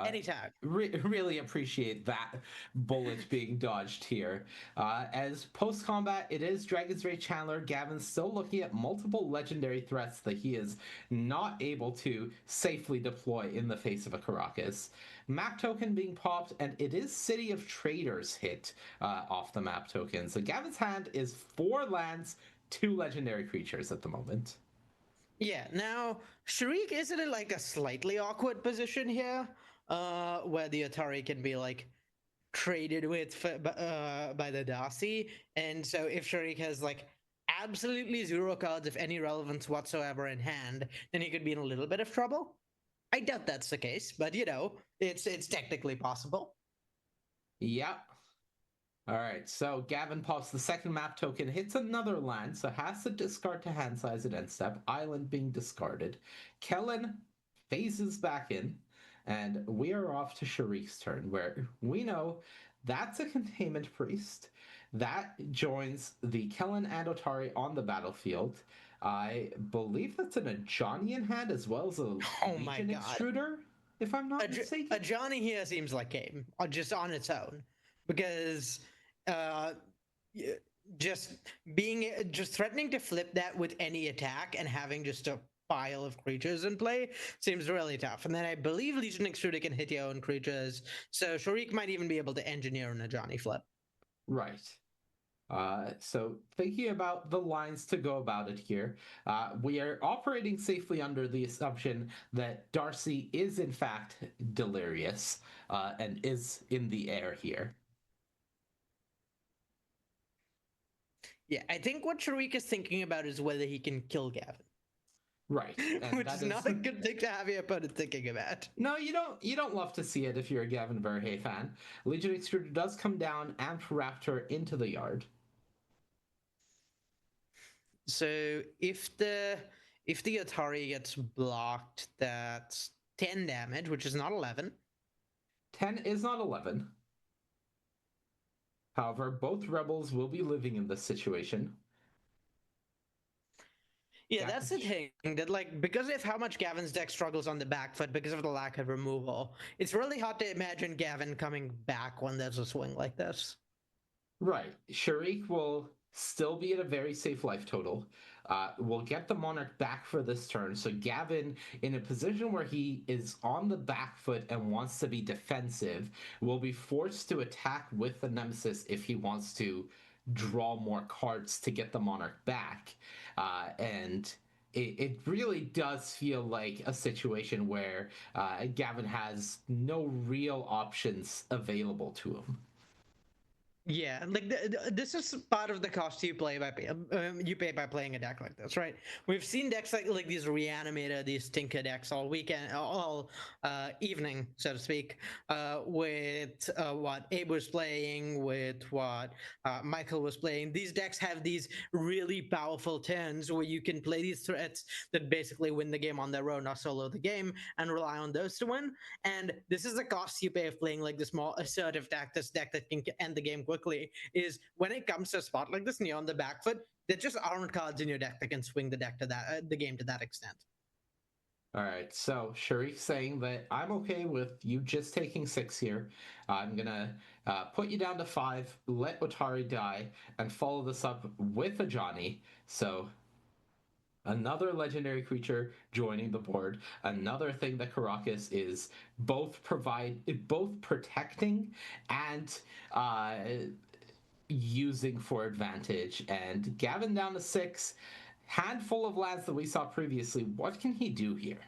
Anytime. Really appreciate that bullet being dodged here. As post-combat, it is Dragon's Rage Chandler. Gavin's still looking at multiple legendary threats that he is not able to safely deploy in the face of a Caracas. Map token being popped, and it is City of Traders hit off the map token. So Gavin's hand is 4 lands, 2 legendary creatures at the moment. Yeah, now, Sharik is in like a slightly awkward position here, where the Atari can be like, traded with by the Darcy, and so if Sharik has like absolutely zero cards of any relevance whatsoever in hand, then he could be in a little bit of trouble. I doubt that's the case, but you know, it's technically possible. Yep. All right, so Gavin pops the second map token, hits another land, so has to discard to hand size at end step, island being discarded. Kellen phases back in, and we are off to Sharik's turn, where we know that's a containment priest. That joins the Kellen and Otari on the battlefield. I believe that's an Ajani in hand as well as a Oh my Legion God. Extruder, if I'm not mistaken. A Johnny here seems like game, just on its own, because uh, just just threatening to flip that with any attack and having just a pile of creatures in play seems really tough. And then I believe Legion Extruder can hit your own creatures, so Sharik might even be able to engineer an Ajani flip. Right. So thinking about the lines to go about it here, we are operating safely under the assumption that Darcy is in fact delirious and is in the air here. Yeah, I think what Sharik is thinking about is whether he can kill Gavin. Right, and which is not a good thing to have your opponent thinking about. No, you don't love to see it if you're a Gavin Verhey fan. Legion Extruder does come down and Raptor into the yard. So if the Atari gets blocked, that's 10 damage, which is not 11. 10 is not 11. However, both rebels will be living in this situation. Yeah, that's the thing. That like because of how much Gavin's deck struggles on the back foot because of the lack of removal, it's really hard to imagine Gavin coming back when there's a swing like this. Right. Sharik will still be at a very safe life total. We'll get the Monarch back for this turn. So Gavin, in a position where he is on the back foot and wants to be defensive, will be forced to attack with the Nemesis if he wants to draw more cards to get the Monarch back. And it really does feel like a situation where Gavin has no real options available to him. Yeah, like this is part of the cost you pay by playing a deck like this, right? We've seen decks like these Reanimator, these Tinker decks all weekend, all evening, so to speak, with what Abe was playing, with what Michael was playing. These decks have these really powerful turns where you can play these threats that basically win the game on their own or solo the game and rely on those to win. And this is the cost you pay of playing like this more assertive deck, this deck that can end the game quickly, is when it comes to a spot like this and you're on the back foot, there just aren't cards in your deck that can swing the deck to that the game to that extent. All right, so Sharif saying that I'm okay with you just taking 6 here. I'm gonna put you down to 5, let Otari die, and follow this up with a Johnny. So another legendary creature joining the board. Another thing that Caracas is both protecting and using for advantage. And Gavin down to 6, handful of lands that we saw previously. What can he do here?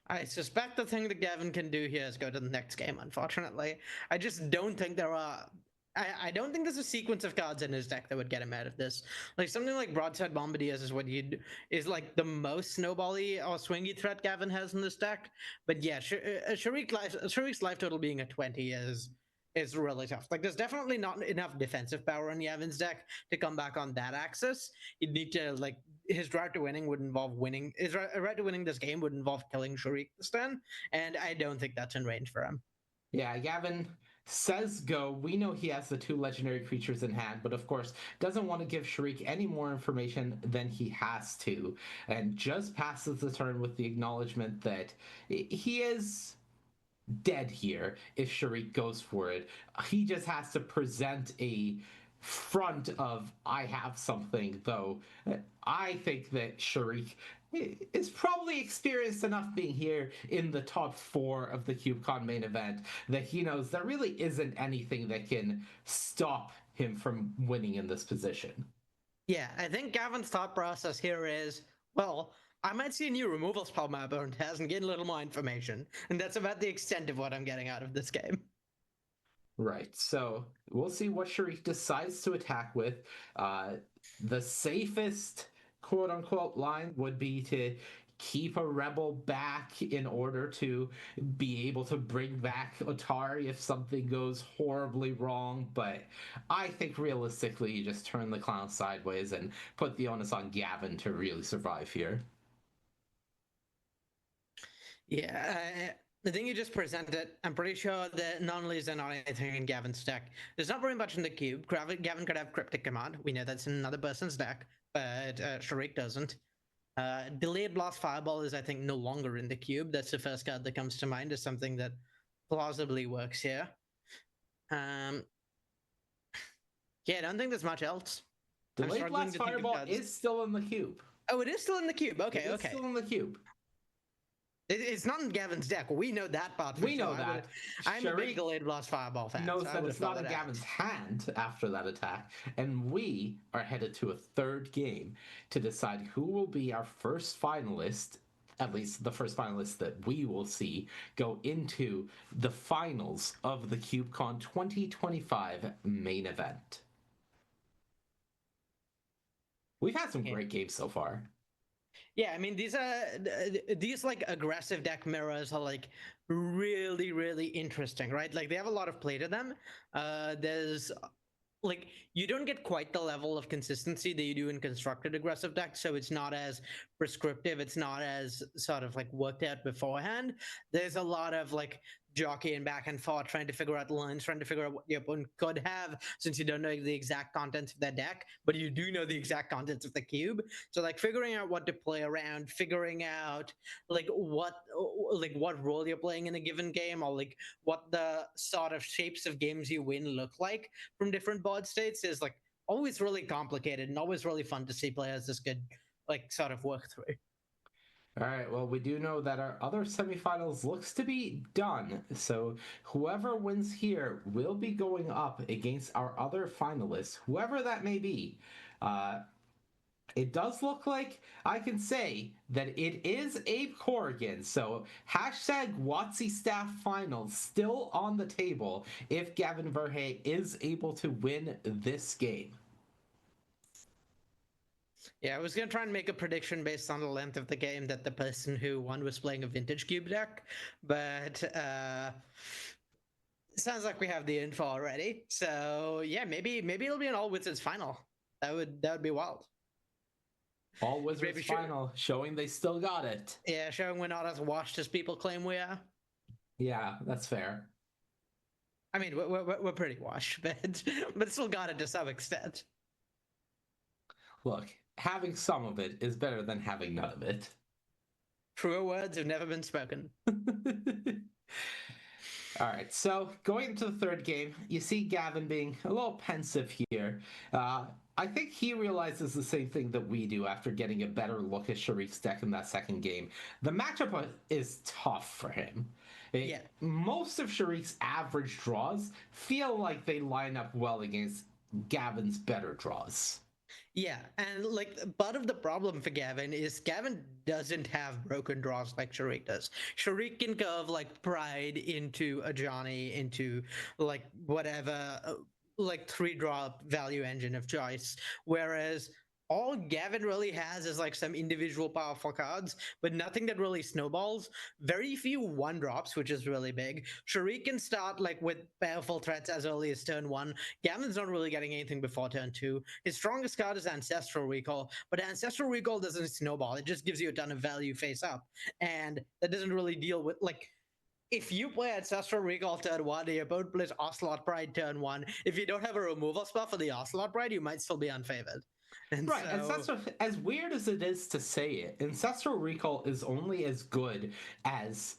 I suspect the thing that Gavin can do here is go to the next game, unfortunately. I just don't think there are... I don't think there's a sequence of cards in his deck that would get him out of this. Like something like Broadside Bombardiers is what is like the most snowbally or swingy threat Gavin has in this deck. But yeah, Sharik's life total being a 20 is really tough. Like there's definitely not enough defensive power in Gavin's deck to come back on that axis. You'd need to like his route to winning would involve winning. His route to winning this game would involve killing Sharik this turn, and I don't think that's in range for him. Yeah, Gavin says go. We know he has the 2 legendary creatures in hand, but of course doesn't want to give Sharik any more information than he has to, and just passes the turn with the acknowledgement that he is dead here if Sharik goes for it. He just has to present a front of I have something, though I think that Sharik is probably experienced enough being here in the top 4 of the CubeCon main event that he knows there really isn't anything that can stop him from winning in this position. Yeah, I think Gavin's thought process here is, well, I might see a new removal spell my opponent has and get a little more information. And that's about the extent of what I'm getting out of this game. Right. So we'll see what Sharik decides to attack with. The safest quote unquote line would be to keep a rebel back in order to be able to bring back Atari if something goes horribly wrong. But I think realistically, you just turn the clown sideways and put the onus on Gavin to really survive here. Yeah, the thing you just presented, I'm pretty sure the anomalies are not anything in Gavin's deck. There's not very much in the cube. Gavin could have Cryptic Command. We know that's in another person's deck, but Sharik doesn't. Delayed Blast Fireball is, I think, no longer in the cube. That's the first card that comes to mind as something that plausibly works here. Yeah, I don't think there's much else. Delayed Blast Fireball is still in the cube. Oh, it is still in the cube. Okay, It's still in the cube. It's not in Gavin's deck. We know that part. We know that. I'm a big Delayed Blast Fireball fan. Knows that it's not in Gavin's hand after that attack, and we are headed to a third game to decide who will be our first finalist. At least the first finalist that we will see go into the finals of the CubeCon 2025 main event. We've had some great games so far. Yeah, I mean these like aggressive deck mirrors are like really, really interesting, right? Like they have a lot of play to them. There's like you don't get quite the level of consistency that you do in constructed aggressive decks, so it's not as prescriptive, it's not as sort of like worked out beforehand. There's a lot of like jockeying back and forth, trying to figure out lines, trying to figure out what your opponent could have, since you don't know the exact contents of their deck, but you do know the exact contents of the cube. So like figuring out what to play around, figuring out like what role you're playing in a given game, or like what the sort of shapes of games you win look like from different board states is like always really complicated and always really fun to see players this good like sort of work through. All right, well, we do know that our other semifinals looks to be done. So whoever wins here will be going up against our other finalists, whoever that may be. It does look like I can say that it is Abe Corrigan. So hashtag WotC Staff Finals still on the table if Gavin Verhey is able to win this game. Yeah, I was gonna try and make a prediction based on the length of the game that the person who won was playing a vintage cube deck, but sounds like we have the info already. So yeah, maybe it'll be an all wizards final. That would be wild. All wizards final, showing they still got it. Yeah, showing we're not as washed as people claim we are. Yeah, that's fair. I mean, we're pretty washed, but still got it to some extent. Look, having some of it is better than having none of it. Truer words have never been spoken. All right, so going into the third game, you see Gavin being a little pensive here. I think he realizes the same thing that we do after getting a better look at Sharik's deck in that second game. The matchup is tough for him. Yeah. Most of Sharik's average draws feel like they line up well against Gavin's better draws. Yeah, and like part of the problem for Gavin is Gavin doesn't have broken draws like Sharik does. Sharik can curve like Pride into a Johnny into like whatever like 3-drop value engine of choice, whereas all Gavin really has is like some individual powerful cards, but nothing that really snowballs. Very few 1-drops, which is really big. Sharik can start like with powerful threats as early as turn 1. Gavin's not really getting anything before turn 2. His strongest card is Ancestral Recall, but Ancestral Recall doesn't snowball. It just gives you a ton of value face up, and that doesn't really deal with like. If you play Ancestral Recall turn 1, your opponent plays Ocelot Pride turn 1. If you don't have a removal spell for the Ocelot Pride, you might still be unfavored. And right, so... Ancestral, as weird as it is to say it, Ancestral Recall is only as good as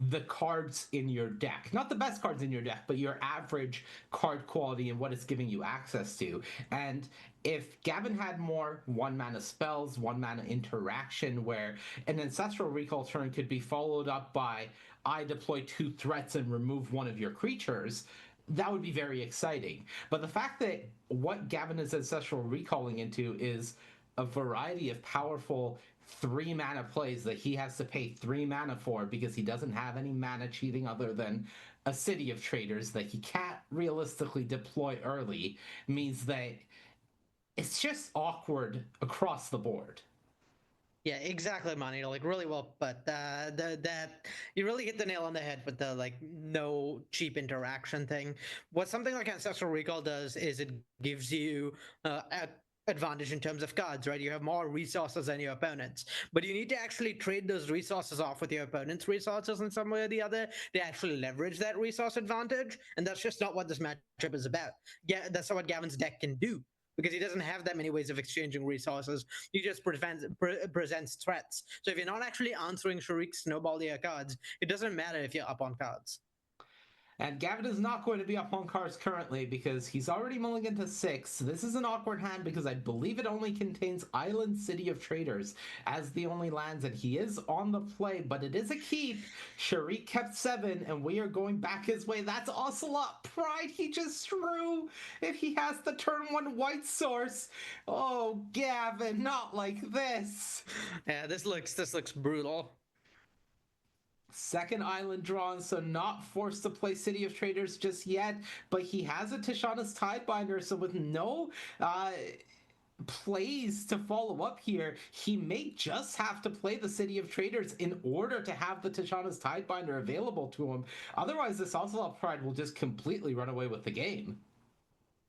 the cards in your deck. Not the best cards in your deck, but your average card quality and what it's giving you access to. And if Gavin had more 1-mana spells, 1-mana interaction, where an Ancestral Recall turn could be followed up by I deploy 2 threats and remove one of your creatures, that would be very exciting. But the fact that what Gavin is Ancestral Recalling into is a variety of powerful 3 mana plays that he has to pay 3 mana for because he doesn't have any mana cheating other than a City of Traders that he can't realistically deploy early, means that it's just awkward across the board. Yeah, exactly, Manny. Like really well, but that you really hit the nail on the head with the like no cheap interaction thing. What something like Ancestral Recall does is it gives you advantage in terms of cards, right? You have more resources than your opponents, but you need to actually trade those resources off with your opponent's resources in some way or the other to actually leverage that resource advantage, and that's just not what this matchup is about. Yeah, that's not what Gavin's deck can do because he doesn't have that many ways of exchanging resources. He just presents threats. So if you're not actually answering Sharik's snowball your cards, it doesn't matter if you're up on cards. And Gavin is not going to be up on cards currently because he's already mulliganed to 6. This is an awkward hand because I believe it only contains Island City of Traders as the only lands, and he is on the play, but it is a keep. Sharik kept 7, and we are going back his way. That's Ocelot Pride he just threw if he has the turn 1 white source. Oh, Gavin, not like this. Yeah, this looks brutal. Second island drawn, so not forced to play City of Traders just yet, but he has a Tishana's Tidebinder, so with no plays to follow up here, he may just have to play the City of Traders in order to have the Tishana's Tidebinder available to him. Otherwise, this Ocelot Pride will just completely run away with the game.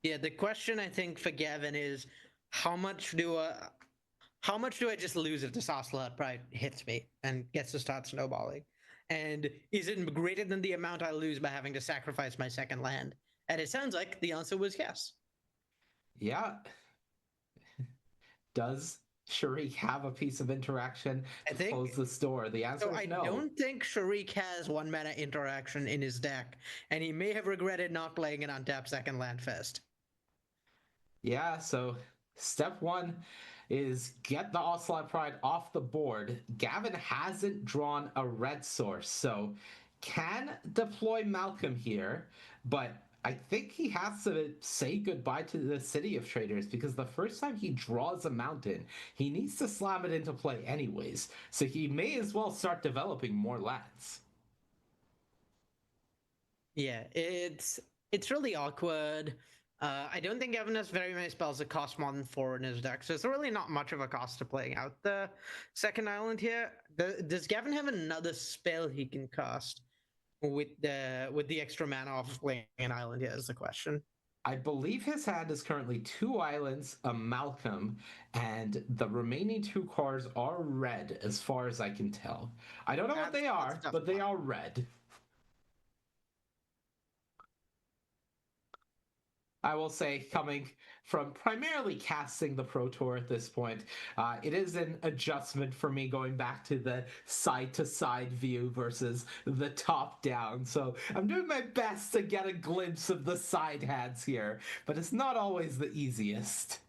Yeah, the question I think for Gavin is how much do I just lose if this Ocelot Pride hits me and gets to start snowballing? And is it greater than the amount I lose by having to sacrifice my second land? And it sounds like the answer was yes. Yeah. Does Sharik have a piece of interaction to close the store? The answer is no. I don't think Sharik has 1 mana interaction in his deck, and he may have regretted not playing an untapped second land first. Yeah, so step 1 is get the Ocelot Pride off the board. Gavin hasn't drawn a red source, so can deploy Malcolm here, but I think he has to say goodbye to the City of Traders because the first time he draws a mountain, he needs to slam it into play anyways, so he may as well start developing more lands. Yeah, it's really awkward. I don't think Gavin has very many spells that cost more than 4 in his deck, so it's really not much of a cost to playing out the second island here. Does Gavin have another spell he can cast with the extra mana off of playing an island here is the question. I believe his hand is currently 2 islands, a Malcolm, and the remaining 2 cards are red as far as I can tell. I don't know what they are, but they are red. I will say, coming from primarily casting the Pro Tour at this point, it is an adjustment for me going back to the side-to-side view versus the top-down. So I'm doing my best to get a glimpse of the side hands here, but it's not always the easiest.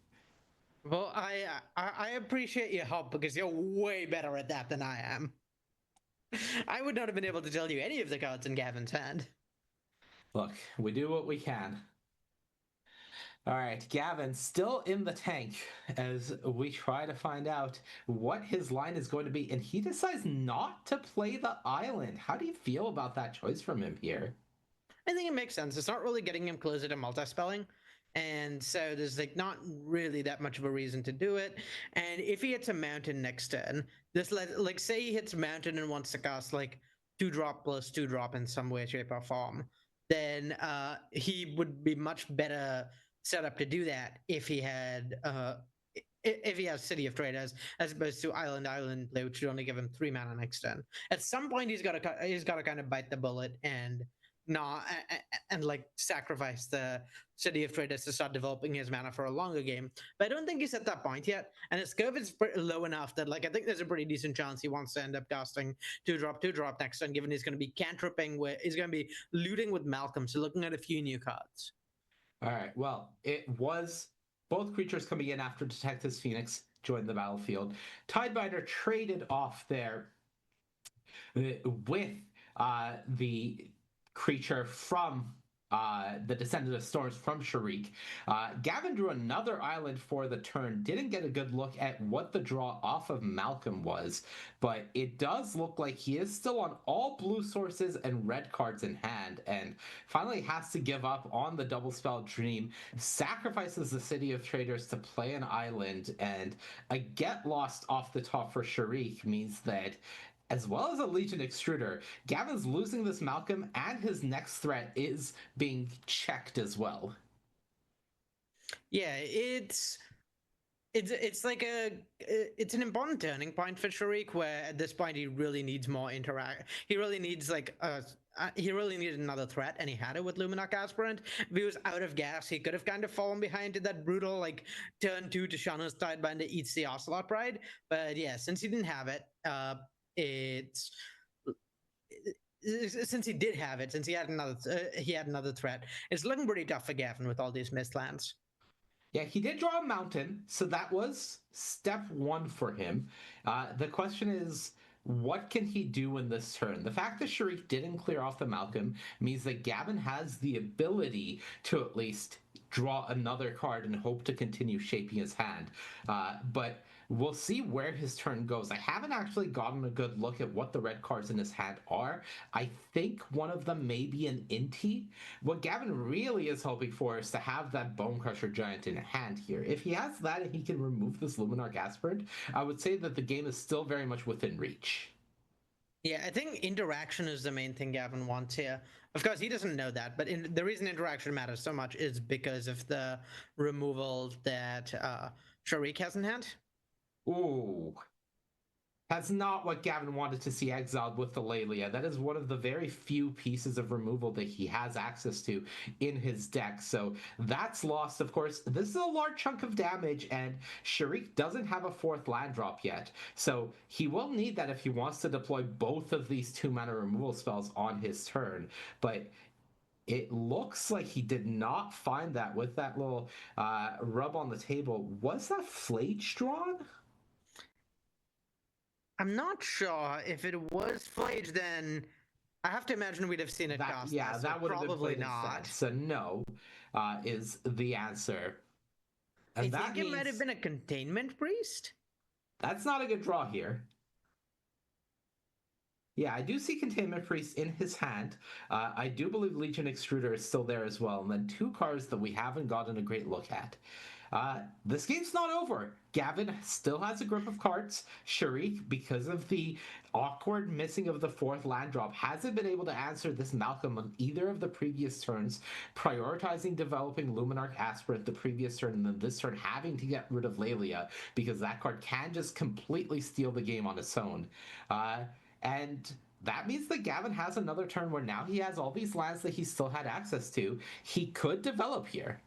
Well, I appreciate your help because you're way better at that than I am. I would not have been able to tell you any of the cards in Gavin's hand. Look, we do what we can. All right, Gavin still in the tank as we try to find out what his line is going to be, and he decides not to play the island. How do you feel about that choice from him here? I think it makes sense. It's not really getting him closer to multi-spelling, and so there's like not really that much of a reason to do it. And if he hits a mountain next turn, like say he hits mountain and wants to cast like 2-drop plus 2-drop in some way, shape, or form, then he would be much better set up to do that if he had if he has City of Traders as opposed to Island play, which would only give him 3 mana next turn. At some point, he's got to kind of bite the bullet and not and like sacrifice the City of Traders to start developing his mana for a longer game. But I don't think he's at that point yet, and his curve is low enough that like I think there's a pretty decent chance he wants to end up casting 2-drop next turn, given he's going to be cantripping with he's going to be looting with Malcolm, so looking at a few new cards. All right, well, it was both creatures coming in after Detective's Phoenix joined the battlefield. Tidebinder traded off there with the creature from the Descendant of Storms from Sharik. Gavin drew another island for the turn. Didn't get a good look at what the draw off of Malcolm was, but it does look like he is still on all blue sources and red cards in hand, and finally has to give up on the double spell Dream, sacrifices the City of Traders to play an island, and a get lost off the top for Sharik means that, as well as a Legion Extruder, Gavin's losing this Malcolm, and his next threat is being checked as well. Yeah, it's like it's an important turning point for Sharik, where at this point he really needs more interact. He really needs he really needed another threat, and he had it with Luminarch Aspirant. If he was out of gas, he could have kind of fallen behind to that brutal like turn 2 Tishana's Tidebinder eats the Ocelot Pride. But yeah, since he didn't have it, since he did have it, since he had another threat, it's looking pretty tough for Gavin with all these missed lands. Yeah, he did draw a mountain, so that was step 1 for him. The question is, what can he do in this turn? The fact that Sharik didn't clear off the Malcolm means that Gavin has the ability to at least draw another card and hope to continue shaping his hand. But we'll see where his turn goes. I haven't actually gotten a good look at what the red cards in his hand are. I think one of them may be an Inti. What Gavin really is hoping for is to have that Bone Crusher Giant in hand here. If he has that and he can remove this Luminarch Aspirant, I would say that the game is still very much within reach. Yeah, I think interaction is the main thing Gavin wants here. Of course, he doesn't know that, but the reason interaction matters so much is because of the removal that Sharik has in hand. Ooh. That's not what Gavin wanted to see exiled with the Lelia. That is one of the very few pieces of removal that he has access to in his deck. So that's lost, of course. This is a large chunk of damage, and Sharik doesn't have a 4th land drop yet. So he will need that if he wants to deploy both of these 2-mana removal spells on his turn. But it looks like he did not find that with that little rub on the table. Was that Flage drawn? I'm not sure. If it was Flage, then I have to imagine we'd have seen it cast. Yeah, that would have been probably played not. instead. So no is the answer. And I think it might have been a Containment Priest. That's not a good draw here. Yeah, I do see Containment Priest in his hand. I do believe Legion Extruder is still there as well. And then 2 cards that we haven't gotten a great look at. This game's not over. Gavin still has a grip of cards. Sharik, because of the awkward missing of the 4th land drop, hasn't been able to answer this Malcolm on either of the previous turns, prioritizing developing Luminarch Aspirant the previous turn, and then this turn having to get rid of Lelia, because that card can just completely steal the game on its own. And that means that Gavin has another turn where now he has all these lands that he still had access to. He could develop here.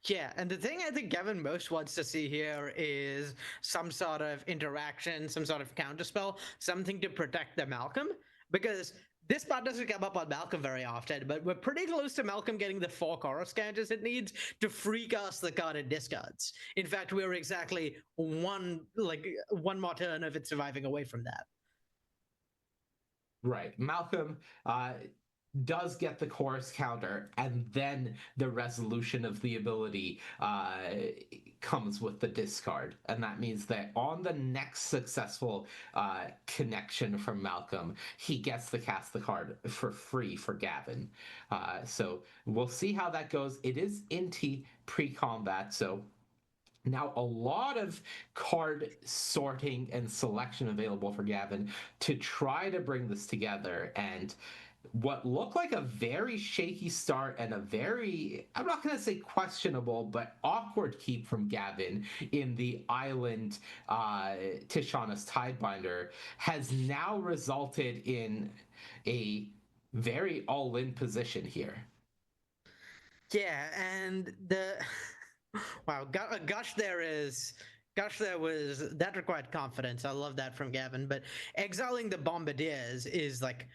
Yeah, and the thing I think Gavin most wants to see here is some sort of interaction, some sort of counterspell, something to protect the Malcolm, because this part doesn't come up on Malcolm very often, but we're pretty close to Malcolm getting the 4 Chorus Counters it needs to free cast the card it discards. In fact, we're exactly one more turn of it surviving away from that. Right. Malcolm does get the chorus counter, and then the resolution of the ability comes with the discard. And that means that on the next successful connection from Malcolm, he gets to cast the card for free for Gavin. So we'll see how that goes. It is Inti pre-combat, so now a lot of card sorting and selection available for Gavin to try to bring this together. And what looked like a very shaky start and a very, I'm not going to say questionable, but awkward keep from Gavin in the island Tishana's Tidebinder has now resulted in a very all-in position here. Yeah, and the wow, Gush there was that required confidence. I love that from Gavin, but exiling the Bombardiers is like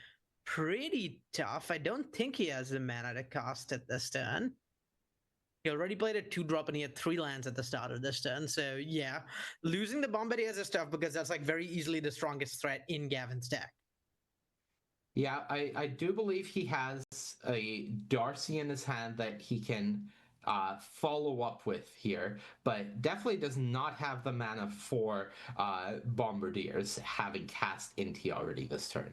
pretty tough. I don't think he has the mana to cast it this turn. He already played a 2-drop and he had 3 lands at the start of this turn. So yeah, losing the Bombardiers is tough because that's like very easily the strongest threat in Gavin's deck. Yeah, I do believe he has a Darcy in his hand that he can follow up with here, but definitely does not have the mana for Bombardiers, having cast Inti already this turn.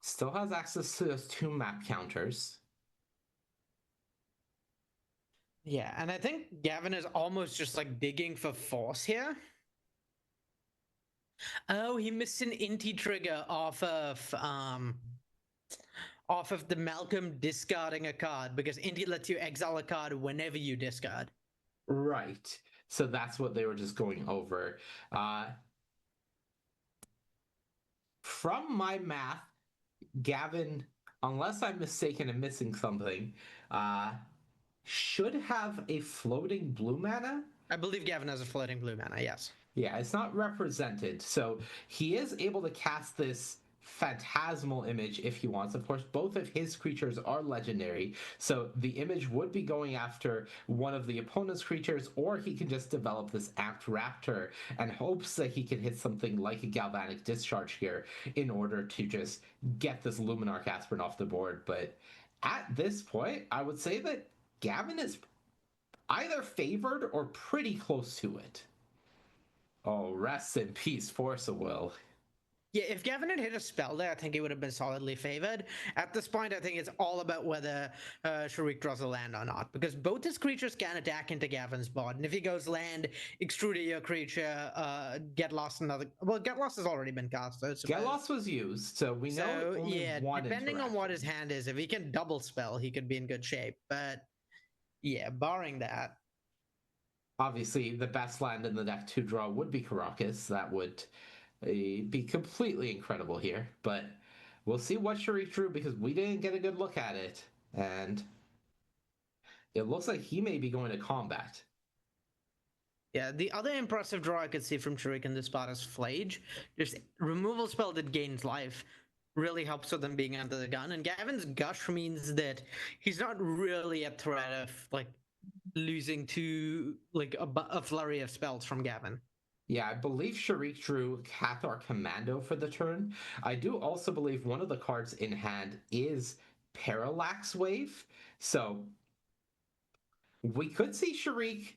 Still has access to those 2 map counters. Yeah, and I think Gavin is almost just like digging for force here. Oh, he missed an Inti trigger off of the Malcolm discarding a card, because Inti lets you exile a card whenever you discard. Right. So that's what they were just going over. From my math, Gavin, unless I'm mistaken and missing something, should have a floating blue mana. I believe Gavin has a floating blue mana, yes. Yeah, it's not represented. So he is able to cast this phantasmal image if he wants. Of course, both of his creatures are legendary, so the image would be going after one of the opponent's creatures, or he can just develop this apt raptor and hopes that he can hit something like a galvanic discharge here in order to just get this Luminarch Aspirin off the board. But at this point, I would say that Gavin is either favored or pretty close to it. Oh, rest in peace, Force of Will. Yeah, if Gavin had hit a spell there, I think he would have been solidly favored. At this point, I think it's all about whether Sharik draws a land or not, because both his creatures can attack into Gavin's board. And if he goes land, extrude your creature, get lost another. Well, get lost has already been cast. So Get Lost was used, so we know only yeah, one depending on what his interaction. hand is, if he can double spell, he could be in good shape. But yeah, barring that, Obviously, the best land in the deck to draw would be Karakas. That would be completely incredible here. But we'll see what Sharik drew because we didn't get a good look at it. And it looks like he may be going to combat. yeah, the other impressive draw I could see from Sharik in this spot is Flage. Just removal spell that gains life really helps with them being under the gun. And Gavin's Gush means that he's not really a threat of like losing to like a flurry of spells from Gavin. Yeah, I believe Sharik drew Cathar Commando for the turn. I do also believe one of the cards in hand is Parallax Wave. So we could see Sharik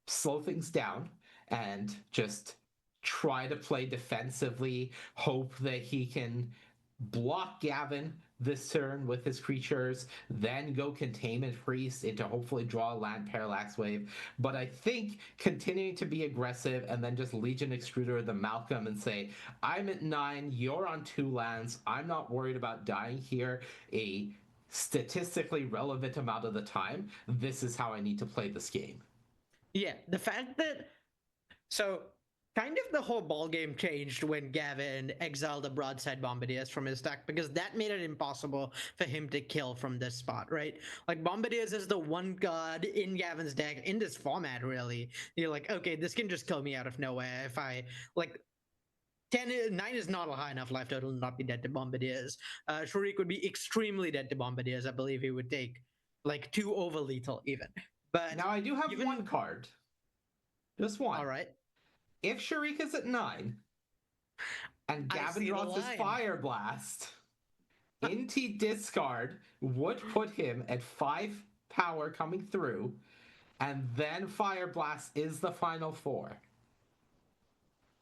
slow things down and just try to play defensively, hope that he can block Gavin this turn with his creatures, then go Containment Priest into hopefully draw a land Parallax Wave. But I think continuing to be aggressive and then just Legion Extruder the Malcolm and say, I'm at 9, you're on 2 lands, I'm not worried about dying here a statistically relevant amount of the time. This is how I need to play this game. Yeah, the fact that so kind of the whole ball game changed when Gavin exiled the Broadside Bombardiers from his deck, because that made it impossible for him to kill from this spot, right? Like Bombardiers is the one god in Gavin's deck in this format, really. You're like, okay, this can just kill me out of nowhere if I like 9 is not a high enough life total to not be dead to Bombardiers. Sharik would be extremely dead to Bombardiers. I believe he would take like 2 over lethal even. But now I do have one card. Just one. All right. If Sharik is at 9 and Gavin draws his Fire Blast, Inti discard would put him at 5 power coming through, and then Fire Blast is the final 4.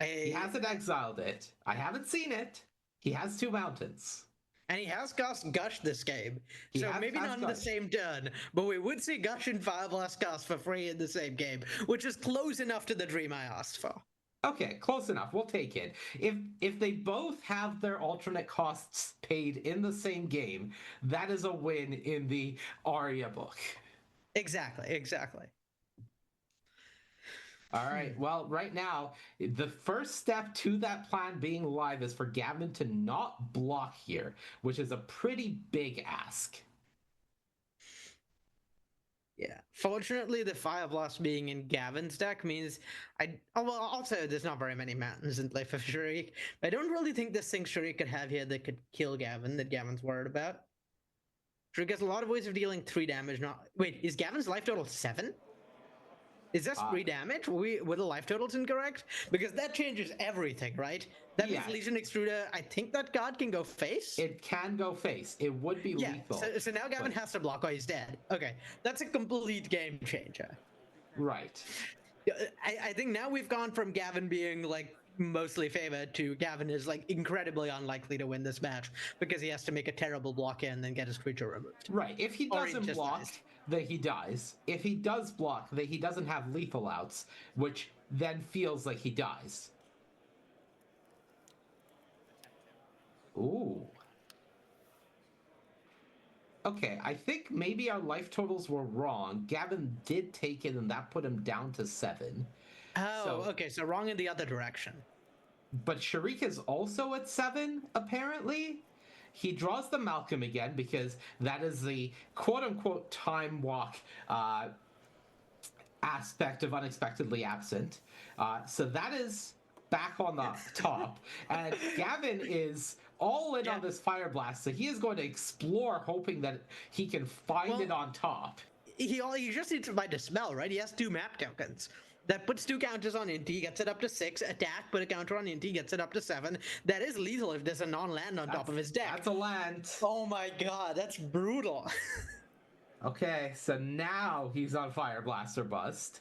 He hasn't exiled it. I haven't seen it. He has 2 mountains. And he has cast Gush this game. So maybe not in the same turn, but we would see Gush and Fire Blast cast for free in the same game, which is close enough to the dream I asked for. Okay, close enough. We'll take it. If they both have their alternate costs paid in the same game, that is a win in the Arya book. Exactly. All right. Well, right now, the first step to that plan being live is for Gavin to not block here, which is a pretty big ask. Yeah. Fortunately, the Fire Blast being in Gavin's deck means also there's not very many mountains in play for Sharik. I don't really think there's things Sharik could have here that could kill Gavin that Gavin's worried about. Sharik has a lot of ways of dealing 3 damage. Wait, is Gavin's life total 7? Is that 3 damage? Were the life totals incorrect? Because that changes everything, right? That means Yeah. Legion Extruder, I think that card can go face? It can go face. It would be Yeah, lethal. so now Gavin but- has to block or he's dead. Okay, that's a complete game changer. Right. I think now we've gone from Gavin being like mostly favored to Gavin is like incredibly unlikely to win this match because he has to make a terrible block in and then get his creature removed. Right. If he Or he doesn't just block, dies. then he dies. If he does block, then he doesn't have lethal outs, which then feels like he dies. Ooh. Okay, I think maybe our life totals were wrong. Gavin did take it, and that put him down to 7. Oh, So- okay, so wrong in the other direction. But Sharik is also at 7, apparently. He draws the Malcolm again because that is the quote-unquote time walk aspect of Unexpectedly Absent. So that is back on the top. And Gavin is all in on this Fire Blast, so he is going to explore, hoping that he can find it on top. He just needs to buy Dispel, right? He has 2 map tokens. That puts 2 counters on Inti, gets it up to 6. Attack, put a counter on Inti, gets it up to 7. That is lethal if there's a non-land on top of his deck. That's a land. Oh my god, that's brutal. Okay, so now he's on Fire Blast or Bust.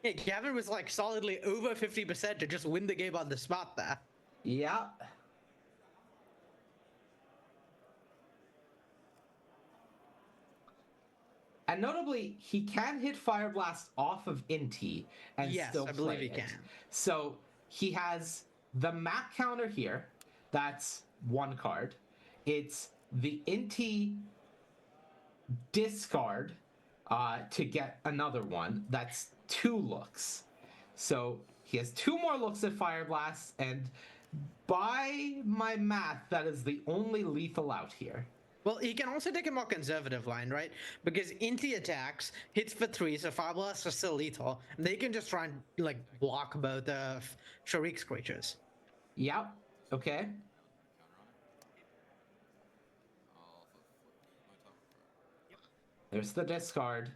Yeah, Gavin was like solidly over 50% to just win the game on the spot there. Yeah. And notably, he can hit Fire Blast off of Inti and Yes, still I believe play he it. can. So he has the map counter here. That's 1 card. It's the Inti discard to get another one. That's 2 looks. So he has 2 more looks at Fire Blast, and by my math, that is the only lethal out here. Well, he can also take a more conservative line, right? Because Inti attacks, hits for 3, so Fire Blasts are still lethal. They can just try and, like, block both of Sharik's creatures. Yep. Okay. There's the discard.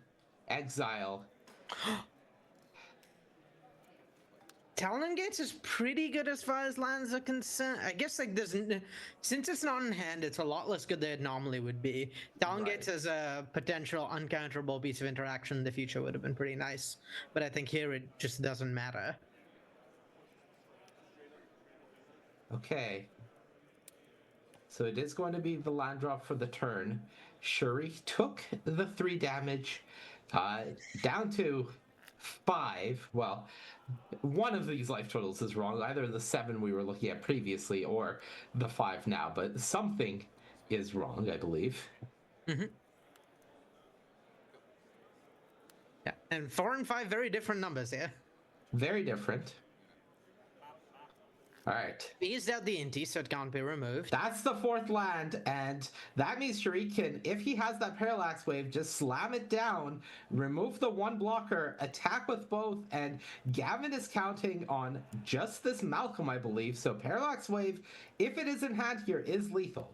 Exile. Talon Gates is pretty good as far as lands are concerned. I guess like since it's not in hand, it's a lot less good than it normally would be. Talon Gates as a potential uncounterable piece of interaction in the future would have been pretty nice, but I think here it just doesn't matter. Okay. So it is going to be the land drop for the turn. Sharik took the 3 damage, down to 5. Well, one of these life totals is wrong. Either the 7 we were looking at previously or the 5 now, but something is wrong, I believe. Mm-hmm. Yeah, and 4 and 5, very different numbers here. Very different. All right. He used out the Inti, so it can't be removed. That's the 4th land, and that means Sharik can, if he has that Parallax Wave, just slam it down, remove the 1 blocker, attack with both, and Gavin is counting on just this Malcolm, I believe, so Parallax Wave, if it is in hand here, is lethal.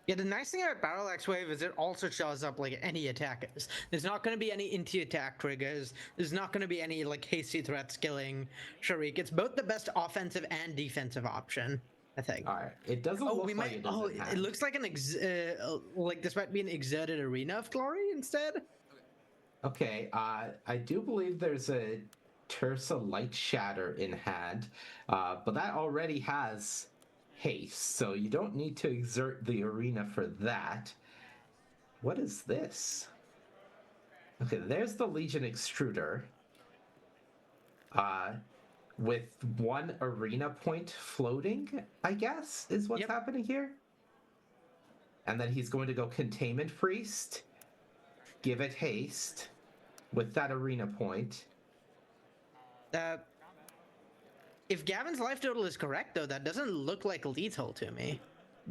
Yeah, the nice thing about Parallax Wave is it also shows up like any attackers. There's not going to be any Inti attack triggers. There's not going to be any like hasty threats killing Sharik. It's both the best offensive and defensive option, I think. All right. It doesn't look like it is in it hand. looks like like this might be an exerted arena of glory instead. Okay, I do believe there's a Tursa Light Shatter in hand, but that already has haste, so you don't need to exert the arena for that. What is this? Okay, there's the Legion Extruder. With 1 arena point floating, I guess, is what's happening here. And then he's going to go Containment Priest, give it haste with that arena point. If Gavin's life total is correct, though, that doesn't look like lethal to me.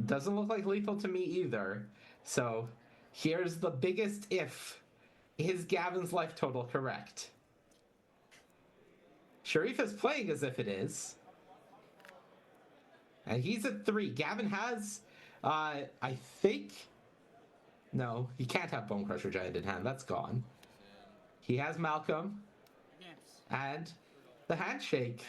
Doesn't look like lethal to me either. So here's the biggest if. Is Gavin's life total correct? Sharif is playing as if it is. And he's at 3. Gavin has, I think... No, he can't have Bone Crusher Giant in hand. That's gone. he has Malcolm and the handshake.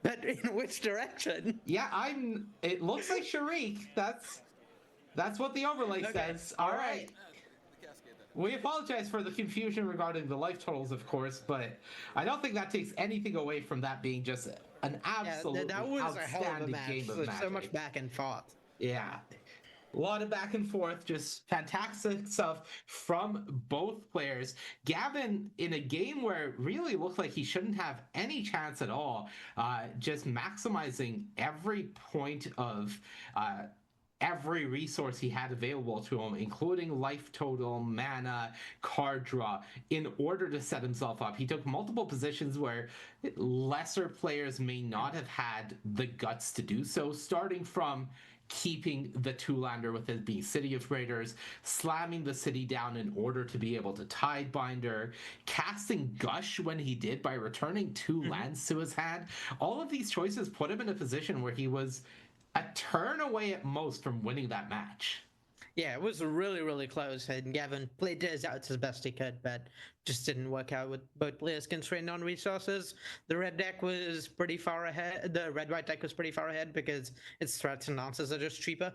But in which direction? Yeah, it looks like Sharik. That's what the overlay says. All right. We apologize for the confusion regarding the life totals, of course, but I don't think that takes anything away from that being just an absolutely that was a hell of a outstanding match. game of There's Magic. so much back and forth. Yeah. A lot of back and forth, just fantastic stuff from both players. Gavin, in a game where it really looked like he shouldn't have any chance at all, just maximizing every point of every resource he had available to him, including life total, mana, card draw, in order to set himself up. He took multiple positions where lesser players may not have had the guts to do so, starting from keeping the two-lander with it being City of Raiders, slamming the city down in order to be able to Tidebinder, casting Gush when he did by returning two lands to his hand. All of these choices put him in a position where he was a turn away at most from winning that match. Yeah, it was really, really close, and Gavin played his out as best he could, but just didn't work out with both players constrained on resources. The red deck was pretty far ahead. The red-white deck was pretty far ahead because its threats and answers are just cheaper.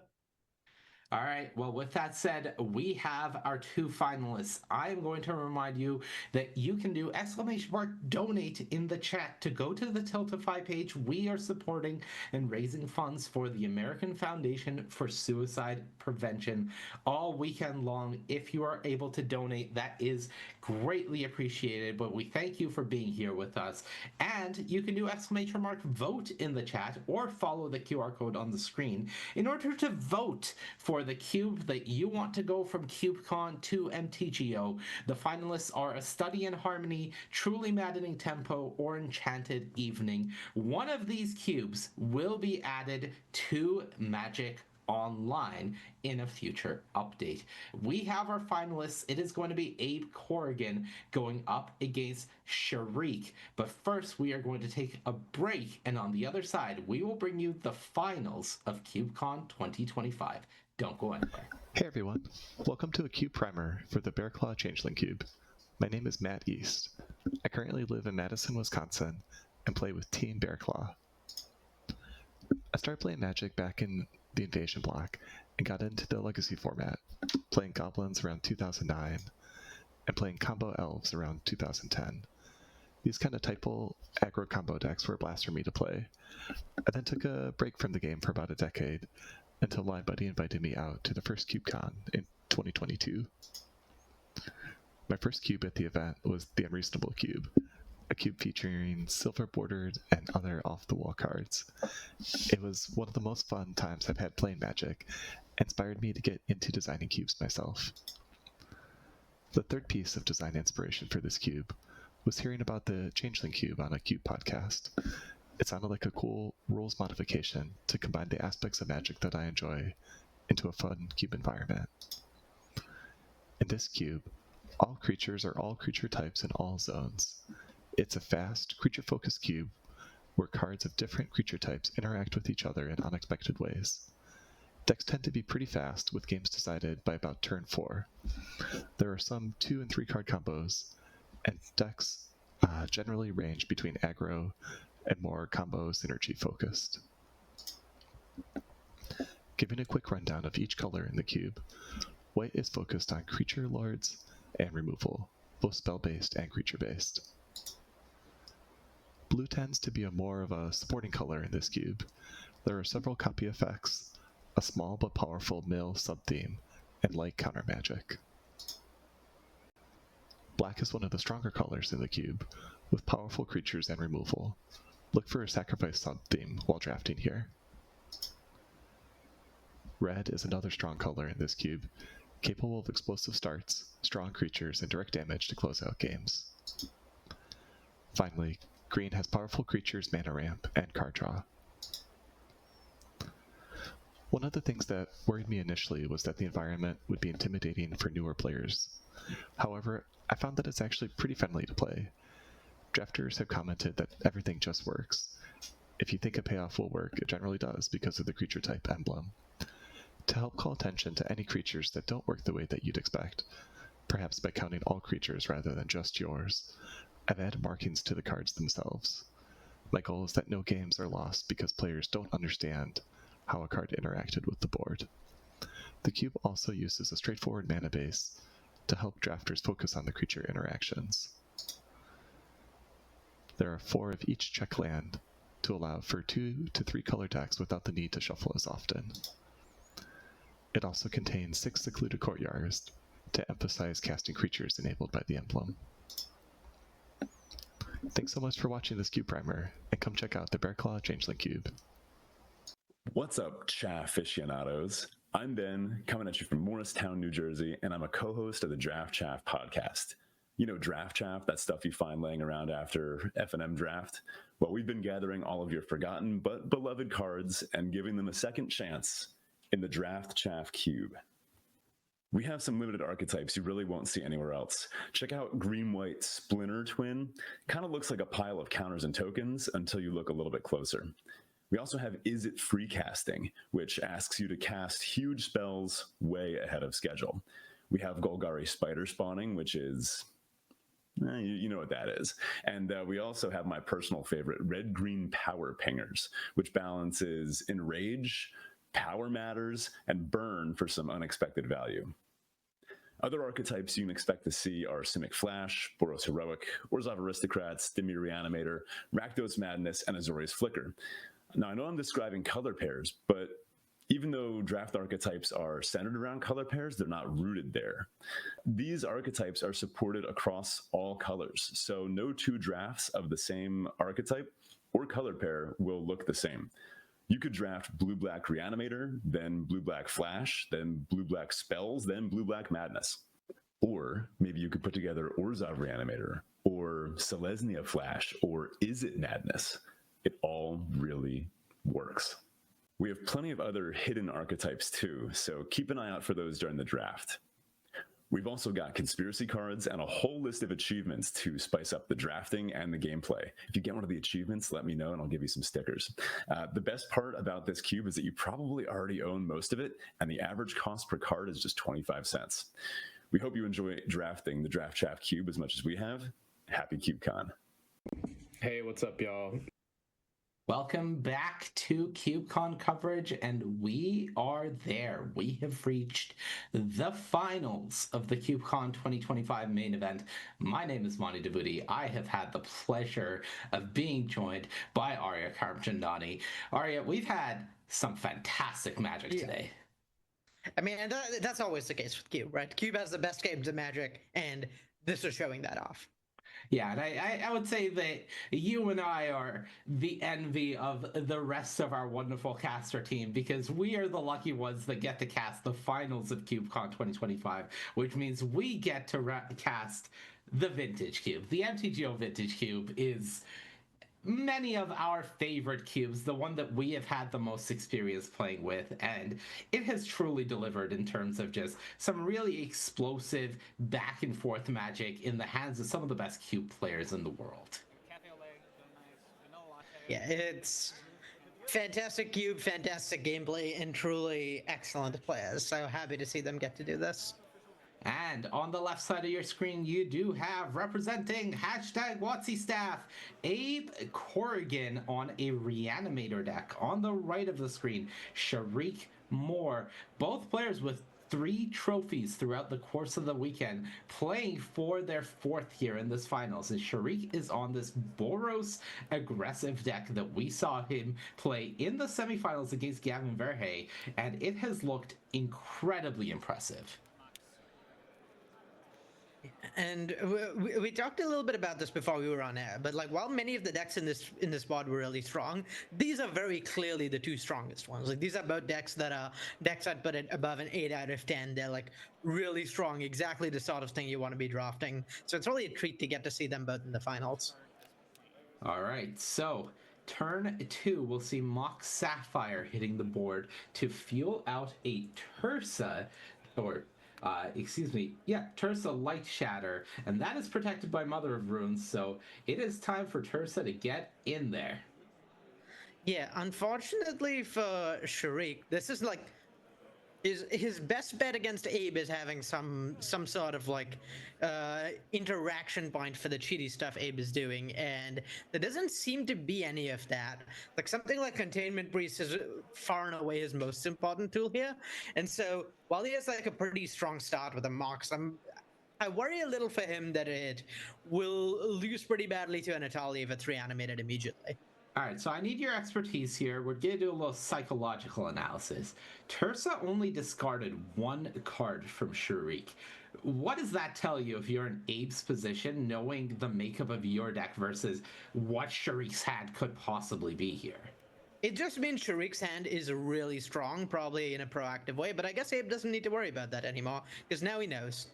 All right, well, with that said, we have our two finalists. I am going to remind you that you can do !donate in the chat to go to the Tiltify page. We are supporting and raising funds for the American Foundation for Suicide Prevention all weekend long. If you are able to donate, that is greatly appreciated, but we thank you for being here with us. And you can do !vote in the chat or follow the QR code on the screen in order to vote for the cube that you want to go from CubeCon to MTGO. The finalists are A Study in Harmony, Truly Maddening Tempo, or Enchanted Evening. One of these cubes will be added to Magic Online in a future update. We have our finalists. It is going to be Abe Corrigan going up against Sharik. But first, we are going to take a break, and on the other side, we will bring you the finals of CubeCon 2025. Don't go anywhere. Hey everyone, welcome to a Cube Primer for the Bearclaw Changeling Cube. My name is Matt East. I currently live in Madison, Wisconsin, and play with Team Bearclaw. I started playing Magic back in the Invasion block and got into the Legacy format, playing Goblins around 2009 and playing Combo Elves around 2010. These kind of typo aggro combo decks were a blast for me to play. I then took a break from the game for about a decade until my buddy invited me out to the first CubeCon in 2022. My first cube at the event was the Unreasonable Cube, a cube featuring silver-bordered and other off-the-wall cards. It was one of the most fun times I've had playing Magic, and inspired me to get into designing cubes myself. The third piece of design inspiration for this cube was hearing about the Changeling Cube on a Cube podcast. It sounded like a cool rules modification to combine the aspects of Magic that I enjoy into a fun cube environment. In this cube, all creatures are all creature types in all zones. It's a fast, creature-focused cube where cards of different creature types interact with each other in unexpected ways. Decks tend to be pretty fast, with games decided by about turn 4. There are some 2 and 3 card combos, and decks generally range between aggro and more combo synergy focused. Giving a quick rundown of each color in the cube, white is focused on creature lords and removal, both spell-based and creature-based. Blue tends to be more of a supporting color in this cube. There are several copy effects, a small but powerful mill sub-theme, and light counter magic. Black is one of the stronger colors in the cube, with powerful creatures and removal. Look for a sacrifice sub-theme while drafting here. Red is another strong color in this cube, capable of explosive starts, strong creatures, and direct damage to close out games. Finally, green has powerful creatures, mana ramp, and card draw. One of the things that worried me initially was that the environment would be intimidating for newer players. However, I found that it's actually pretty friendly to play. Drafters have commented that everything just works. If you think a payoff will work, it generally does because of the creature type emblem. To help call attention to any creatures that don't work the way that you'd expect, perhaps by counting all creatures rather than just yours. I've added markings to the cards themselves. My goal is that no games are lost because players don't understand how a card interacted with the board. The cube also uses a straightforward mana base to help drafters focus on the creature interactions. There are 4 of each check land to allow for 2 to 3 color decks without the need to shuffle as often. It also contains 6 secluded courtyards to emphasize casting creatures enabled by the emblem. Thanks so much for watching this Cube Primer, and come check out the Bearclaw Changeling Cube. What's up, chaff aficionados? I'm Ben, coming at you from Morristown, New Jersey, and I'm a co-host of the Draft Chaff podcast. You know Draft Chaff, that stuff you find laying around after F&M draft? Well, we've been gathering all of your forgotten but beloved cards and giving them a second chance in the Draft Chaff Cube. We have some limited archetypes you really won't see anywhere else. Check out Green-White Splinter Twin. Kind of looks like a pile of counters and tokens until you look a little bit closer. We also have Is It Free Casting, which asks you to cast huge spells way ahead of schedule. We have Golgari Spider Spawning, which is... you know what that is. And we also have my personal favorite, Red-Green Power Pingers, which balances Enrage, Power Matters, and Burn for some unexpected value. Other archetypes you can expect to see are Simic Flash, Boros Heroic, Orzhov Aristocrats, Dimir Reanimator, Rakdos Madness, and Azorius Flicker. Now, I know I'm describing color pairs, but even though draft archetypes are centered around color pairs, they're not rooted there. These archetypes are supported across all colors, so no 2 drafts of the same archetype or color pair will look the same. You could draft Blue-Black Reanimator, then Blue-Black Flash, then Blue-Black Spells, then Blue-Black Madness. Or maybe you could put together Orzhov Reanimator, or Selesnya Flash, or Is It Madness? It all really works. We have plenty of other hidden archetypes too, so keep an eye out for those during the draft. We've also got conspiracy cards and a whole list of achievements to spice up the drafting and the gameplay. If you get one of the achievements, let me know and I'll give you some stickers. The best part about this cube is that you probably already own most of it, and the average cost per card is just 25 cents. We hope you enjoy drafting the Draft Chaff Cube as much as we have. Happy CubeCon. Hey, what's up, y'all? Welcome back to CubeCon coverage, and we are there. We have reached the finals of the CubeCon 2025 main event. My name is Monty Debuti. I have had the pleasure of being joined by Arya Karmchandani. Arya, we've had some fantastic Magic today. I mean, that's always the case with Cube, right? Cube has the best games of Magic, and this is showing that off. Yeah, and I would say that you and I are the envy of the rest of our wonderful caster team, because we are the lucky ones that get to cast the finals of CubeCon 2025, which means we get to cast the Vintage Cube. The MTGO Vintage Cube is many of our favorite cubes, the one that we have had the most experience playing with, and it has truly delivered in terms of just some really explosive back and forth Magic in the hands of some of the best cube players in the world. Yeah, it's fantastic cube, fantastic gameplay, and truly excellent players. So happy to see them get to do this. And on the left side of your screen, you do have, representing #WotzyStaff, Abe Corrigan on a Reanimator deck. On the right of the screen, Sharik Moore. Both players with 3 trophies throughout the course of the weekend, playing for their 4th here in this finals. And Sharik is on this Boros aggressive deck that we saw him play in the semifinals against Gavin Verhey, and it has looked incredibly impressive. And we talked a little bit about this before we were on air, but like while many of the decks in this pod were really strong, these are very clearly the 2 strongest ones. Like these are both decks that are decks I'd put it above an 8 out of 10. They're like really strong, exactly the sort of thing you want to be drafting. So it's really a treat to get to see them both in the finals. All right, so turn 2, we'll see Mox Sapphire hitting the board to fuel out a Tursa, or Tursa Light Shatter, and that is protected by Mother of Runes, so it is time for Tursa to get in there. Yeah, unfortunately for Sharik, this is like his best bet against Abe is having some sort of like interaction point for the cheaty stuff Abe is doing, and there doesn't seem to be any of that. Like something like Containment Priest is far and away his most important tool here, and so while he has like a pretty strong start with the Mox, I worry a little for him that it will lose pretty badly to an Atali if it's reanimated immediately. All right, so I need your expertise here. We're going to do a little psychological analysis. Tursa only discarded one card from Sharik. What does that tell you if you're in Abe's position, knowing the makeup of your deck versus what Sharik's hand could possibly be here? It just means Sharik's hand is really strong, probably in a proactive way, but I guess Abe doesn't need to worry about that anymore, because now he knows.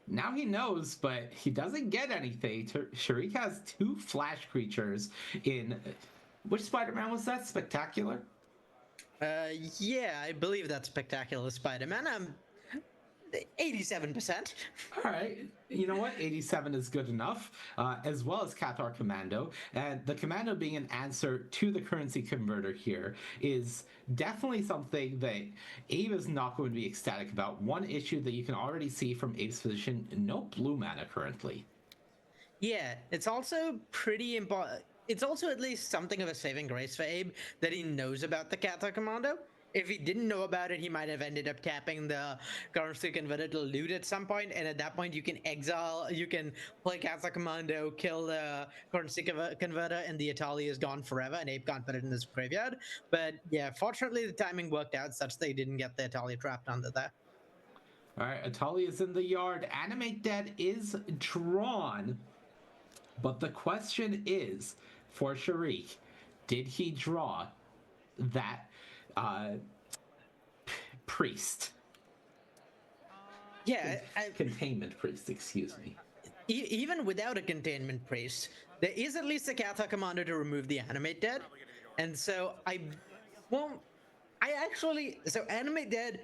Now he knows, but he doesn't get anything. Sharik has 2 flash creatures in... Which Spider-Man was that? Spectacular? Yeah, I believe that's Spectacular Spider-Man. 87%. All right. You know what? 87 is good enough, as well as Cathar Commando. And the Commando being an answer to the currency converter here is definitely something that Abe is not going to be ecstatic about. One issue that you can already see from Abe's position, no blue mana currently. Yeah, it's also pretty important. It's also at least something of a saving grace for Abe that he knows about the Cathar Commando. If he didn't know about it, he might have ended up tapping the currency converter to loot at some point, and at that point you can play Cathar Commando, kill the currency converter, and the Atali is gone forever, and Abe can't put it in his graveyard. But yeah, fortunately the timing worked out such they didn't get the Atali trapped under there. All right, Atali is in the yard. Animate Dead is drawn, but the question is, for Sharik, did he draw that priest? Yeah, Containment priest, excuse me. Even without a Containment Priest, there is at least a Cathar Commander to remove the Animate Dead, and so so Animate Dead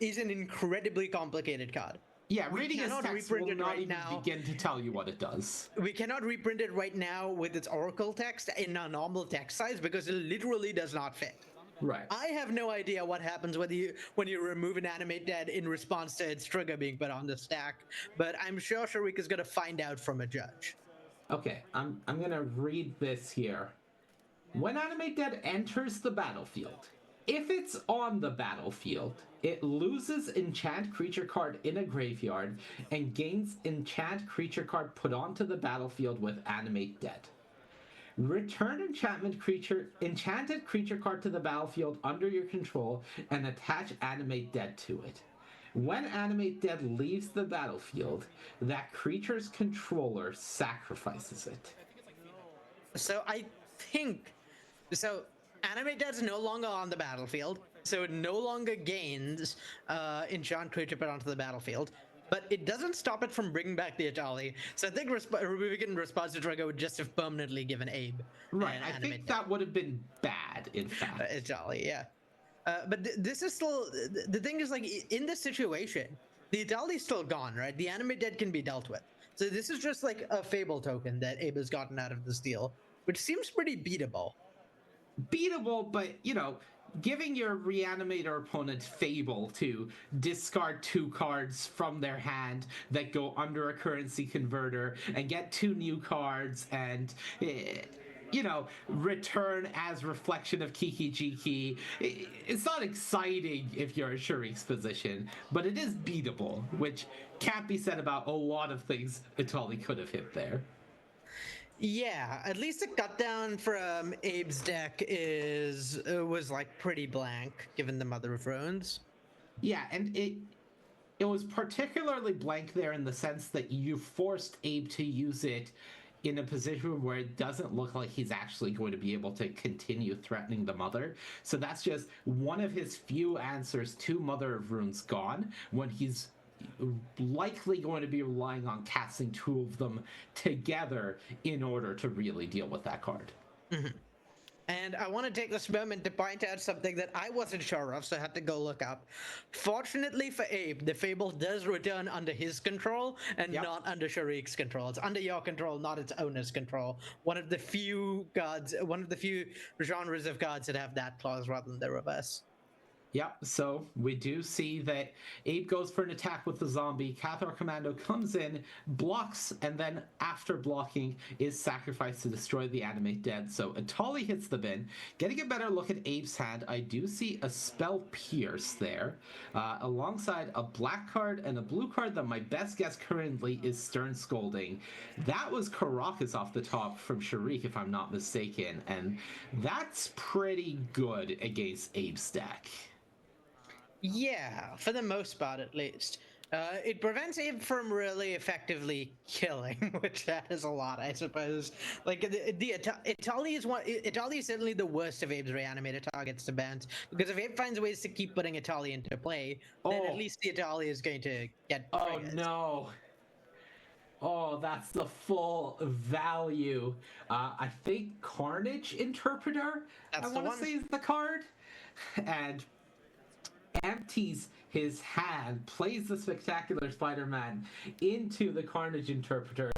is an incredibly complicated card. Yeah, reading his text will not right even now. begin to tell you what it does. We cannot reprint it right now with its Oracle text in a normal text size because it literally does not fit. Right. I have no idea what happens when you remove an Animate Dead in response to its trigger being put on the stack, but I'm sure Sharik is going to find out from a judge. Okay, I'm going to read this here. When Animate Dead enters the battlefield, if it's on the battlefield, it loses enchant creature card in a graveyard and gains enchant creature card put onto the battlefield with Animate Dead. Return enchanted creature card to the battlefield under your control and attach Animate Dead to it. When Animate Dead leaves the battlefield, that creature's controller sacrifices it. So Animate Dead's no longer on the battlefield, so it no longer gains enchant creature put onto the battlefield. But it doesn't stop it from bringing back the Atali. So I think removing it in response to trigger would just have permanently given Abe. Right, I think that would have been bad, in fact. Atali, yeah. But this is still... The thing is, like, in this situation, the Atali's still gone, right? The Animate Dead can be dealt with. So this is just like a Fable token that Abe has gotten out of this deal, which seems pretty beatable. Beatable, but, giving your Reanimator opponent Fable to discard 2 cards from their hand that go under a currency converter and get 2 new cards and, return as reflection of Kiki Jiki. It's not exciting if you're in Sharik's position, but it is beatable, which can't be said about a lot of things Atali could have hit there. Yeah, at least the cut down from Abe's deck was like pretty blank, given the Mother of Runes. Yeah, and it was particularly blank there in the sense that you forced Abe to use it in a position where it doesn't look like he's actually going to be able to continue threatening the Mother. So that's just one of his few answers to Mother of Runes gone, when he's likely going to be relying on casting 2 of them together in order to really deal with that card. Mm-hmm. And I want to take this moment to point out something that I wasn't sure of, so I had to go look up. Fortunately for Abe, the Fable does return under his control and not under Sharik's control. It's under your control, not its owner's control. One of the few genres of cards that have that clause rather than the reverse. Yep, so we do see that Abe goes for an attack with the zombie. Cathar Commando comes in, blocks, and then after blocking is sacrificed to destroy the animate dead. So Atali hits the bin. Getting a better look at Abe's hand, I do see a Spell Pierce there, alongside a black card and a blue card that my best guess currently is Stern Scolding. That was Caracas off the top from Sharik, if I'm not mistaken, and that's pretty good against Abe's deck. Yeah, for the most part at least. It prevents him from really effectively killing, which that is a lot, I suppose. Like Italy is Italy is certainly the worst of Abe's reanimated targets to bounce, because if Abe finds ways to keep putting Italy into play, then at least the Italy is going to get triggered. Oh no. Oh, that's the full value. I think Carnage Interpreter, That's I the want one. to say, is the card. And empties his hand, plays the Spectacular Spider-Man into the Carnage Interpreter,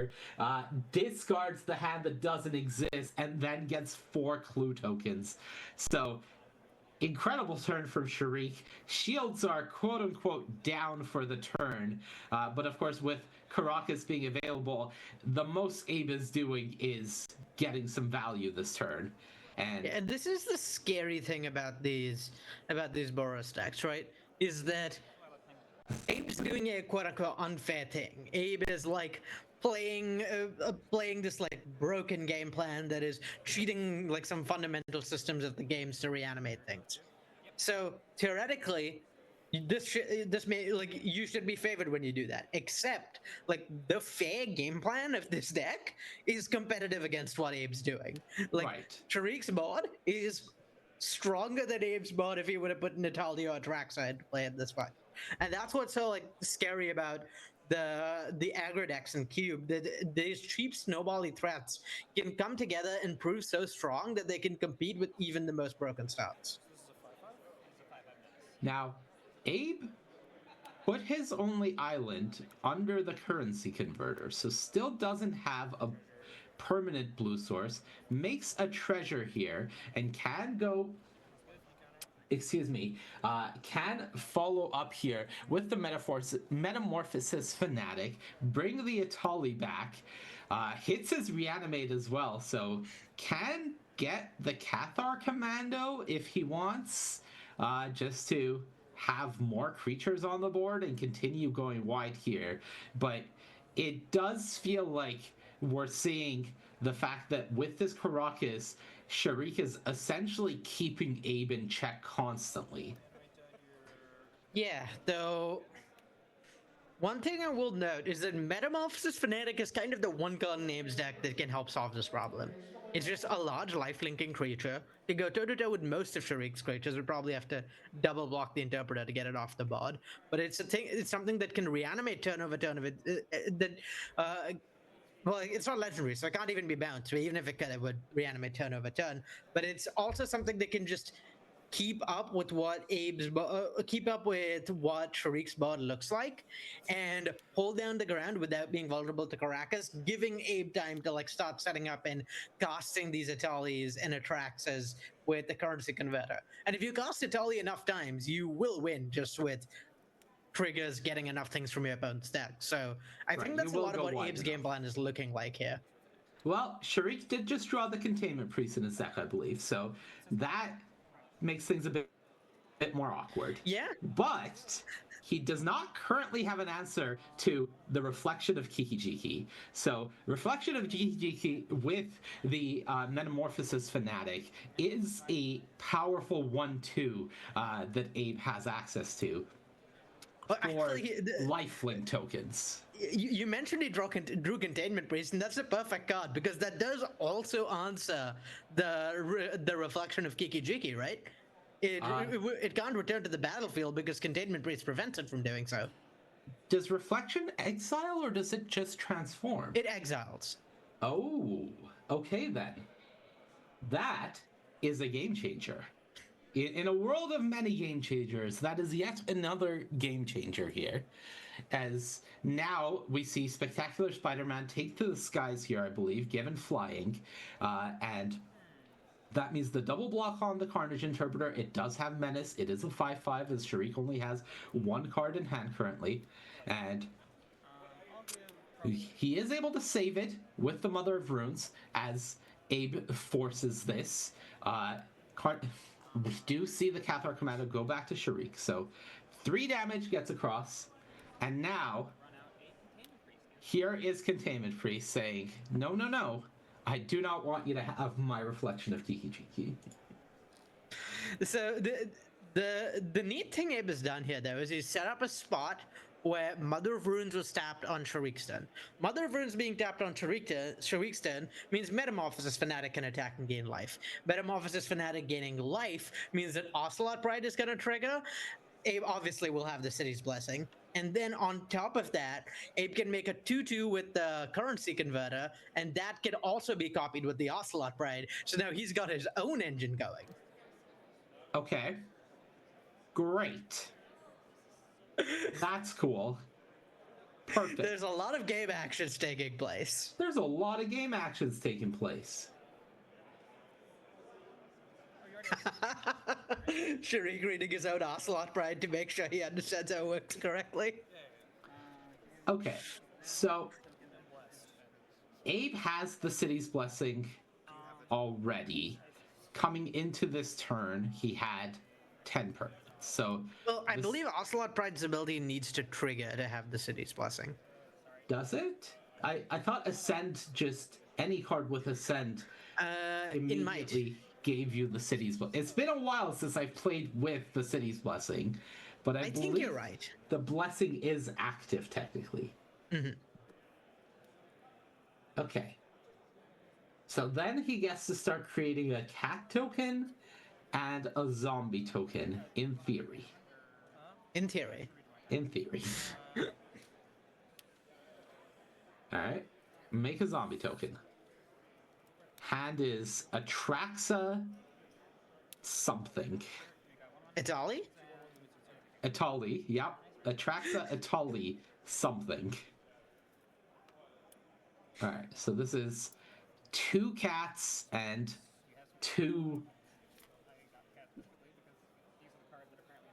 discards the hand that doesn't exist, and then gets 4 clue tokens. So, incredible turn from Sharik. Shields are quote-unquote down for the turn, but of course with Caracas being available, the most Abe is doing is getting some value this turn. And this is the scary thing about these Boros decks, right? Is that Abe's doing a quote-unquote unfair thing. Abe is like playing this like broken game plan that is cheating like some fundamental systems of the games to reanimate things. So theoretically, this may like you should be favored when you do that. Except like the fair game plan of this deck is competitive against what Abe's doing. Like Right. Tariq's mod is stronger than Abe's mod if he would have put Natalia or Traxide to play at this fight. And that's what's so like scary about the aggro decks in Cube, that these cheap snowbally threats can come together and prove so strong that they can compete with even the most broken starts. Now, Abe put his only island under the currency converter, so still doesn't have a permanent blue source, makes a treasure here, and can go can follow up here with the Metamorphosis Fanatic, bring the Atali back, hits his Reanimate as well, so can get the Cathar Commando if he wants, just to have more creatures on the board and continue going wide here. But it does feel like we're seeing the fact that with this Caracas, Sharik is essentially keeping Abe in check constantly. Yeah, though one thing I will note is that Metamorphosis Fanatic is kind of the one card in Abe's deck that can help solve this problem. It's just a large life-linking creature. To go toe-to-toe with most of Sharik's creatures, would probably have to double block the Interpreter to get it off the board. But it's something that can reanimate turn over turn of it. Well, it's not legendary, so it can't even be bounced. Even if it could, it would reanimate turn over turn. But it's also something that can just keep up with what Sharik's board looks like, and hold down the ground without being vulnerable to Caracas, giving Abe time to like start setting up and casting these Atalis and Atraxas with the currency converter. And if you cast Atali enough times, you will win just with triggers getting enough things from your opponent's deck. So I think that's a lot of what Abe's game plan is looking like here. Well, Sharik did just draw the Containment Priest in his deck, I believe, so that makes things a bit more awkward. Yeah. But he does not currently have an answer to the Reflection of Kiki-Jiki. So Reflection of Kiki-Jiki with the Metamorphosis Fanatic is a powerful 1/2 that Abe has access to. Well, for actually, lifelink tokens. You mentioned he drew Containment Priest, and that's a perfect card because that does also answer the Reflection of Kiki-Jiki, right? It can't return to the battlefield because Containment Priest prevents it from doing so. Does Reflection exile or does it just transform? It exiles. Oh, okay then. That is a game changer. In a world of many game changers, that is yet another game changer here. As now we see Spectacular Spider-Man take to the skies here, I believe, given flying, and That means the double block on the Carnage Interpreter, it does have Menace. It is a 5/5, as Sharik only has one card in hand currently. And he is able to save it with the Mother of Runes as Abe forces this. We do see the Cathar Commando go back to Sharik. So 3 damage gets across. And now, here is Containment Priest saying, no, no, no. I do not want you to have my reflection of Tiki Chiki. So the neat thing Abe has done here, though, is he's set up a spot where Mother of Runes was tapped on Sharik's turn. Mother of Runes being tapped on Sharik's turn means Metamorphosis Fanatic can attack and gain life. Metamorphosis Fanatic gaining life means that Ocelot Pride is going to trigger. Abe obviously will have the City's Blessing. And then on top of that, Abe can make a 2/2 with the Currency Converter, and that can also be copied with the Ocelot Pride. So now he's got his own engine going. Okay. Great. That's cool. Perfect. There's a lot of game actions taking place. There's a lot of game actions taking place. Sharik reading his own Ocelot Pride to make sure he understands how it works correctly. Okay, so Abe has the City's Blessing already. Coming into this turn, he had 10 permanents. So, well, I believe Ocelot Pride's ability needs to trigger to have the City's Blessing. Does it? I thought Ascend, just any card with Ascend immediately gave you the City's Blessing. It's been a while since I've played with the City's Blessing, but I think you're right. The blessing is active technically. Mm-hmm. Okay. So then he gets to start creating a cat token and a zombie token, in theory. In theory. In theory. Alright. Make a zombie token. Hand is Atraxa something. Itali? Itali, yep. Atraxa Itali something. Alright, so this is 2 cats and 2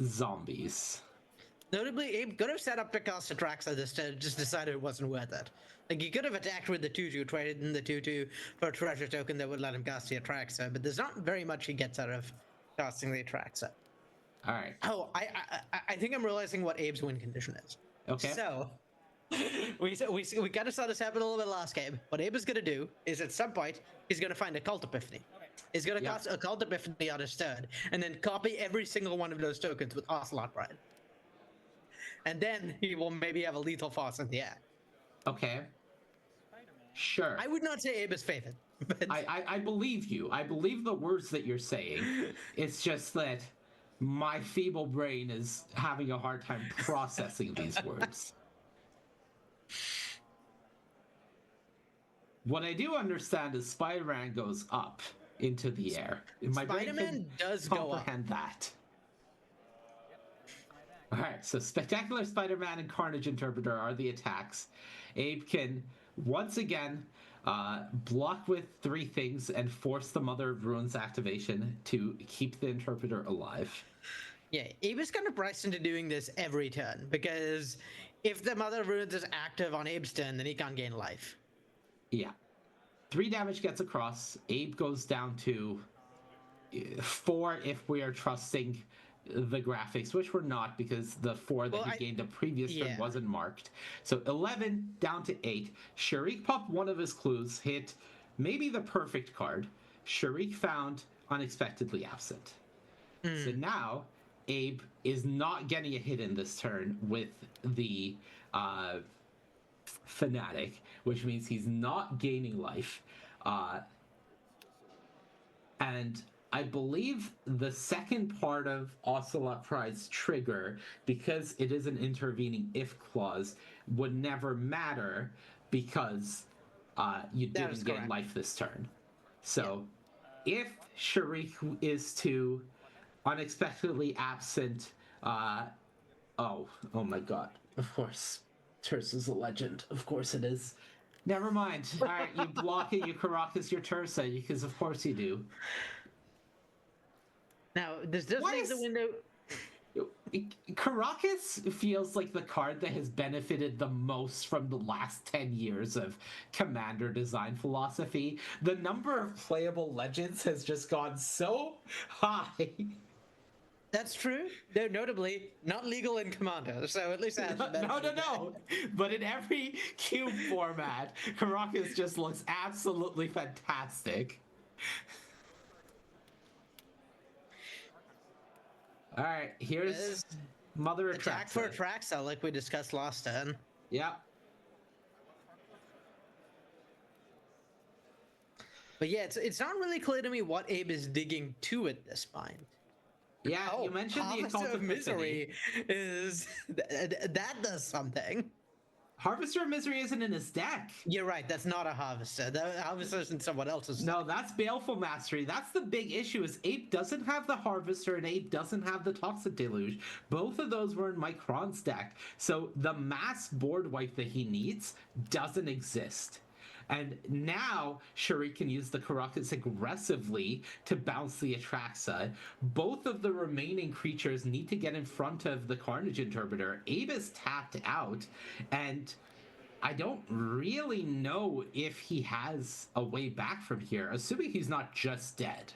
zombies. Notably, Abe could have set up to cast Atraxa this turn, just decided it wasn't worth it. Like, he could have attacked with the 2/2, traded in the 2/2 for a treasure token that would let him cast the Atraxa, but there's not very much he gets out of casting the Atraxa. Alright. Oh, I think I'm realizing what Abe's win condition is. Okay. So, we kind of saw this happen a little bit last game. What Abe is going to do is, at some point, he's going to find a Cult Epiphany. He's going to cast a Cult Epiphany on his turn, and then copy every single one of those tokens with Ocelot Pride. And then he will maybe have a Lethal Force in the air. Okay. Sure. I would not say Abe is favored. But I believe you. I believe the words that you're saying. It's just that my feeble brain is having a hard time processing these words. What I do understand is Spider-Man goes up into the air. My brain Spider-Man does go up. comprehend that. Alright, so Spectacular Spider-Man and Carnage Interpreter are the attacks. Abe can, once again, block with 3 things and force the Mother of Runes activation to keep the Interpreter alive. yeah, Abe is kind of priced into doing this every turn, because if the Mother of Runes is active on Abe's turn, then he can't gain life. Yeah. 3 damage gets across. Abe goes down to 4 if we are trusting the graphics, which we're not, because the 4 that he gained the previous turn wasn't marked. So 11 down to 8. Sharik popped one of his clues, hit maybe the perfect card. Sharik found Unexpectedly Absent. So now Abe is not getting a hit in this turn with the Fanatic, which means he's not gaining life. And I believe the second part of Ocelot Pride's trigger, because it is an intervening if clause, would never matter because you didn't gain life this turn. So if Sharik is to Unexpectedly Absent, oh my god, of course. Tersa's a legend. Of course it is. Never mind. Alright, you block it, you Caracas your Tersa, because of course you do. Now, this does Why leave is- the window. Caracas feels like the card that has benefited the most from the last 10 years of Commander design philosophy. The number of playable legends has just gone so high. That's true. They're notably not legal in Commander, so at least that's No. But in every cube format, Caracas just looks absolutely fantastic. All right, here's There's Mother attack for Atraxa. Atraxa, like we discussed last turn. Yep. But yeah, it's not really clear to me what Abe is digging to at this point. Yeah, you mentioned the Harvester Occult of Misery is that does something. Harvester of Misery isn't in his deck. You're right. That's not a Harvester. The Harvester's in someone else's. No, that's Baleful Mastery. That's the big issue is Ape doesn't have the Harvester and Ape doesn't have the Toxic Deluge. Both of those were in Micron's deck. So the mass board wipe that he needs doesn't exist. And now Shuri can use the Caracas aggressively to bounce the Atraxa. Both of the remaining creatures need to get in front of the Carnage Interpreter. Abe is tapped out, and I don't really know if he has a way back from here, assuming he's not just dead.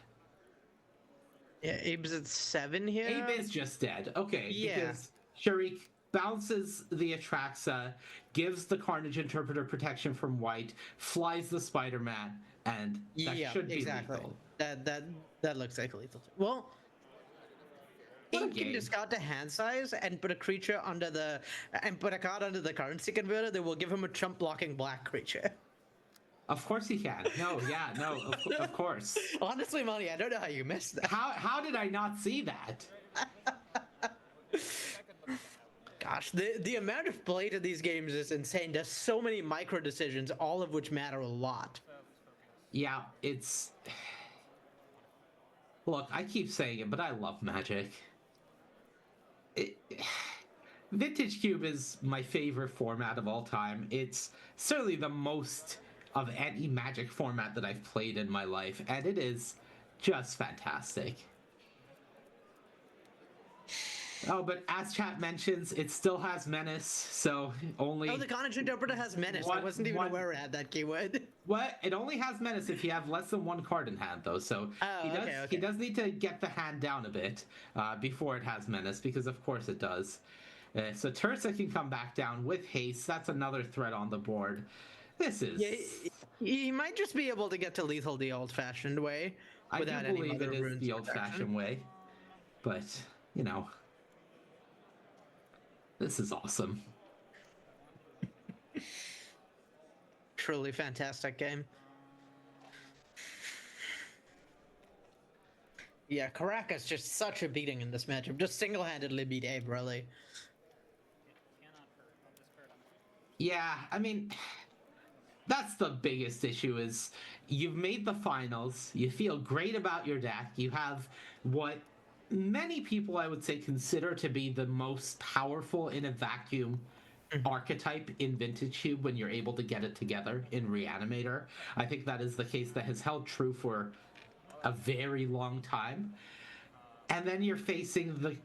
Yeah, Abe's at 7 here. Abe is just dead. Okay, Yeah. because Shuri bounces the Atraxa, gives the Carnage Interpreter protection from white, flies the Spider-Man, and that should be exactly. lethal. That looks like lethal. Well, What a Abe can game. discard the hand size and put a creature under the and put a card under the currency converter that will give him a chump blocking black creature. Of course he can. No, of course. Honestly, Monty, I don't know how you missed that. How did I not see that? Gosh, the amount of play to these games is insane. There's so many micro decisions, all of which matter a lot. Yeah, it's... Look, I keep saying it, but I love Magic. Vintage Cube is my favorite format of all time. It's certainly the most of any Magic format that I've played in my life, and it is just fantastic. Oh, but as chat mentions, it still has Menace, so only... Oh, the Carnage Interpreter has Menace. I wasn't even aware it had that keyword. What? It only has Menace if you have less than one card in hand, though. So he does need to get the hand down a bit before it has Menace, because of course it does. So Tursa can come back down with Haste. That's another threat on the board. This is... Yeah, he might just be able to get to lethal the old-fashioned way. I Without do any believe Mother it is Runes the protection. old-fashioned way. But, you know... This is awesome. Truly fantastic game. Yeah, Caracas just such a beating in this matchup. Just single-handedly beat Abe, really. Yeah, I mean, that's the biggest issue is you've made the finals, you feel great about your deck, you have what many people I would say consider to be the most powerful in a vacuum archetype in Vintage Cube when you're able to get it together in Reanimator. I think that is the case that has held true for a very long time. And then you're facing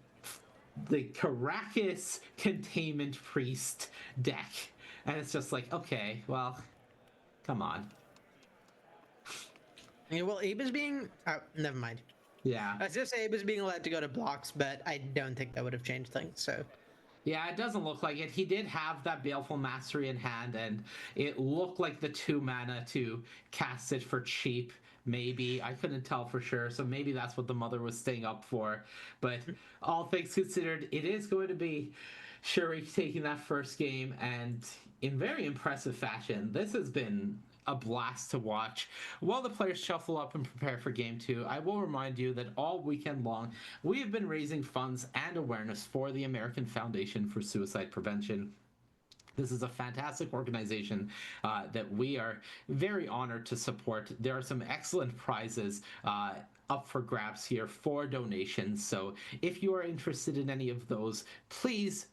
the Caracas Containment Priest deck. And it's just like, okay, well, come on. Yeah, well, Abe is being... never mind. Yeah. I was just say Abe is being allowed to go to blocks, but I don't think that would have changed things, so... Yeah, it doesn't look like it. He did have that Baleful Mastery in hand, and it looked like the 2 mana to cast it for cheap. Maybe. I couldn't tell for sure, so maybe that's what the mother was staying up for. But all things considered, it is going to be Shuri taking that first game, and in very impressive fashion. This has been a blast to watch. While the players shuffle up and prepare for Game 2, I will remind you that all weekend long, we have been raising funds and awareness for the American Foundation for Suicide Prevention. This is a fantastic organization that we are very honored to support. There are some excellent prizes up for grabs here for donations. So if you are interested in any of those, please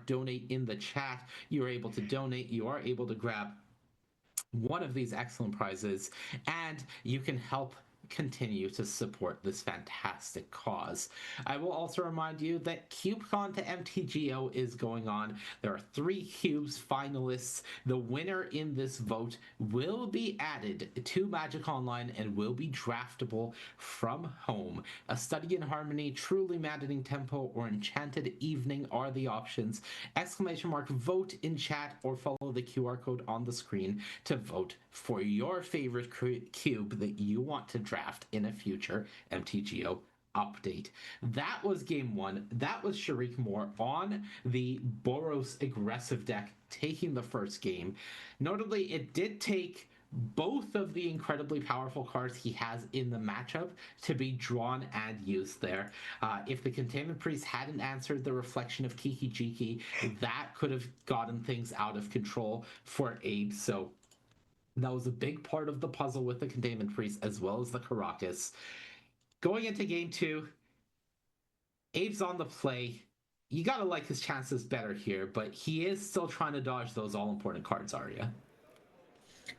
!donate in the chat. You are able to donate. You are able to grab one of these excellent prizes, and you can help continue to support this fantastic cause. I will also remind you that CubeCon to MTGO is going on. There are 3 cubes finalists. The winner in this vote will be added to Magic Online and will be draftable from home. A Study in Harmony, Truly Maddening Tempo, or Enchanted Evening are the options. Exclamation mark vote in chat or follow the QR code on the screen to vote for your favorite cube that you want to draft in a future MTGO update. That was game 1. That was Sharik Moore on the Boros aggressive deck taking the first game. Notably, it did take both of the incredibly powerful cards he has in the matchup to be drawn and used there. If the Containment Priest hadn't answered the Reflection of Kiki Jiki, that could have gotten things out of control for Abe. So that was a big part of the puzzle with the Containment Priest as well as the Caracas. Going into game 2, Abe's on the play. You gotta like his chances better here, but he is still trying to dodge those all-important cards, Arya.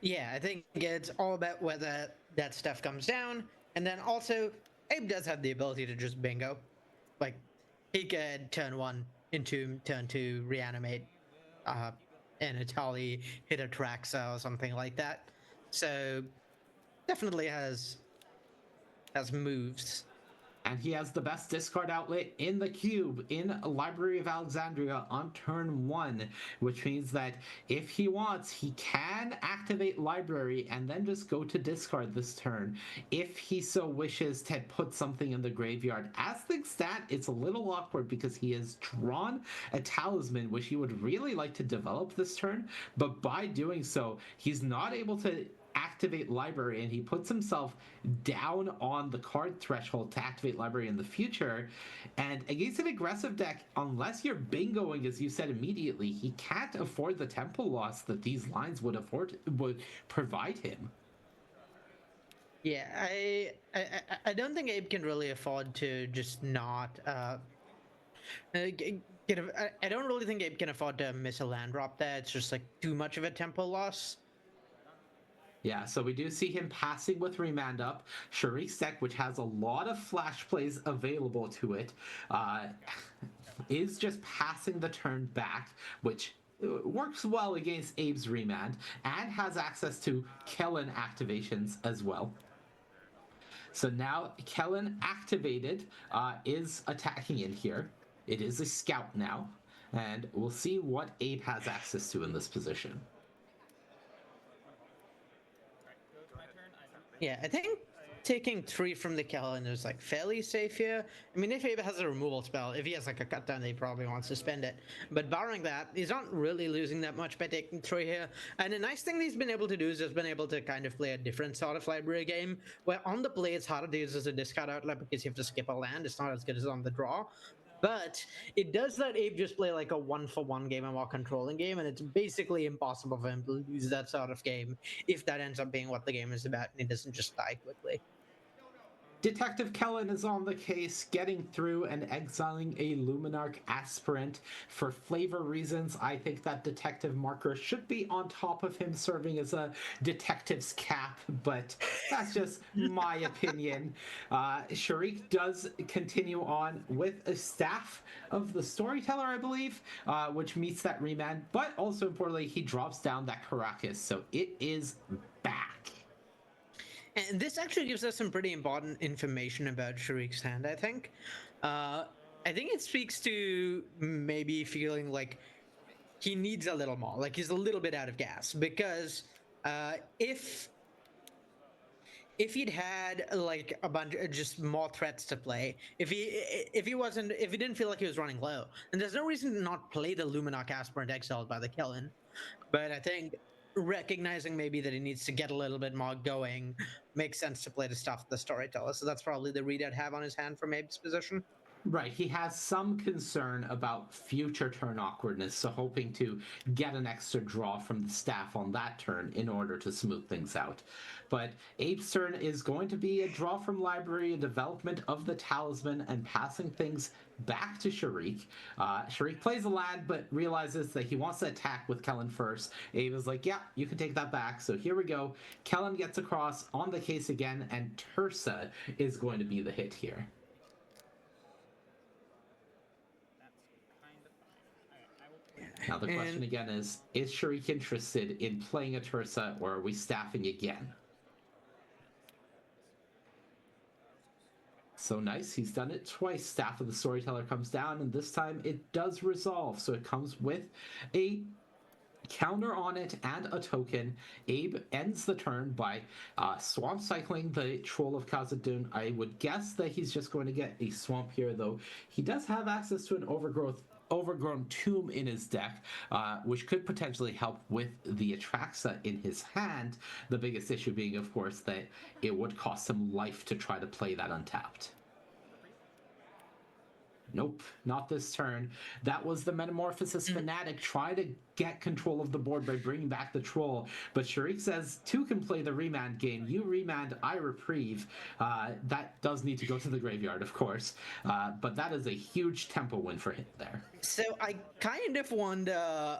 Yeah, I think it's all about whether that stuff comes down, and then also Abe does have the ability to just bingo. Like, he could turn 1 into turn 2 reanimate and Itali hit a Traxa or something like that. So definitely has moves. And he has the best discard outlet in the cube in Library of Alexandria on turn 1, which means that if he wants, he can activate Library and then just go to discard this turn. If he so wishes to put something in the graveyard. As things stand, it's a little awkward because he has drawn a Talisman, which he would really like to develop this turn, but by doing so, he's not able to activate Library, and he puts himself down on the card threshold to activate Library in the future. And against an aggressive deck, unless you're bingoing, as you said immediately, he can't afford the tempo loss that these lines would provide him. Yeah, I don't think Abe can really afford to just not I don't really think Abe can afford to miss a land drop there. It's just like too much of a tempo loss. Yeah, so we do see him passing with Remand Up. Sharik's deck, which has a lot of flash plays available to it, is just passing the turn back, which works well against Abe's Remand, and has access to Kellen activations as well. So now Kellen activated is attacking in here. It is a scout now, and we'll see what Abe has access to in this position. Yeah, I think taking 3 from the Kellen is like fairly safe here. I mean, if Abe has a removal spell, if he has like a cut down, he probably wants to spend it. But barring that, he's not really losing that much by taking 3 here. And a nice thing he's been able to do is just been able to kind of play a different sort of library game, where on the play it's harder to use as a discard outlet because you have to skip a land. It's not as good as on the draw. But it does let Abe just play like a 1-for-1 game, a more controlling game, and it's basically impossible for him to lose that sort of game if that ends up being what the game is about and he doesn't just die quickly. Detective Kellen is on the case, getting through and exiling a Luminarch aspirant. For flavor reasons, I think that detective marker should be on top of him serving as a detective's cap, but that's just my opinion. Sharik does continue on with a Staff of the Storyteller, I believe, which meets that remand, but also importantly, he drops down that Caracas, so it is back. And this actually gives us some pretty important information about Sharik's hand, I think. I think it speaks to maybe feeling like he needs a little more, like he's a little bit out of gas. Because if he'd had like a bunch of just more threats to play, if he didn't feel like he was running low, then there's no reason to not play the Luminarch Aspirant exiled by the Kellen. But I think recognizing maybe that he needs to get a little bit more going makes sense to play the stuff the Storyteller. So that's probably the read I'd have on his hand from Abe's position. Right, he has some concern about future turn awkwardness, so hoping to get an extra draw from the staff on that turn in order to smooth things out. But Abe's turn is going to be a draw from library, a development of the talisman, and passing things back to Sharik. Sharik plays a land, but realizes that he wants to attack with Kellen first. Abe is like, yeah, you can take that back. So here we go. Kellen gets across on the case again, and Tursa is going to be the hit here. Now the question again is Sharik interested in playing a Tursa, or are we staffing again? So nice, he's done it twice. Staff of the Storyteller comes down, and this time it does resolve. So it comes with a counter on it and a token. Abe ends the turn by swamp cycling the Troll of Khazad-dûm. I would guess that he's just going to get a swamp here, though he does have access to an overgrown tomb in his deck, which could potentially help with the Atraxa in his hand. The biggest issue being, of course, that it would cost him life to try to play that untapped. Nope, not this turn. That was the Metamorphosis Fanatic try to get control of the board by bringing back the Troll. But Sharik says, two can play the remand game. You remand, I reprieve. That does need to go to the graveyard, of course. But that is a huge tempo win for him there. So I kind of wonder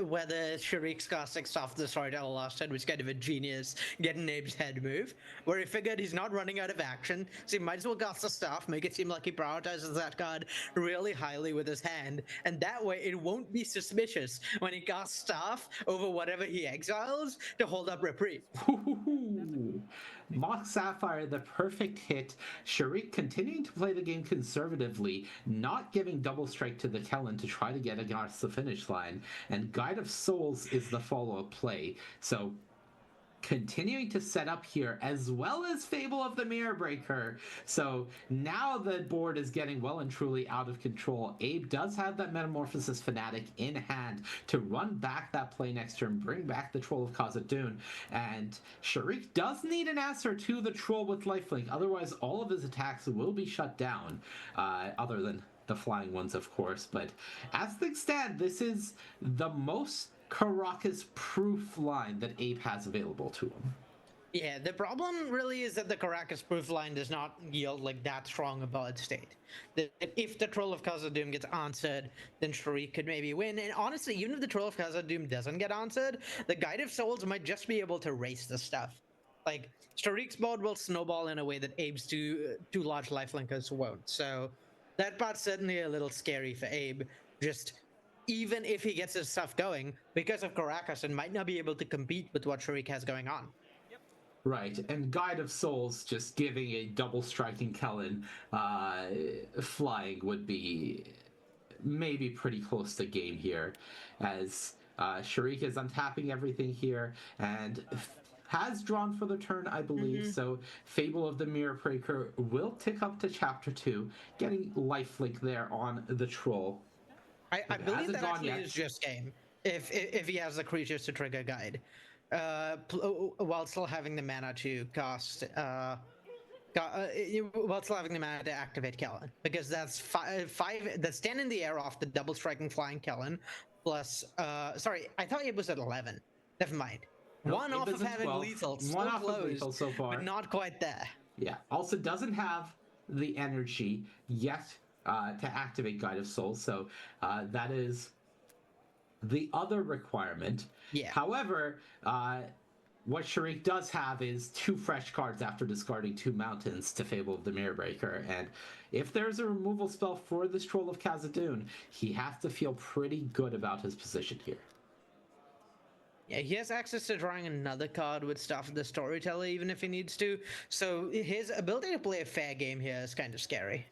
whether Sharik's casting Staff of the Storyteller last turn was kind of a genius getting Abe's head move, where he figured he's not running out of action, so he might as well cast the staff, make it seem like he prioritizes that card really highly with his hand, and that way it won't be suspicious when he casts staff over whatever he exiles to hold up reprieve. Mock Sapphire, the perfect hit. Sharik continuing to play the game conservatively, not giving double strike to the Kellen to try to get against the finish line. And Guide of Souls is the follow-up play. So continuing to set up here, as well as Fable of the Mirror Breaker. So now the board is getting well and truly out of control. Abe does have that Metamorphosis Fanatic in hand to run back that play next turn, bring back the Troll of Khazad-dûm, and Sharik does need an answer to the Troll with lifelink, otherwise all of his attacks will be shut down, other than the flying ones, of course. But as things stand, this is the most Caracas proof line that Abe has available to him. Yeah, the problem really is that the Caracas proof line does not yield like that strong a board state. If the Troll of Khazad-dûm gets answered, then Sharik could maybe win. And honestly, even if the Troll of Khazad-dûm doesn't get answered, the Guide of Souls might just be able to race the stuff. Like, Sharik's board will snowball in a way that Abe's two large lifelinkers won't. So that part's certainly a little scary for Abe. Just even if he gets his stuff going, because of Caracas, and might not be able to compete with what Sharik has going on. Right, and Guide of Souls just giving a double striking Kellen flying would be maybe pretty close to game here, as Sharik is untapping everything here and has drawn for the turn, I believe. So Fable of the Mirror Breaker will tick up to Chapter 2, getting lifelink there on the Troll. I believe that actually is just game, if he has the creatures to trigger Guide, while still having the mana to cast, while still having the mana to activate Kellen, because that's five that's 10 in the air off the double striking flying Kellen, plus, sorry, I thought it was at 11. Never mind. Nope, one off of having 12. lethal, one off of lethal so far, but not quite there. Yeah, also doesn't have the energy yet to activate Guide of Souls, so that is the other requirement. Yeah. However, what Sharik does have is 2 fresh cards after discarding 2 mountains to Fable of the Mirror Breaker, and if there's a removal spell for this Troll of Khazad-dûm, he has to feel pretty good about his position here. Yeah, he has access to drawing another card with Staff of the Storyteller, even if he needs to, so his ability to play a fair game here is kind of scary.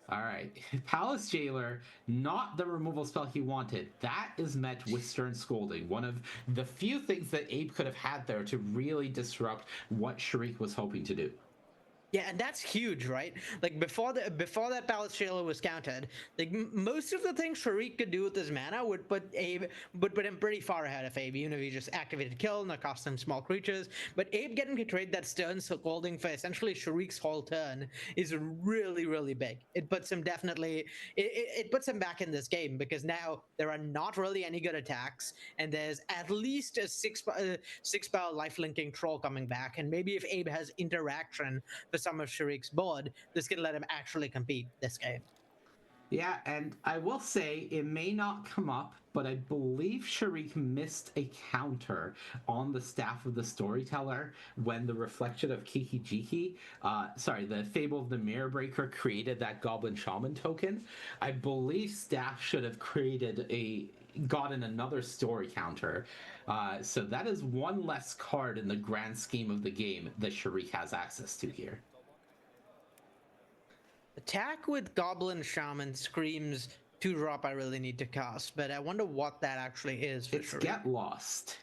All right, Palace Jailer, not the removal spell he wanted. That is met with Stern Scolding, one of the few things that Abe could have had there to really disrupt what Sharik was hoping to do. Yeah, and that's huge, right? Like before that Palace Jailer was counted, like most of the things Sharik could do with his mana would put him pretty far ahead of Abe, even if he just activated kill, not cost him small creatures. But Abe getting to trade that stern holding for essentially Sharik's whole turn is really, really big. It puts him it puts him back in this game because now there are not really any good attacks, and there's at least a six power life linking troll coming back, and maybe if Abe has interaction for some of Sharik's board, this can let him actually compete this game. Yeah, and I will say it may not come up, but I believe Sharik missed a counter on the Staff of the Storyteller when the reflection of Kiki-Jiki, the Fable of the Mirror Breaker created that Goblin Shaman token. I believe Staff should have gotten another story counter. So that is one less card in the grand scheme of the game that Sharik has access to here. Attack with Goblin Shaman screams 2-drop I really need to cast, but I wonder what that actually is for It's Sharik. Get Lost.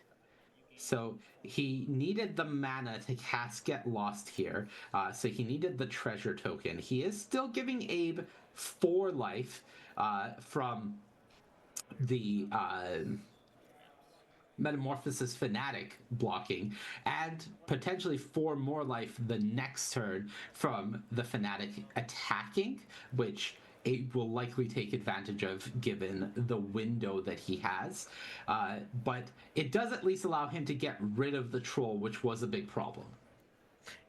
So he needed the mana to cast Get Lost here. So he needed the treasure token. He is still giving Abe 4 life from the Metamorphosis Fanatic blocking, and potentially 4 more life the next turn from the Fanatic attacking, which it will likely take advantage of given the window that he has. But it does at least allow him to get rid of the troll, which was a big problem.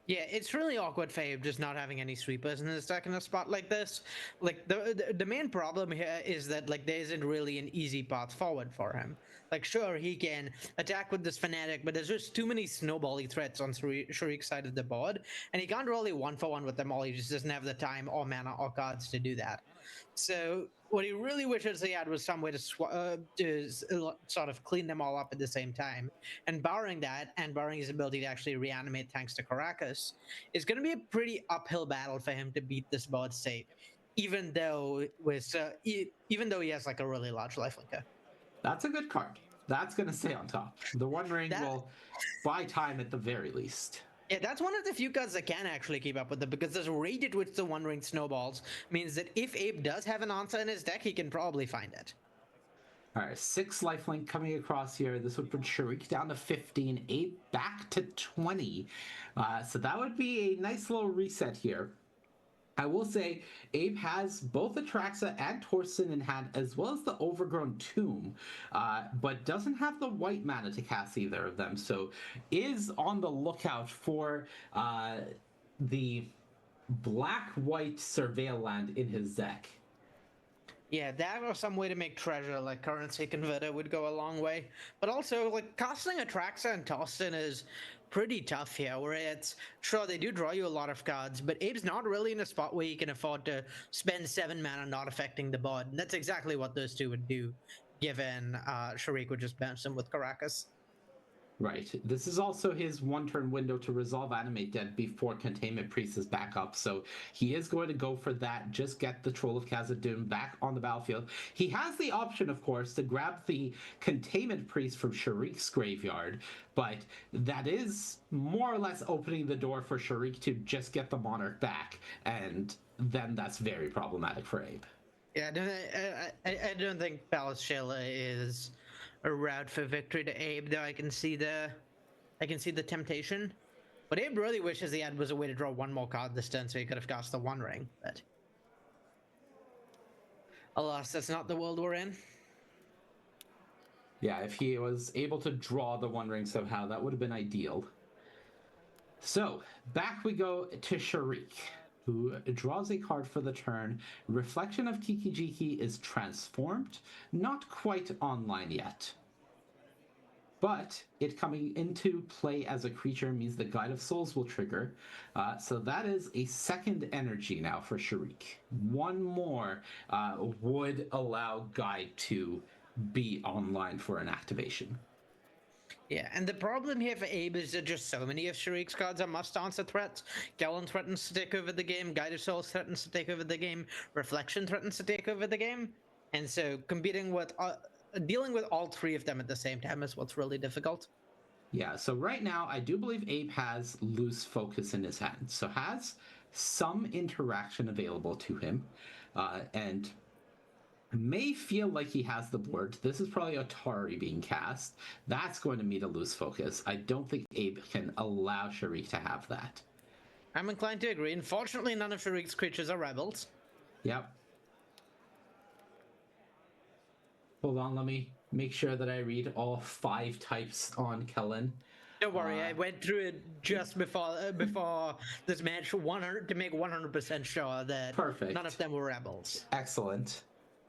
Yeah, it's really awkward for Abe just not having any sweepers in his deck in a spot like this. Like the main problem here is that like there isn't really an easy path forward for him. Like sure he can attack with this fanatic, but there's just too many snowbally threats on Sharik's side of the board, and he can't really 1-for-1 with them all. He just doesn't have the time or mana or cards to do that. So what he really wishes he had was some way to sort of clean them all up at the same time. And barring that, and barring his ability to actually reanimate thanks to Caracas, it's going to be a pretty uphill battle for him to beat this board state, even though he has like a really large lifelinker. That's a good card. That's going to stay on top. The One Ring will buy time at the very least. Yeah, that's one of the few cards that can actually keep up with it, because this rate at which the One Ring snowballs means that if Abe does have an answer in his deck, he can probably find it. All right, 6 lifelink coming across here. This would put Sharik down to 15, Abe back to 20. So that would be a nice little reset here. I will say Abe has both Atraxa and Torsen in hand, as well as the Overgrown Tomb, but doesn't have the white mana to cast either of them, so is on the lookout for the black-white Surveil land in his deck. Yeah, that or some way to make treasure like currency converter would go a long way. But also, like, casting Atraxa and Torsen is pretty tough here, where it's, sure, they do draw you a lot of cards, but Abe's not really in a spot where he can afford to spend 7 mana not affecting the board. And that's exactly what those two would do, given Sharik would just bounce him with Caracas. Right. This is also his 1-turn window to resolve Animate Dead before Containment Priest is back up, so he is going to go for that, just get the Troll of Khazad-dûm back on the battlefield. He has the option, of course, to grab the Containment Priest from Sharik's graveyard, but that is more or less opening the door for Sharik to just get the Monarch back, and then that's very problematic for Abe. Yeah, I don't think Palace Shella is a route for victory to Abe, though I can see the temptation. What Abe really wishes he had was a way to draw 1 more card this turn so he could have cast the One Ring, but alas, that's not the world we're in. Yeah, if he was able to draw the One Ring somehow, that would have been ideal. So, back we go to Sharik, who draws a card for the turn. Reflection of Kiki-Jiki is transformed, not quite online yet. But it coming into play as a creature means the Guide of Souls will trigger. So that is a second energy now for Sharik. 1 more would allow Guide to be online for an activation. Yeah, and the problem here for Abe is that just so many of Sharik's cards are must-answer threats. Gallon threatens to take over the game, Guided Souls threatens to take over the game, Reflection threatens to take over the game, and so dealing with all 3 of them at the same time is what's really difficult. Yeah, so right now, I do believe Abe has loose focus in his hand. So has some interaction available to him. And may feel like he has the board. This is probably Atari being cast. That's going to meet a loose focus. I don't think Abe can allow Sharik to have that. I'm inclined to agree. Unfortunately, none of Sharik's creatures are rebels. Yep. Hold on, let me make sure that I read all 5 types on Kellen. Don't worry, I went through it just before this match, 100 to make 100% sure that Perfect. none of them were rebels. Excellent.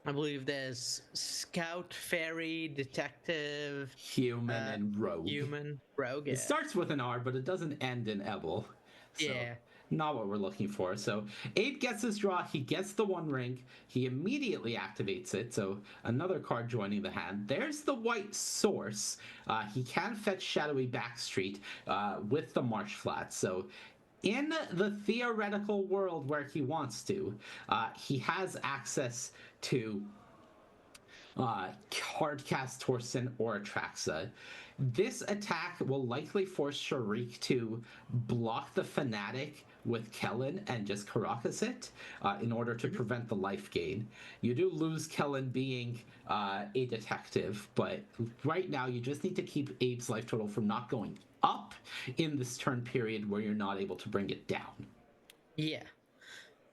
I believe there's Scout, Fairy, Detective, Human, and Rogue. Human, Rogue. Yeah. It starts with an R, but it doesn't end in Ebel. So Yeah. not what we're looking for. So Abe gets his draw. He gets the 1 ring. He immediately activates it. So another card joining the hand. There's the white source. He can fetch Shadowy Backstreet with the Marsh Flats. So in the theoretical world where he wants to, he has access to Hardcast Torsen or Atraxa. This attack will likely force Sharik to block the Fanatic with Kellen and just Karakas it in order to prevent the life gain. You do lose Kellen being a detective, but right now you just need to keep Abe's life total from not going up in this turn period where you're not able to bring it down. Yeah.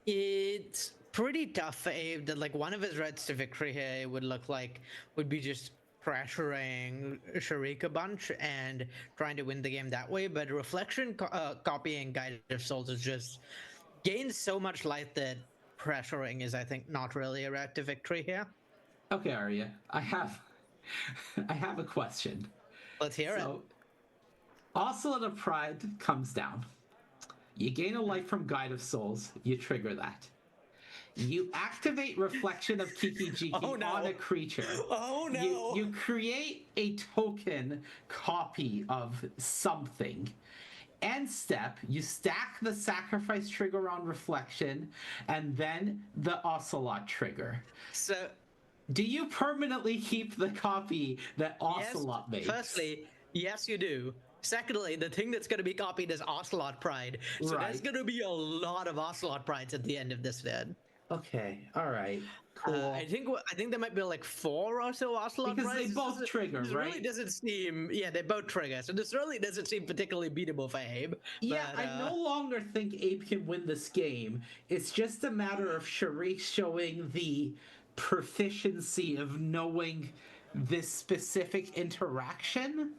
It's pretty tough for Abe that like one of his roads to victory here would be just pressuring Sharik a bunch and trying to win the game that way, but Reflection copying Guide of Souls is just gains so much light that pressuring is, I think, not really a route to victory here. Okay, Arya, I have a question. Let's hear it. Oscillate of Pride comes down. You gain a life from Guide of Souls. You trigger that. You activate Reflection of Kiki-Jiki on a creature. Oh no! You create a token copy of something. End step, you stack the Sacrifice trigger on Reflection, and then the Ocelot trigger. So, do you permanently keep the copy that Ocelot makes? Firstly, yes, you do. Secondly, the thing that's going to be copied is Ocelot Pride. So there's going to be a lot of Ocelot Prides at the end of this vid. Okay, all right, cool. I think there might be like 4 or so Ocelot because Prides. they both trigger, this right? Really doesn't seem, yeah, they both trigger. So this really doesn't seem particularly beatable for Abe. Yeah, but, I no longer think Abe can win this game. It's just a matter of Sharik showing the proficiency of knowing this specific interaction.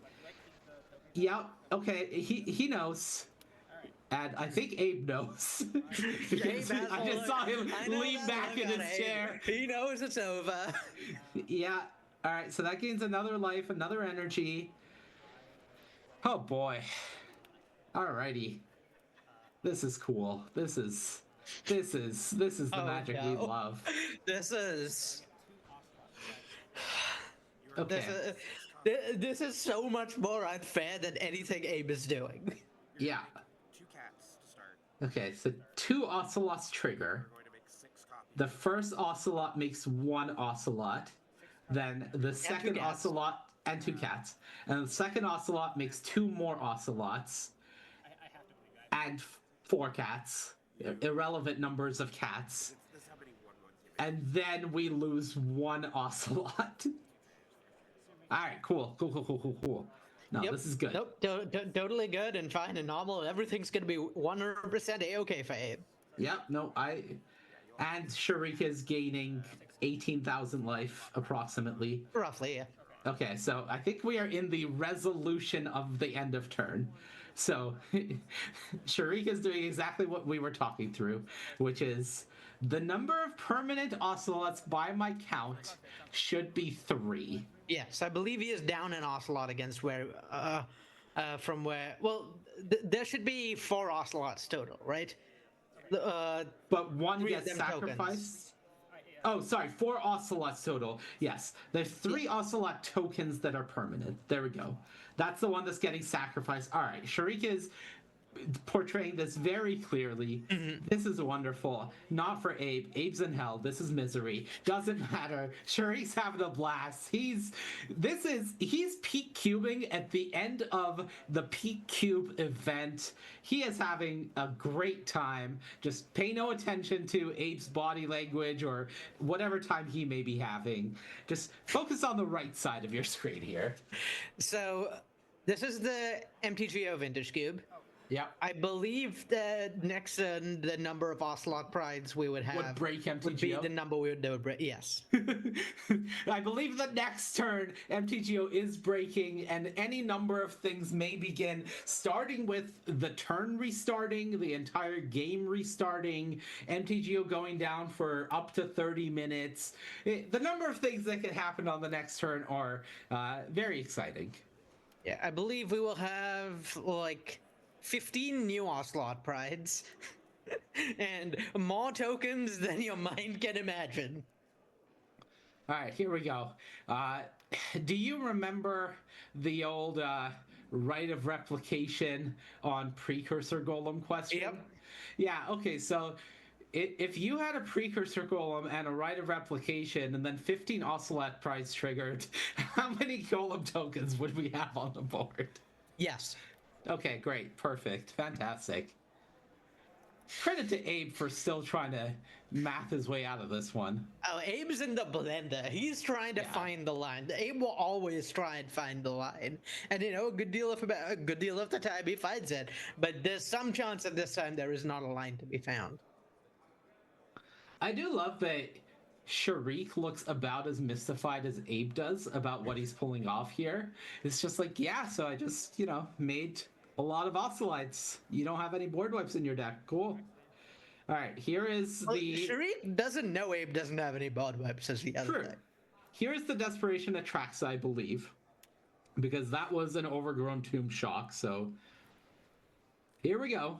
Yeah, okay, he knows. And I think Abe knows. Because I just saw him lean back in his chair. He knows it's over. Yeah. All right. So that gains another life, another energy. Oh boy. Alrighty. This is cool. This is the magic we love. This is. Okay. This is so much more unfair than anything Abe is doing. Yeah. Okay, so 2 Ocelots trigger. The first Ocelot makes 1 Ocelot. Then the second Ocelot and 2 cats. And the second Ocelot makes 2 more Ocelots. And 4 cats. Irrelevant numbers of cats. And then we lose 1 Ocelot. Alright, cool. No, this is good. Nope, totally good and fine and normal. Everything's gonna be 100% a-okay for Abe. Yep, no, and Sharik is gaining 18,000 life, approximately. Roughly, yeah. Okay, so I think we are in the resolution of the end of turn. So, Sharik is doing exactly what we were talking through, which is the number of permanent Ocelots by my count should be 3. Yes, I believe he is down an Ocelot against where, from where. Well, there should be 4 Ocelots total, right? But 1 gets sacrificed. Tokens. Oh, sorry, 4 Ocelots total. Yes, there's 3 Ocelot tokens that are permanent. There we go. That's the one that's getting sacrificed. All right, Sharik is portraying this very clearly. This is wonderful. Not for Abe. Abe's in hell. This is misery. Doesn't matter. Shariq's having a blast. He's peak cubing at the end of the peak cube event. He is having a great time. Just pay no attention to Abe's body language or whatever time he may be having. Just focus on the right side of your screen here. So this is the MTGO Vintage Cube. Yeah. I believe that next the number of Ocelot Prides we would have Would break MTGO? would be the number we would break. Yes. I believe the next turn MTGO is breaking, and any number of things may begin, starting with the turn restarting, the entire game restarting, MTGO going down for up to 30 minutes. The number of things that could happen on the next turn are very exciting. Yeah, I believe we will have like 15 new Ocelot Prides and more tokens than your mind can imagine. All right, here we go. Do you remember the old right of replication on precursor golem question? Yep. Yeah, okay, so if you had a precursor golem and a right of replication and then 15 Ocelot Prides triggered, how many golem tokens would we have on the board? Yes. Okay, great, perfect, fantastic. Credit to Abe for still trying to math his way out of this one. Oh, Abe's in the blender. He's trying to find the line. Abe will always try and find the line, and a good deal of the time he finds it. But there's some chance that this time there is not a line to be found. I do love that Shariq looks about as mystified as Abe does about what he's pulling off here. It's just like, yeah, so I just, made a lot of Ocelots. You don't have any board wipes in your deck. Cool. All right, here is the... Shariq doesn't know Abe doesn't have any board wipes as the other thing. Here is the Desperation Atraxa, I believe, because that was an Overgrown Tomb Shock, so here we go.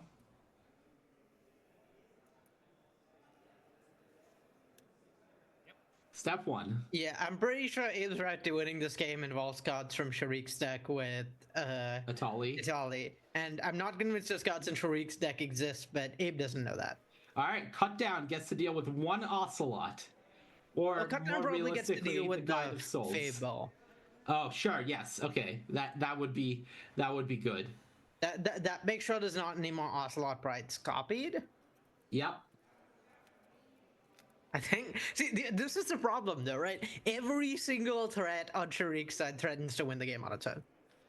Step one. Yeah, I'm pretty sure Abe's right to winning this game involves cards from Shariq's deck with Atali. And I'm not convinced those cards in Shariq's deck exist, but Abe doesn't know that. All right, Cut Down gets to deal with one Ocelot. Or Cut Down more probably gets to deal with the Guide of Souls. Fable. Oh, sure, yes. Okay. That would be good. That make sure there's not any more Ocelot Prides copied. Yep. I think. See, this is the problem, though, right? Every single threat on Shariq's side threatens to win the game on its own.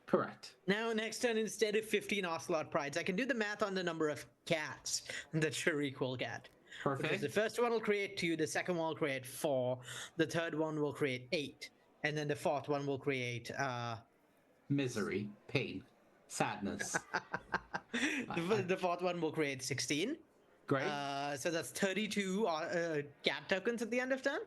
Correct. Now, next turn, instead of 15 Ocelot Prides, I can do the math on the number of cats that Shariq will get. Perfect. Because the first one will create 2, the second one will create 4, the third one will create 8, and then the fourth one will create misery, pain, sadness. The fourth one will create 16. Great. So that's 32 cat tokens at the end of turn.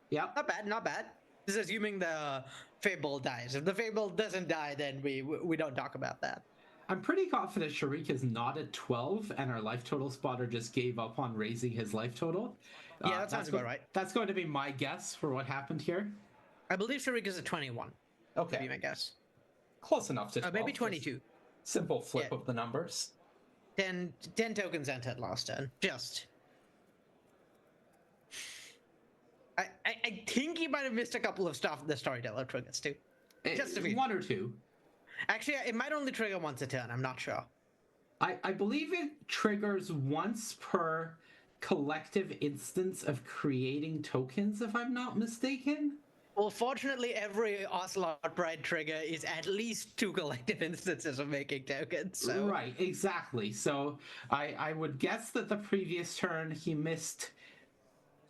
Yep. Not bad, not bad. This is assuming the Fable dies. If the Fable doesn't die, then we don't talk about that. I'm pretty confident Shariq is not at 12, and our life total spotter just gave up on raising his life total. Yeah, that sounds about right. That's going to be my guess for what happened here. I believe Shariq is at 21. Okay. Would be my guess. Close enough to 12. Maybe 22. Simple flip of the numbers. 10 tokens entered last turn. Just. I think he might have missed a couple of stuff the Storyteller triggers too. Just a few. One or two. Actually, it might only trigger once a turn. I'm not sure. I believe it triggers once per collective instance of creating tokens, if I'm not mistaken. Well, fortunately, every Ocelot Pride trigger is at least 2 collective instances of making tokens. So. Right, exactly. So I would guess that the previous turn he missed,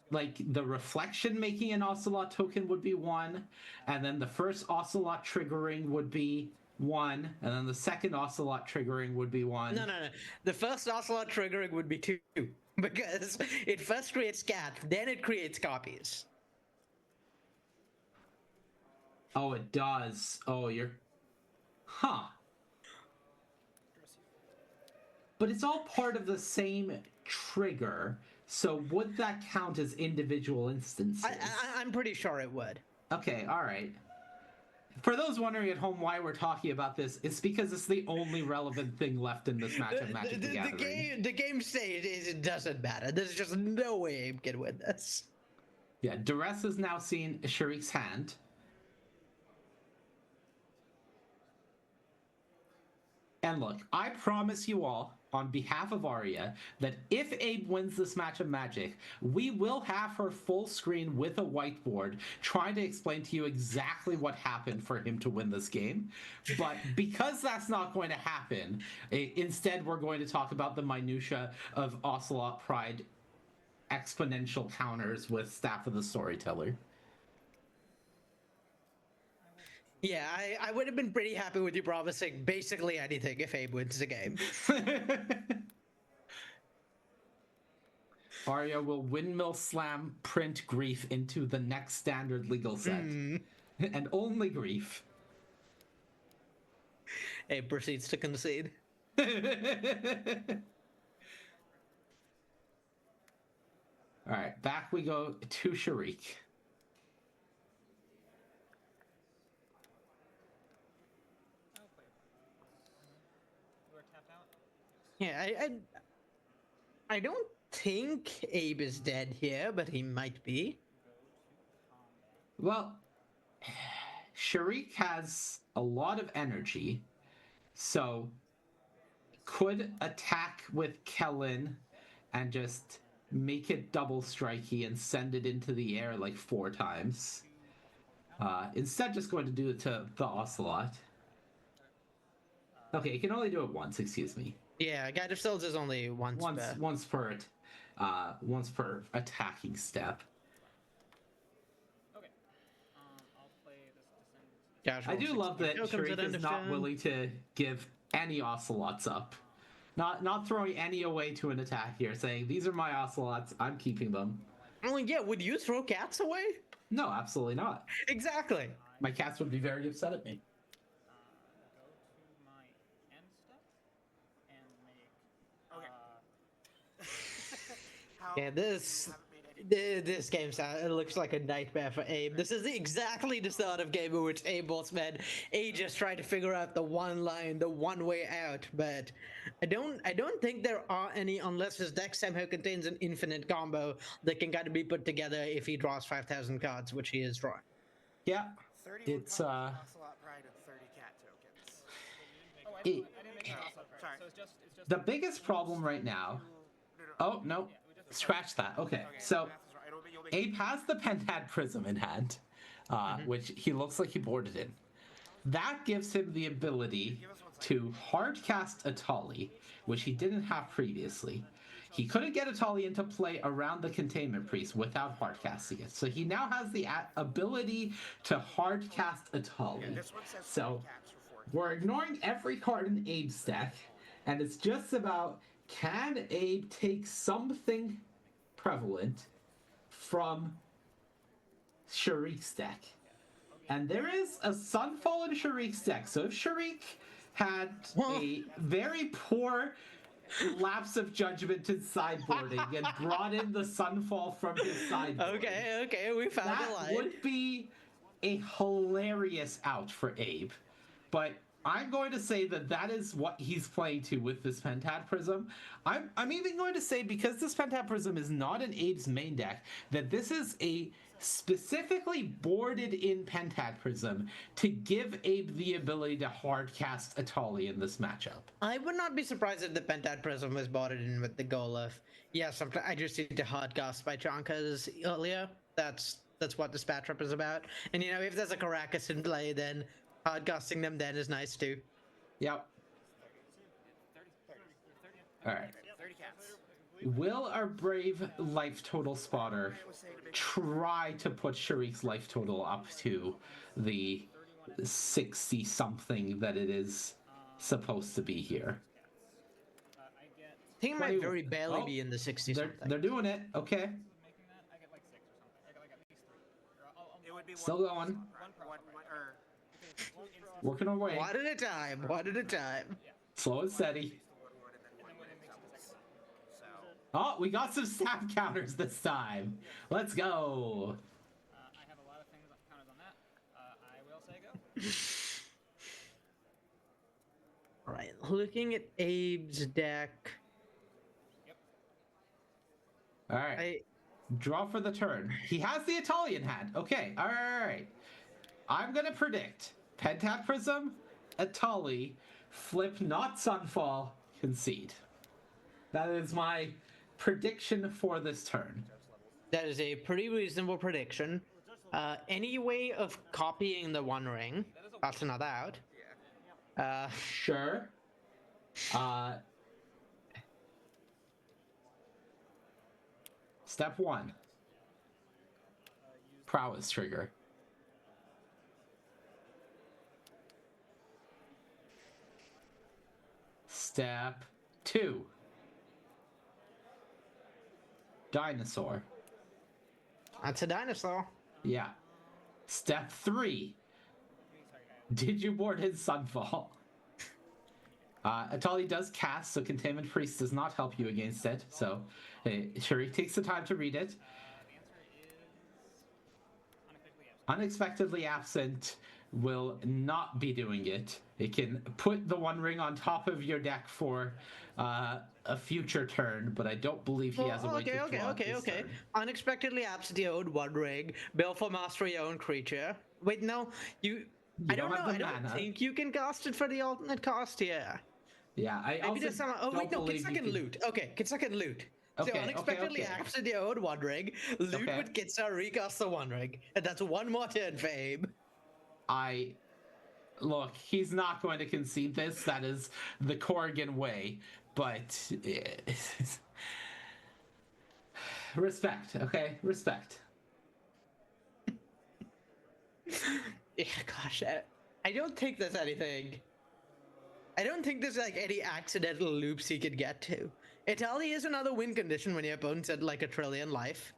like, the reflection making an Ocelot token would be 1, and then the first Ocelot triggering would be 1, and then the second Ocelot triggering would be 1. No. The first Ocelot triggering would be 2, because it first creates cats, then it creates copies. Oh, it does. Oh, you're... Huh. But it's all part of the same trigger, so would that count as individual instances? I'm pretty sure it would. Okay, all right. For those wondering at home why we're talking about this, it's because it's the only relevant thing left in this match of Magic the Gathering. The game state is it doesn't matter. There's just no way Abe can win this. Yeah, Duress has now seen Sharik's hand. And look, I promise you all, on behalf of Arya, that if Abe wins this match of Magic, we will have her full screen with a whiteboard trying to explain to you exactly what happened for him to win this game. But because that's not going to happen, instead we're going to talk about the minutia of Ocelot Pride exponential counters with Staff of the Storyteller. Yeah, I would have been pretty happy with you promising basically anything if Abe wins the game. Arya will windmill slam print Grief into the next standard legal set. And only Grief. Abe proceeds to concede. Alright, back we go to Sharik. Yeah, I don't think Abe is dead here, but he might be. Well, Sharik has a lot of energy, so could attack with Kellen and just make it double strikey and send it into the air like 4 times. Instead, just going to do it to the Ocelot. Okay, you can only do it once, excuse me. Yeah, Guide of Souls is only once per attacking step. Okay. I'll play this I do love that Sharik is not willing to give any Ocelots up. Not throwing any away to an attack here, saying, these are my Ocelots, I'm keeping them. Oh, yeah, would you throw cats away? No, absolutely not. Exactly. My cats would be very upset at me. Yeah, this game it looks like a nightmare for Abe. This is exactly the sort of game in which Abe will spend ages trying to figure out the one line, the one way out. But I don't think there are any unless his deck somehow contains an infinite combo that can kind of be put together if he draws 5,000 cards, which he is drawing. Yeah, it's Ocelot Pride and 30 cat tokens. The biggest problem right now. Oh no. Scratch that. Okay, so Abe has the Pentad Prism in hand, which he looks like he boarded in. That gives him the ability to hardcast Atali, which he didn't have previously. He couldn't get Atali into play around the Containment Priest without hardcasting it. So he now has the ability to hardcast Atali. So we're ignoring every card in Abe's deck, and it's just about, can Abe take something prevalent from Sharik's deck? And there is a Sunfall in Sharik's deck. So if Sharik had a very poor lapse of judgment in sideboarding and brought in the Sunfall from his sideboard. Okay, we found a line. That would be a hilarious out for Abe. But I'm going to say that is what he's playing to with this Pentad Prism. I'm even going to say, because this Pentad Prism is not in Abe's main deck, that this is a specifically boarded in Pentad Prism to give Abe the ability to hardcast Atali in this matchup. I would not be surprised if the Pentad Prism was boarded in with the goal of, I just need to hardcast my Chonkas earlier. That's what this matchup is about. And if there's a Caracas in play, then hardcasting them then is nice too. Yep. Alright. Will our brave life total spotter try to put Sharik's life total up to the 60 something that it is supposed to be here? I think it might very barely be in the 60 something. They're doing it. Okay. Still going. Working our way. One at a time. Slow and steady. Oh, we got some stat counters this time. Let's go. I have a lot of things counters on that. I will say go. Right, looking at Abe's deck. All right. Draw for the turn. He has the Italian hand. Okay. All right. I'm gonna predict Pentap Prism, Atali, flip, not Sunfall, concede. That is my prediction for this turn. That is a pretty reasonable prediction. Any way of copying the One Ring? That's another out. Sure. Step 1. Prowess trigger. Step 2. Dinosaur. That's a dinosaur. Yeah. Step 3. Digiboard his Sunfall. Atali does cast, so Containment Priest does not help you against it. So, sure, he takes the time to read it. Unexpectedly absent will not be doing it. It can put the One Ring on top of your deck for a future turn, but I don't believe he has a way to draw it this turn. Unexpectedly absent your own One Ring. Bill for master your own creature. Wait, no, I don't know. I don't think you can cast it for the alternate cost here. Yeah, I Maybe also wait, no, Kitsuck loot. Okay, Kitsuck loot. Okay, so unexpectedly absent your own One Ring. Loot with Kitsuck, recast the One Ring. And that's one more turn for Abe. Look, he's not going to concede this. That is the Corrigan way. But respect, okay? Respect. Yeah, gosh, I don't think there's anything. I don't think there's like any accidental loops he could get to. Italy is another win condition when your opponent's at like 1 trillion life.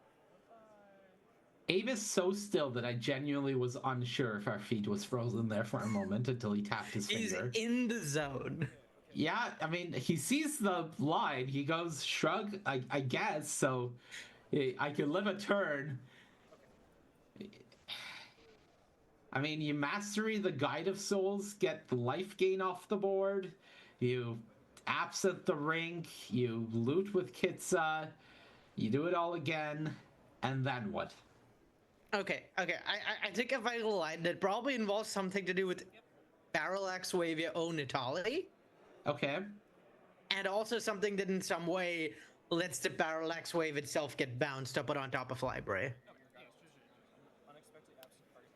Abe is so still that I genuinely was unsure if our feed was frozen there for a moment until he tapped his finger. He's in the zone. Yeah, I mean, he sees the line. He goes, shrug, I guess, so I can live a turn. I mean, you mastery the Guide of Souls, get the life gain off the board, you absent the ring, you loot with Kitsa, you do it all again, and then what? Okay. I think if I line that probably involves something to do with Parallax Wave your own Italy. Okay. And also something that in some way lets the Parallax Wave itself get bounced up on top of library.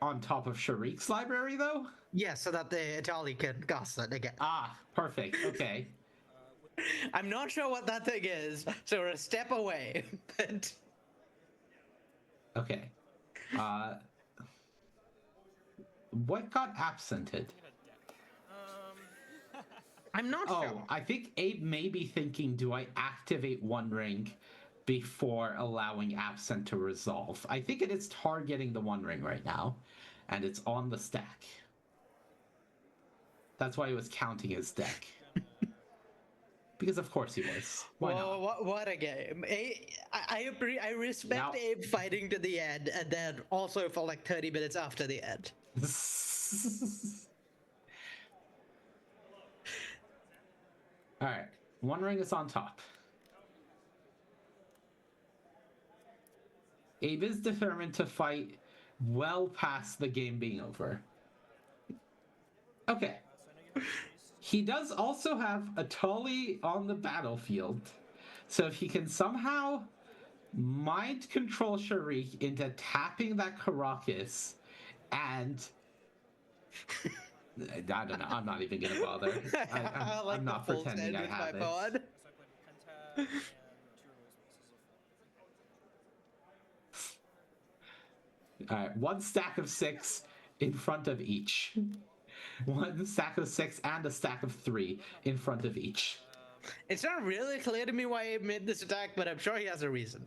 On top of Sharik's library, though? Yeah, so that the Italy can cast it again. Ah, perfect. Okay. I'm not sure what that thing is, so we're a step away. But okay. What got absented? I'm not sure. Oh, I think Abe may be thinking, do I activate One Ring before allowing absent to resolve? I think it is targeting the One Ring right now, and it's on the stack. That's why he was counting his deck. Because of course he was. Why not? What a game. I respect Abe fighting to the end, and then also for like 30 minutes after the end. Alright, One Ring is on top. Abe is determined to fight well past the game being over. Okay. He does also have a Tully on the battlefield. So if he can somehow mind control Sharik into tapping that Caracas and... I don't know. I'm not even going to bother. I'm not pretending I have it. Alright, one stack of 6 in front of each. One stack of 6 and a stack of 3 in front of each. It's not really clear to me why Abe made this attack, but I'm sure he has a reason.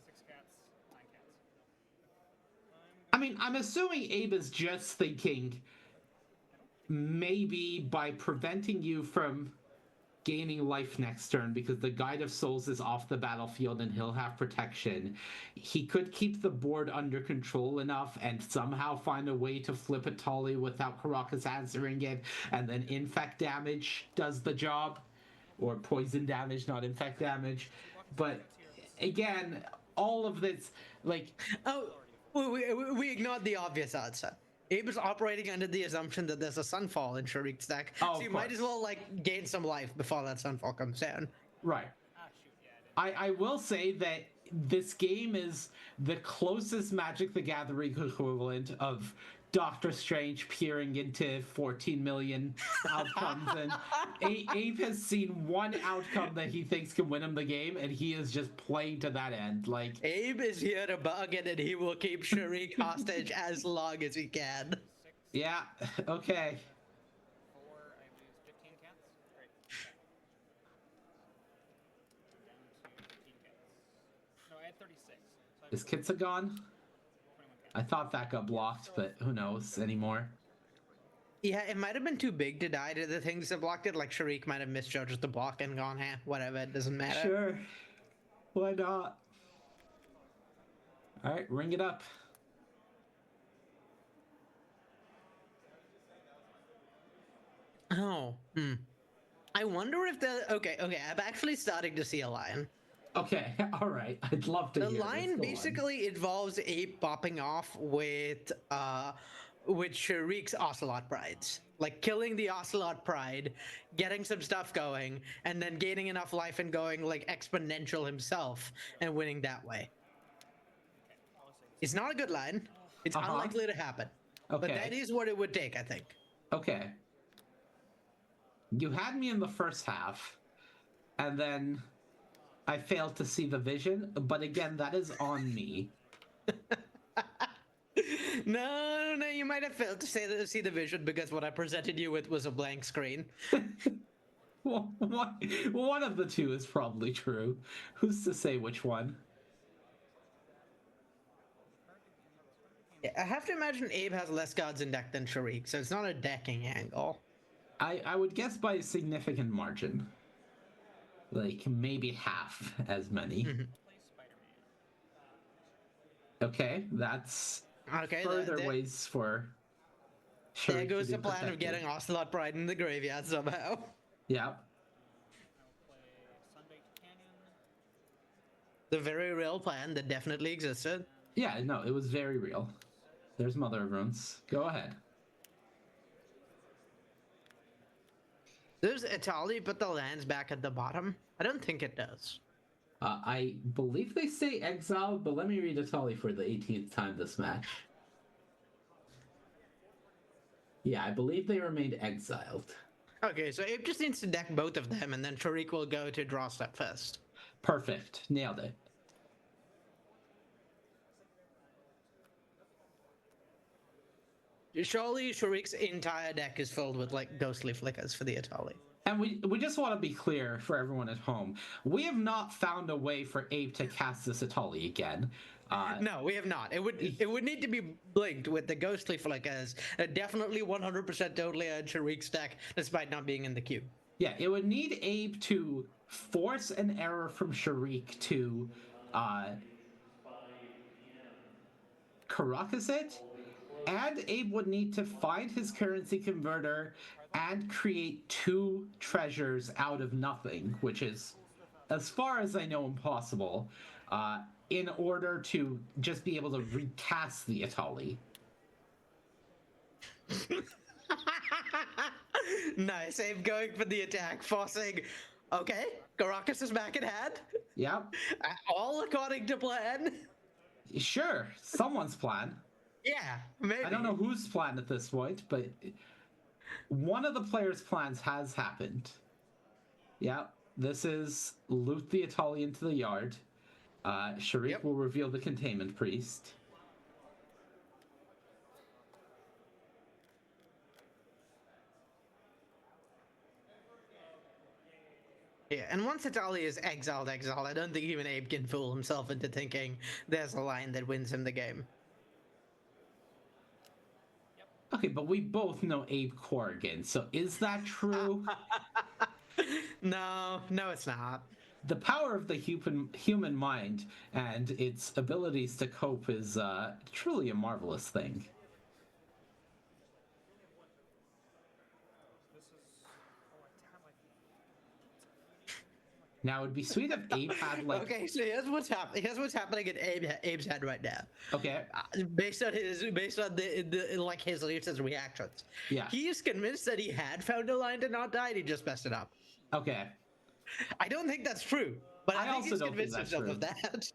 I mean, I'm assuming Abe is just thinking maybe by preventing you from gaining life next turn because the Guide of Souls is off the battlefield and he'll have protection. He could keep the board under control enough and somehow find a way to flip a Tolly without Caracas answering it, and then infect damage does the job. Or poison damage, not infect damage. But again, all of this, like... Oh, we ignored the obvious answer. Abe is operating under the assumption that there's a Sunfall in Sharik's deck, so you might as well, like, gain some life before that Sunfall comes down. Right. I will say that this game is the closest Magic the Gathering equivalent of Doctor Strange peering into 14 million outcomes, and Abe has seen one outcome that he thinks can win him the game, and he is just playing to that end. Like, Abe is here to bargain, and he will keep Sharik hostage as long as he can. Yeah, okay. 4, I lose 15 cats. Great. Down to 15 cats. No, I had 36. So Is Kitsa gone? I thought that got blocked, but who knows anymore. Yeah, it might have been too big to die to the things that blocked it. Like Sharik might have misjudged the block and gone, whatever, it doesn't matter. Sure. Why not? Alright, ring it up. Oh, I wonder if the... Okay, I'm actually starting to see a line. Okay, alright. I'd love to hear The line this. Go basically involves Abe popping off with Sharik's Ocelot Prides. Like killing the Ocelot Pride, getting some stuff going, and then gaining enough life and going like exponential himself and winning that way. It's not a good line. It's unlikely to happen. Okay. But that is what it would take, I think. Okay. You had me in the first half, and then I failed to see the vision, but again, that is on me. No, you might have failed to see the vision because what I presented you with was a blank screen. Well, one of the two is probably true. Who's to say which one? Yeah, I have to imagine Abe has less cards in deck than Sharik, so it's not a decking angle. I would guess by a significant margin. Like, maybe half as many. Okay, that's further ways for... There goes the plan of getting Ocelot Pride in the graveyard somehow. Yeah. The very real plan that definitely existed. Yeah, no, it was very real. There's Mother of Runes. Go ahead. Does Italy put the lands back at the bottom? I don't think it does. I believe they say exiled, but let me read Italy for the 18th time this match. Yeah, I believe they remained exiled. Okay, so Abe just needs to deck both of them, and then Sharik will go to draw step first. Perfect. Nailed it. Surely Sharik's entire deck is filled with like ghostly flickers for the Italy. And we just want to be clear for everyone at home. We have not found a way for Abe to cast this Italy again. No, we have not. It would need to be blinked with the ghostly flickers. Definitely 100% totally on Sharik's deck, despite not being in the queue. Yeah, it would need Abe to force an error from Sharik to Caracas it, and Abe would need to find his currency converter and create 2 treasures out of nothing, which is, as far as I know, impossible, in order to just be able to recast the Italy. Nice, Abe going for the attack, forcing... Okay, Caracas is back in hand. Yep. All according to plan. Sure, someone's plan. Yeah, maybe. I don't know whose plan at this point, but one of the players' plans has happened. Yeah, this is loot the Italy into the yard. Sharik will reveal the Containment Priest. Yeah, and once Italy is exiled, I don't think even Abe can fool himself into thinking there's a line that wins him the game. Okay, but we both know Abe Corrigan, so is that true? No, no, it's not. The power of the human mind and its abilities to cope is truly a marvelous thing. Now, it'd be sweet if Abe had like. Okay, so here's what's happening. Here's what's happening in Abe's head right now. Okay. Based on the like his reactions. Yeah. He is convinced that he had found a line to not die, and he just messed it up. Okay. I don't think that's true, but I think also he's don't think convinced that's himself true. of that.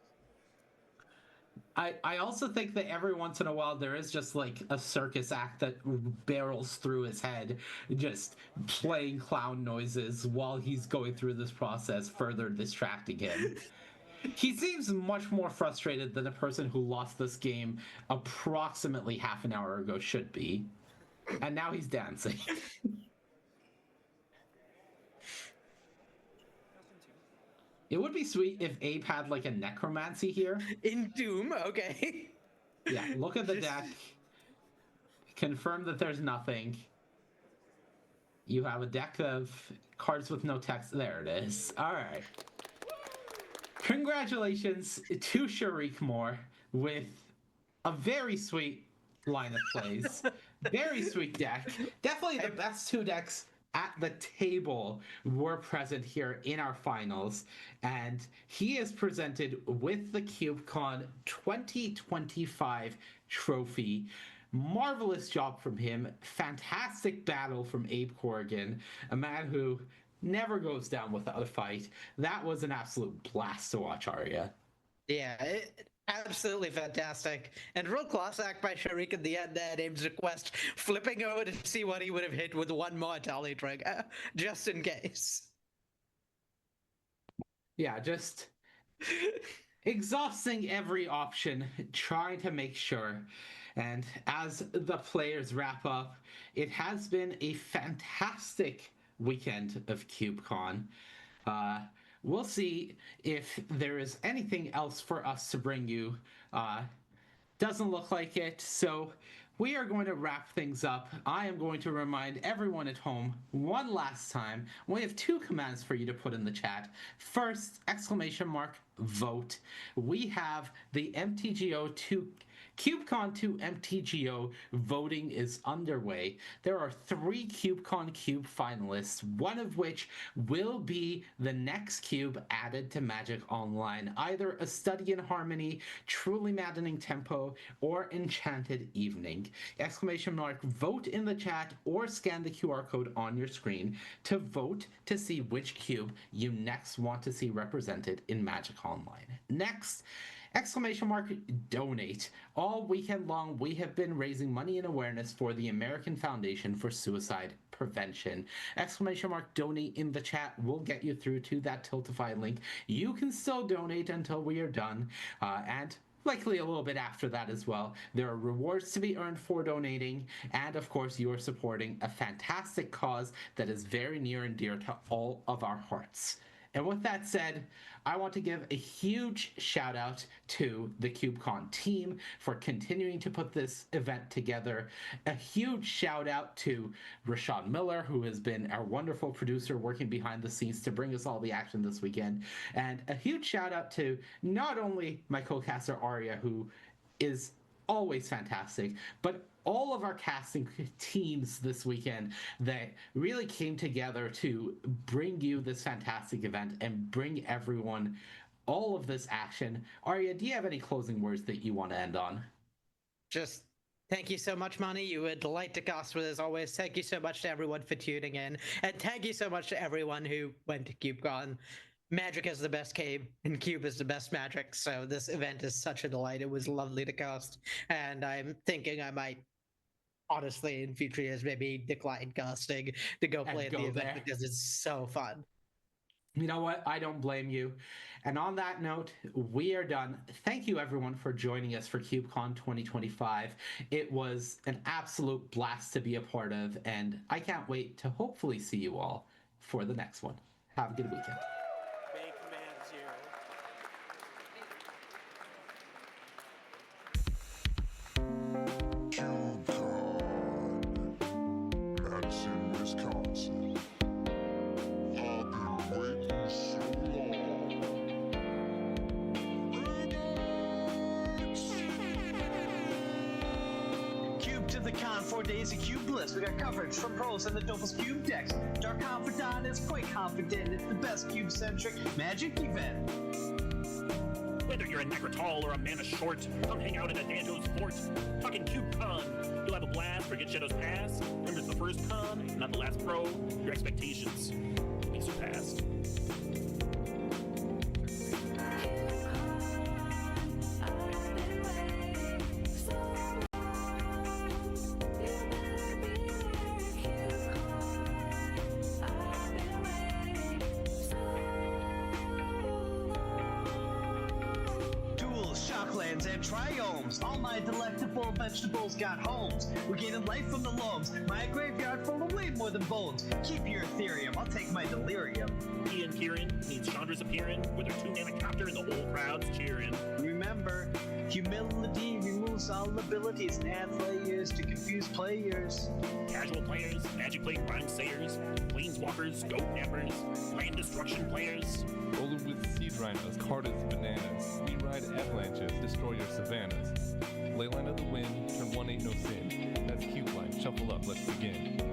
I also think that every once in a while there is just like a circus act that barrels through his head, just playing clown noises while he's going through this process, further distracting him. He seems much more frustrated than the person who lost this game approximately half an hour ago should be. And now he's dancing. It would be sweet if Abe had like a necromancy here. In Doom, okay. Yeah, look at the deck. Confirm that there's nothing. You have a deck of cards with no text. There it is. All right. Congratulations to Sharik Moore with a very sweet line of plays. Very sweet deck. Definitely the best two decks at the table were present here in our finals, and he is presented with the CubeCon 2025 trophy. Marvelous job from him. Fantastic battle from Abe Corrigan, a man who never goes down without a fight. That was an absolute blast to watch, Arya. Yeah, absolutely fantastic. And real class act by Sharik at the end at Abe's request, flipping over to see what he would have hit with one more tally trigger, just in case. Yeah, just exhausting every option, trying to make sure. And as the players wrap up, it has been a fantastic weekend of CubeCon. We'll see if there is anything else for us to bring you. Doesn't look like it, so we are going to wrap things up. I am going to remind everyone at home one last time. We have two commands for you to put in the chat. First, !vote. We have the MTGO 2 CubeCon 2 MTGO voting is underway. There are 3 CubeCon Cube finalists, one of which will be the next cube added to Magic Online, either A Study in Harmony, Truly Maddening Tempo, or Enchanted Evening. !vote in the chat or scan the QR code on your screen to vote to see which cube you next want to see represented in Magic Online. Next, !donate. All weekend long, we have been raising money and awareness for the American Foundation for Suicide Prevention. !donate in the chat will get you through to that Tiltify link. You can still donate until we are done, and likely a little bit after that as well. There are rewards to be earned for donating, and of course, you are supporting a fantastic cause that is very near and dear to all of our hearts. And with that said, I want to give a huge shout out to the CubeCon team for continuing to put this event together. A huge shout out to Rashad Miller, who has been our wonderful producer working behind the scenes to bring us all the action this weekend. And a huge shout out to not only my co-caster Arya, who is always fantastic, but all of our casting teams this weekend that really came together to bring you this fantastic event and bring everyone all of this action. Arya, do you have any closing words that you want to end on? Just thank you so much, Manny. You were a delight to cast with as always. Thank you so much to everyone for tuning in. And thank you so much to everyone who went to CubeCon. Magic is the best game, and Cube is the best Magic. So this event is such a delight. It was lovely to cast. And I'm thinking I might, honestly, in future years, maybe decline casting to go play at the event because it's so fun. You know what? I don't blame you. And on that note, we are done. Thank you, everyone, for joining us for CubeCon 2025. It was an absolute blast to be a part of, and I can't wait to hopefully see you all for the next one. Have a good weekend. Make man zero. CubeCon, that's in Wisconsin. more days of Cube Bliss. We got coverage from pros and the dopest Cube decks. Dark Confidant is quite confident it's the best Cube-centric Magic event. Whether you're a Necrotal or a mana short, come hang out at Adanto's fort. Talking CubeCon, you'll have a blast, forget Shadow's past. Remember, it's the first con, not the last pro. Your expectations will be surpassed. Shocklands and triomes. All my delectable vegetables got homes. We're gaining life from the loams. My graveyard full of way more than bones. Keep your Ethereum, I'll take my delirium. Ian Kieran means Chandra's appearing with her 2-mana copter and the whole crowd's cheering. Remember, humility removes all abilities and adds layers to confuse players. Casual players, Magic Play Prime Sayers, Planeswalkers, Goat Nappers, Land Destruction players. Rolling with seed rhinos, Cartas, bananas. We ride avalanches, destroy your savannas. Leyline of the wind, turn 1 ain't no sin. That's cube line, shuffle up, let's begin.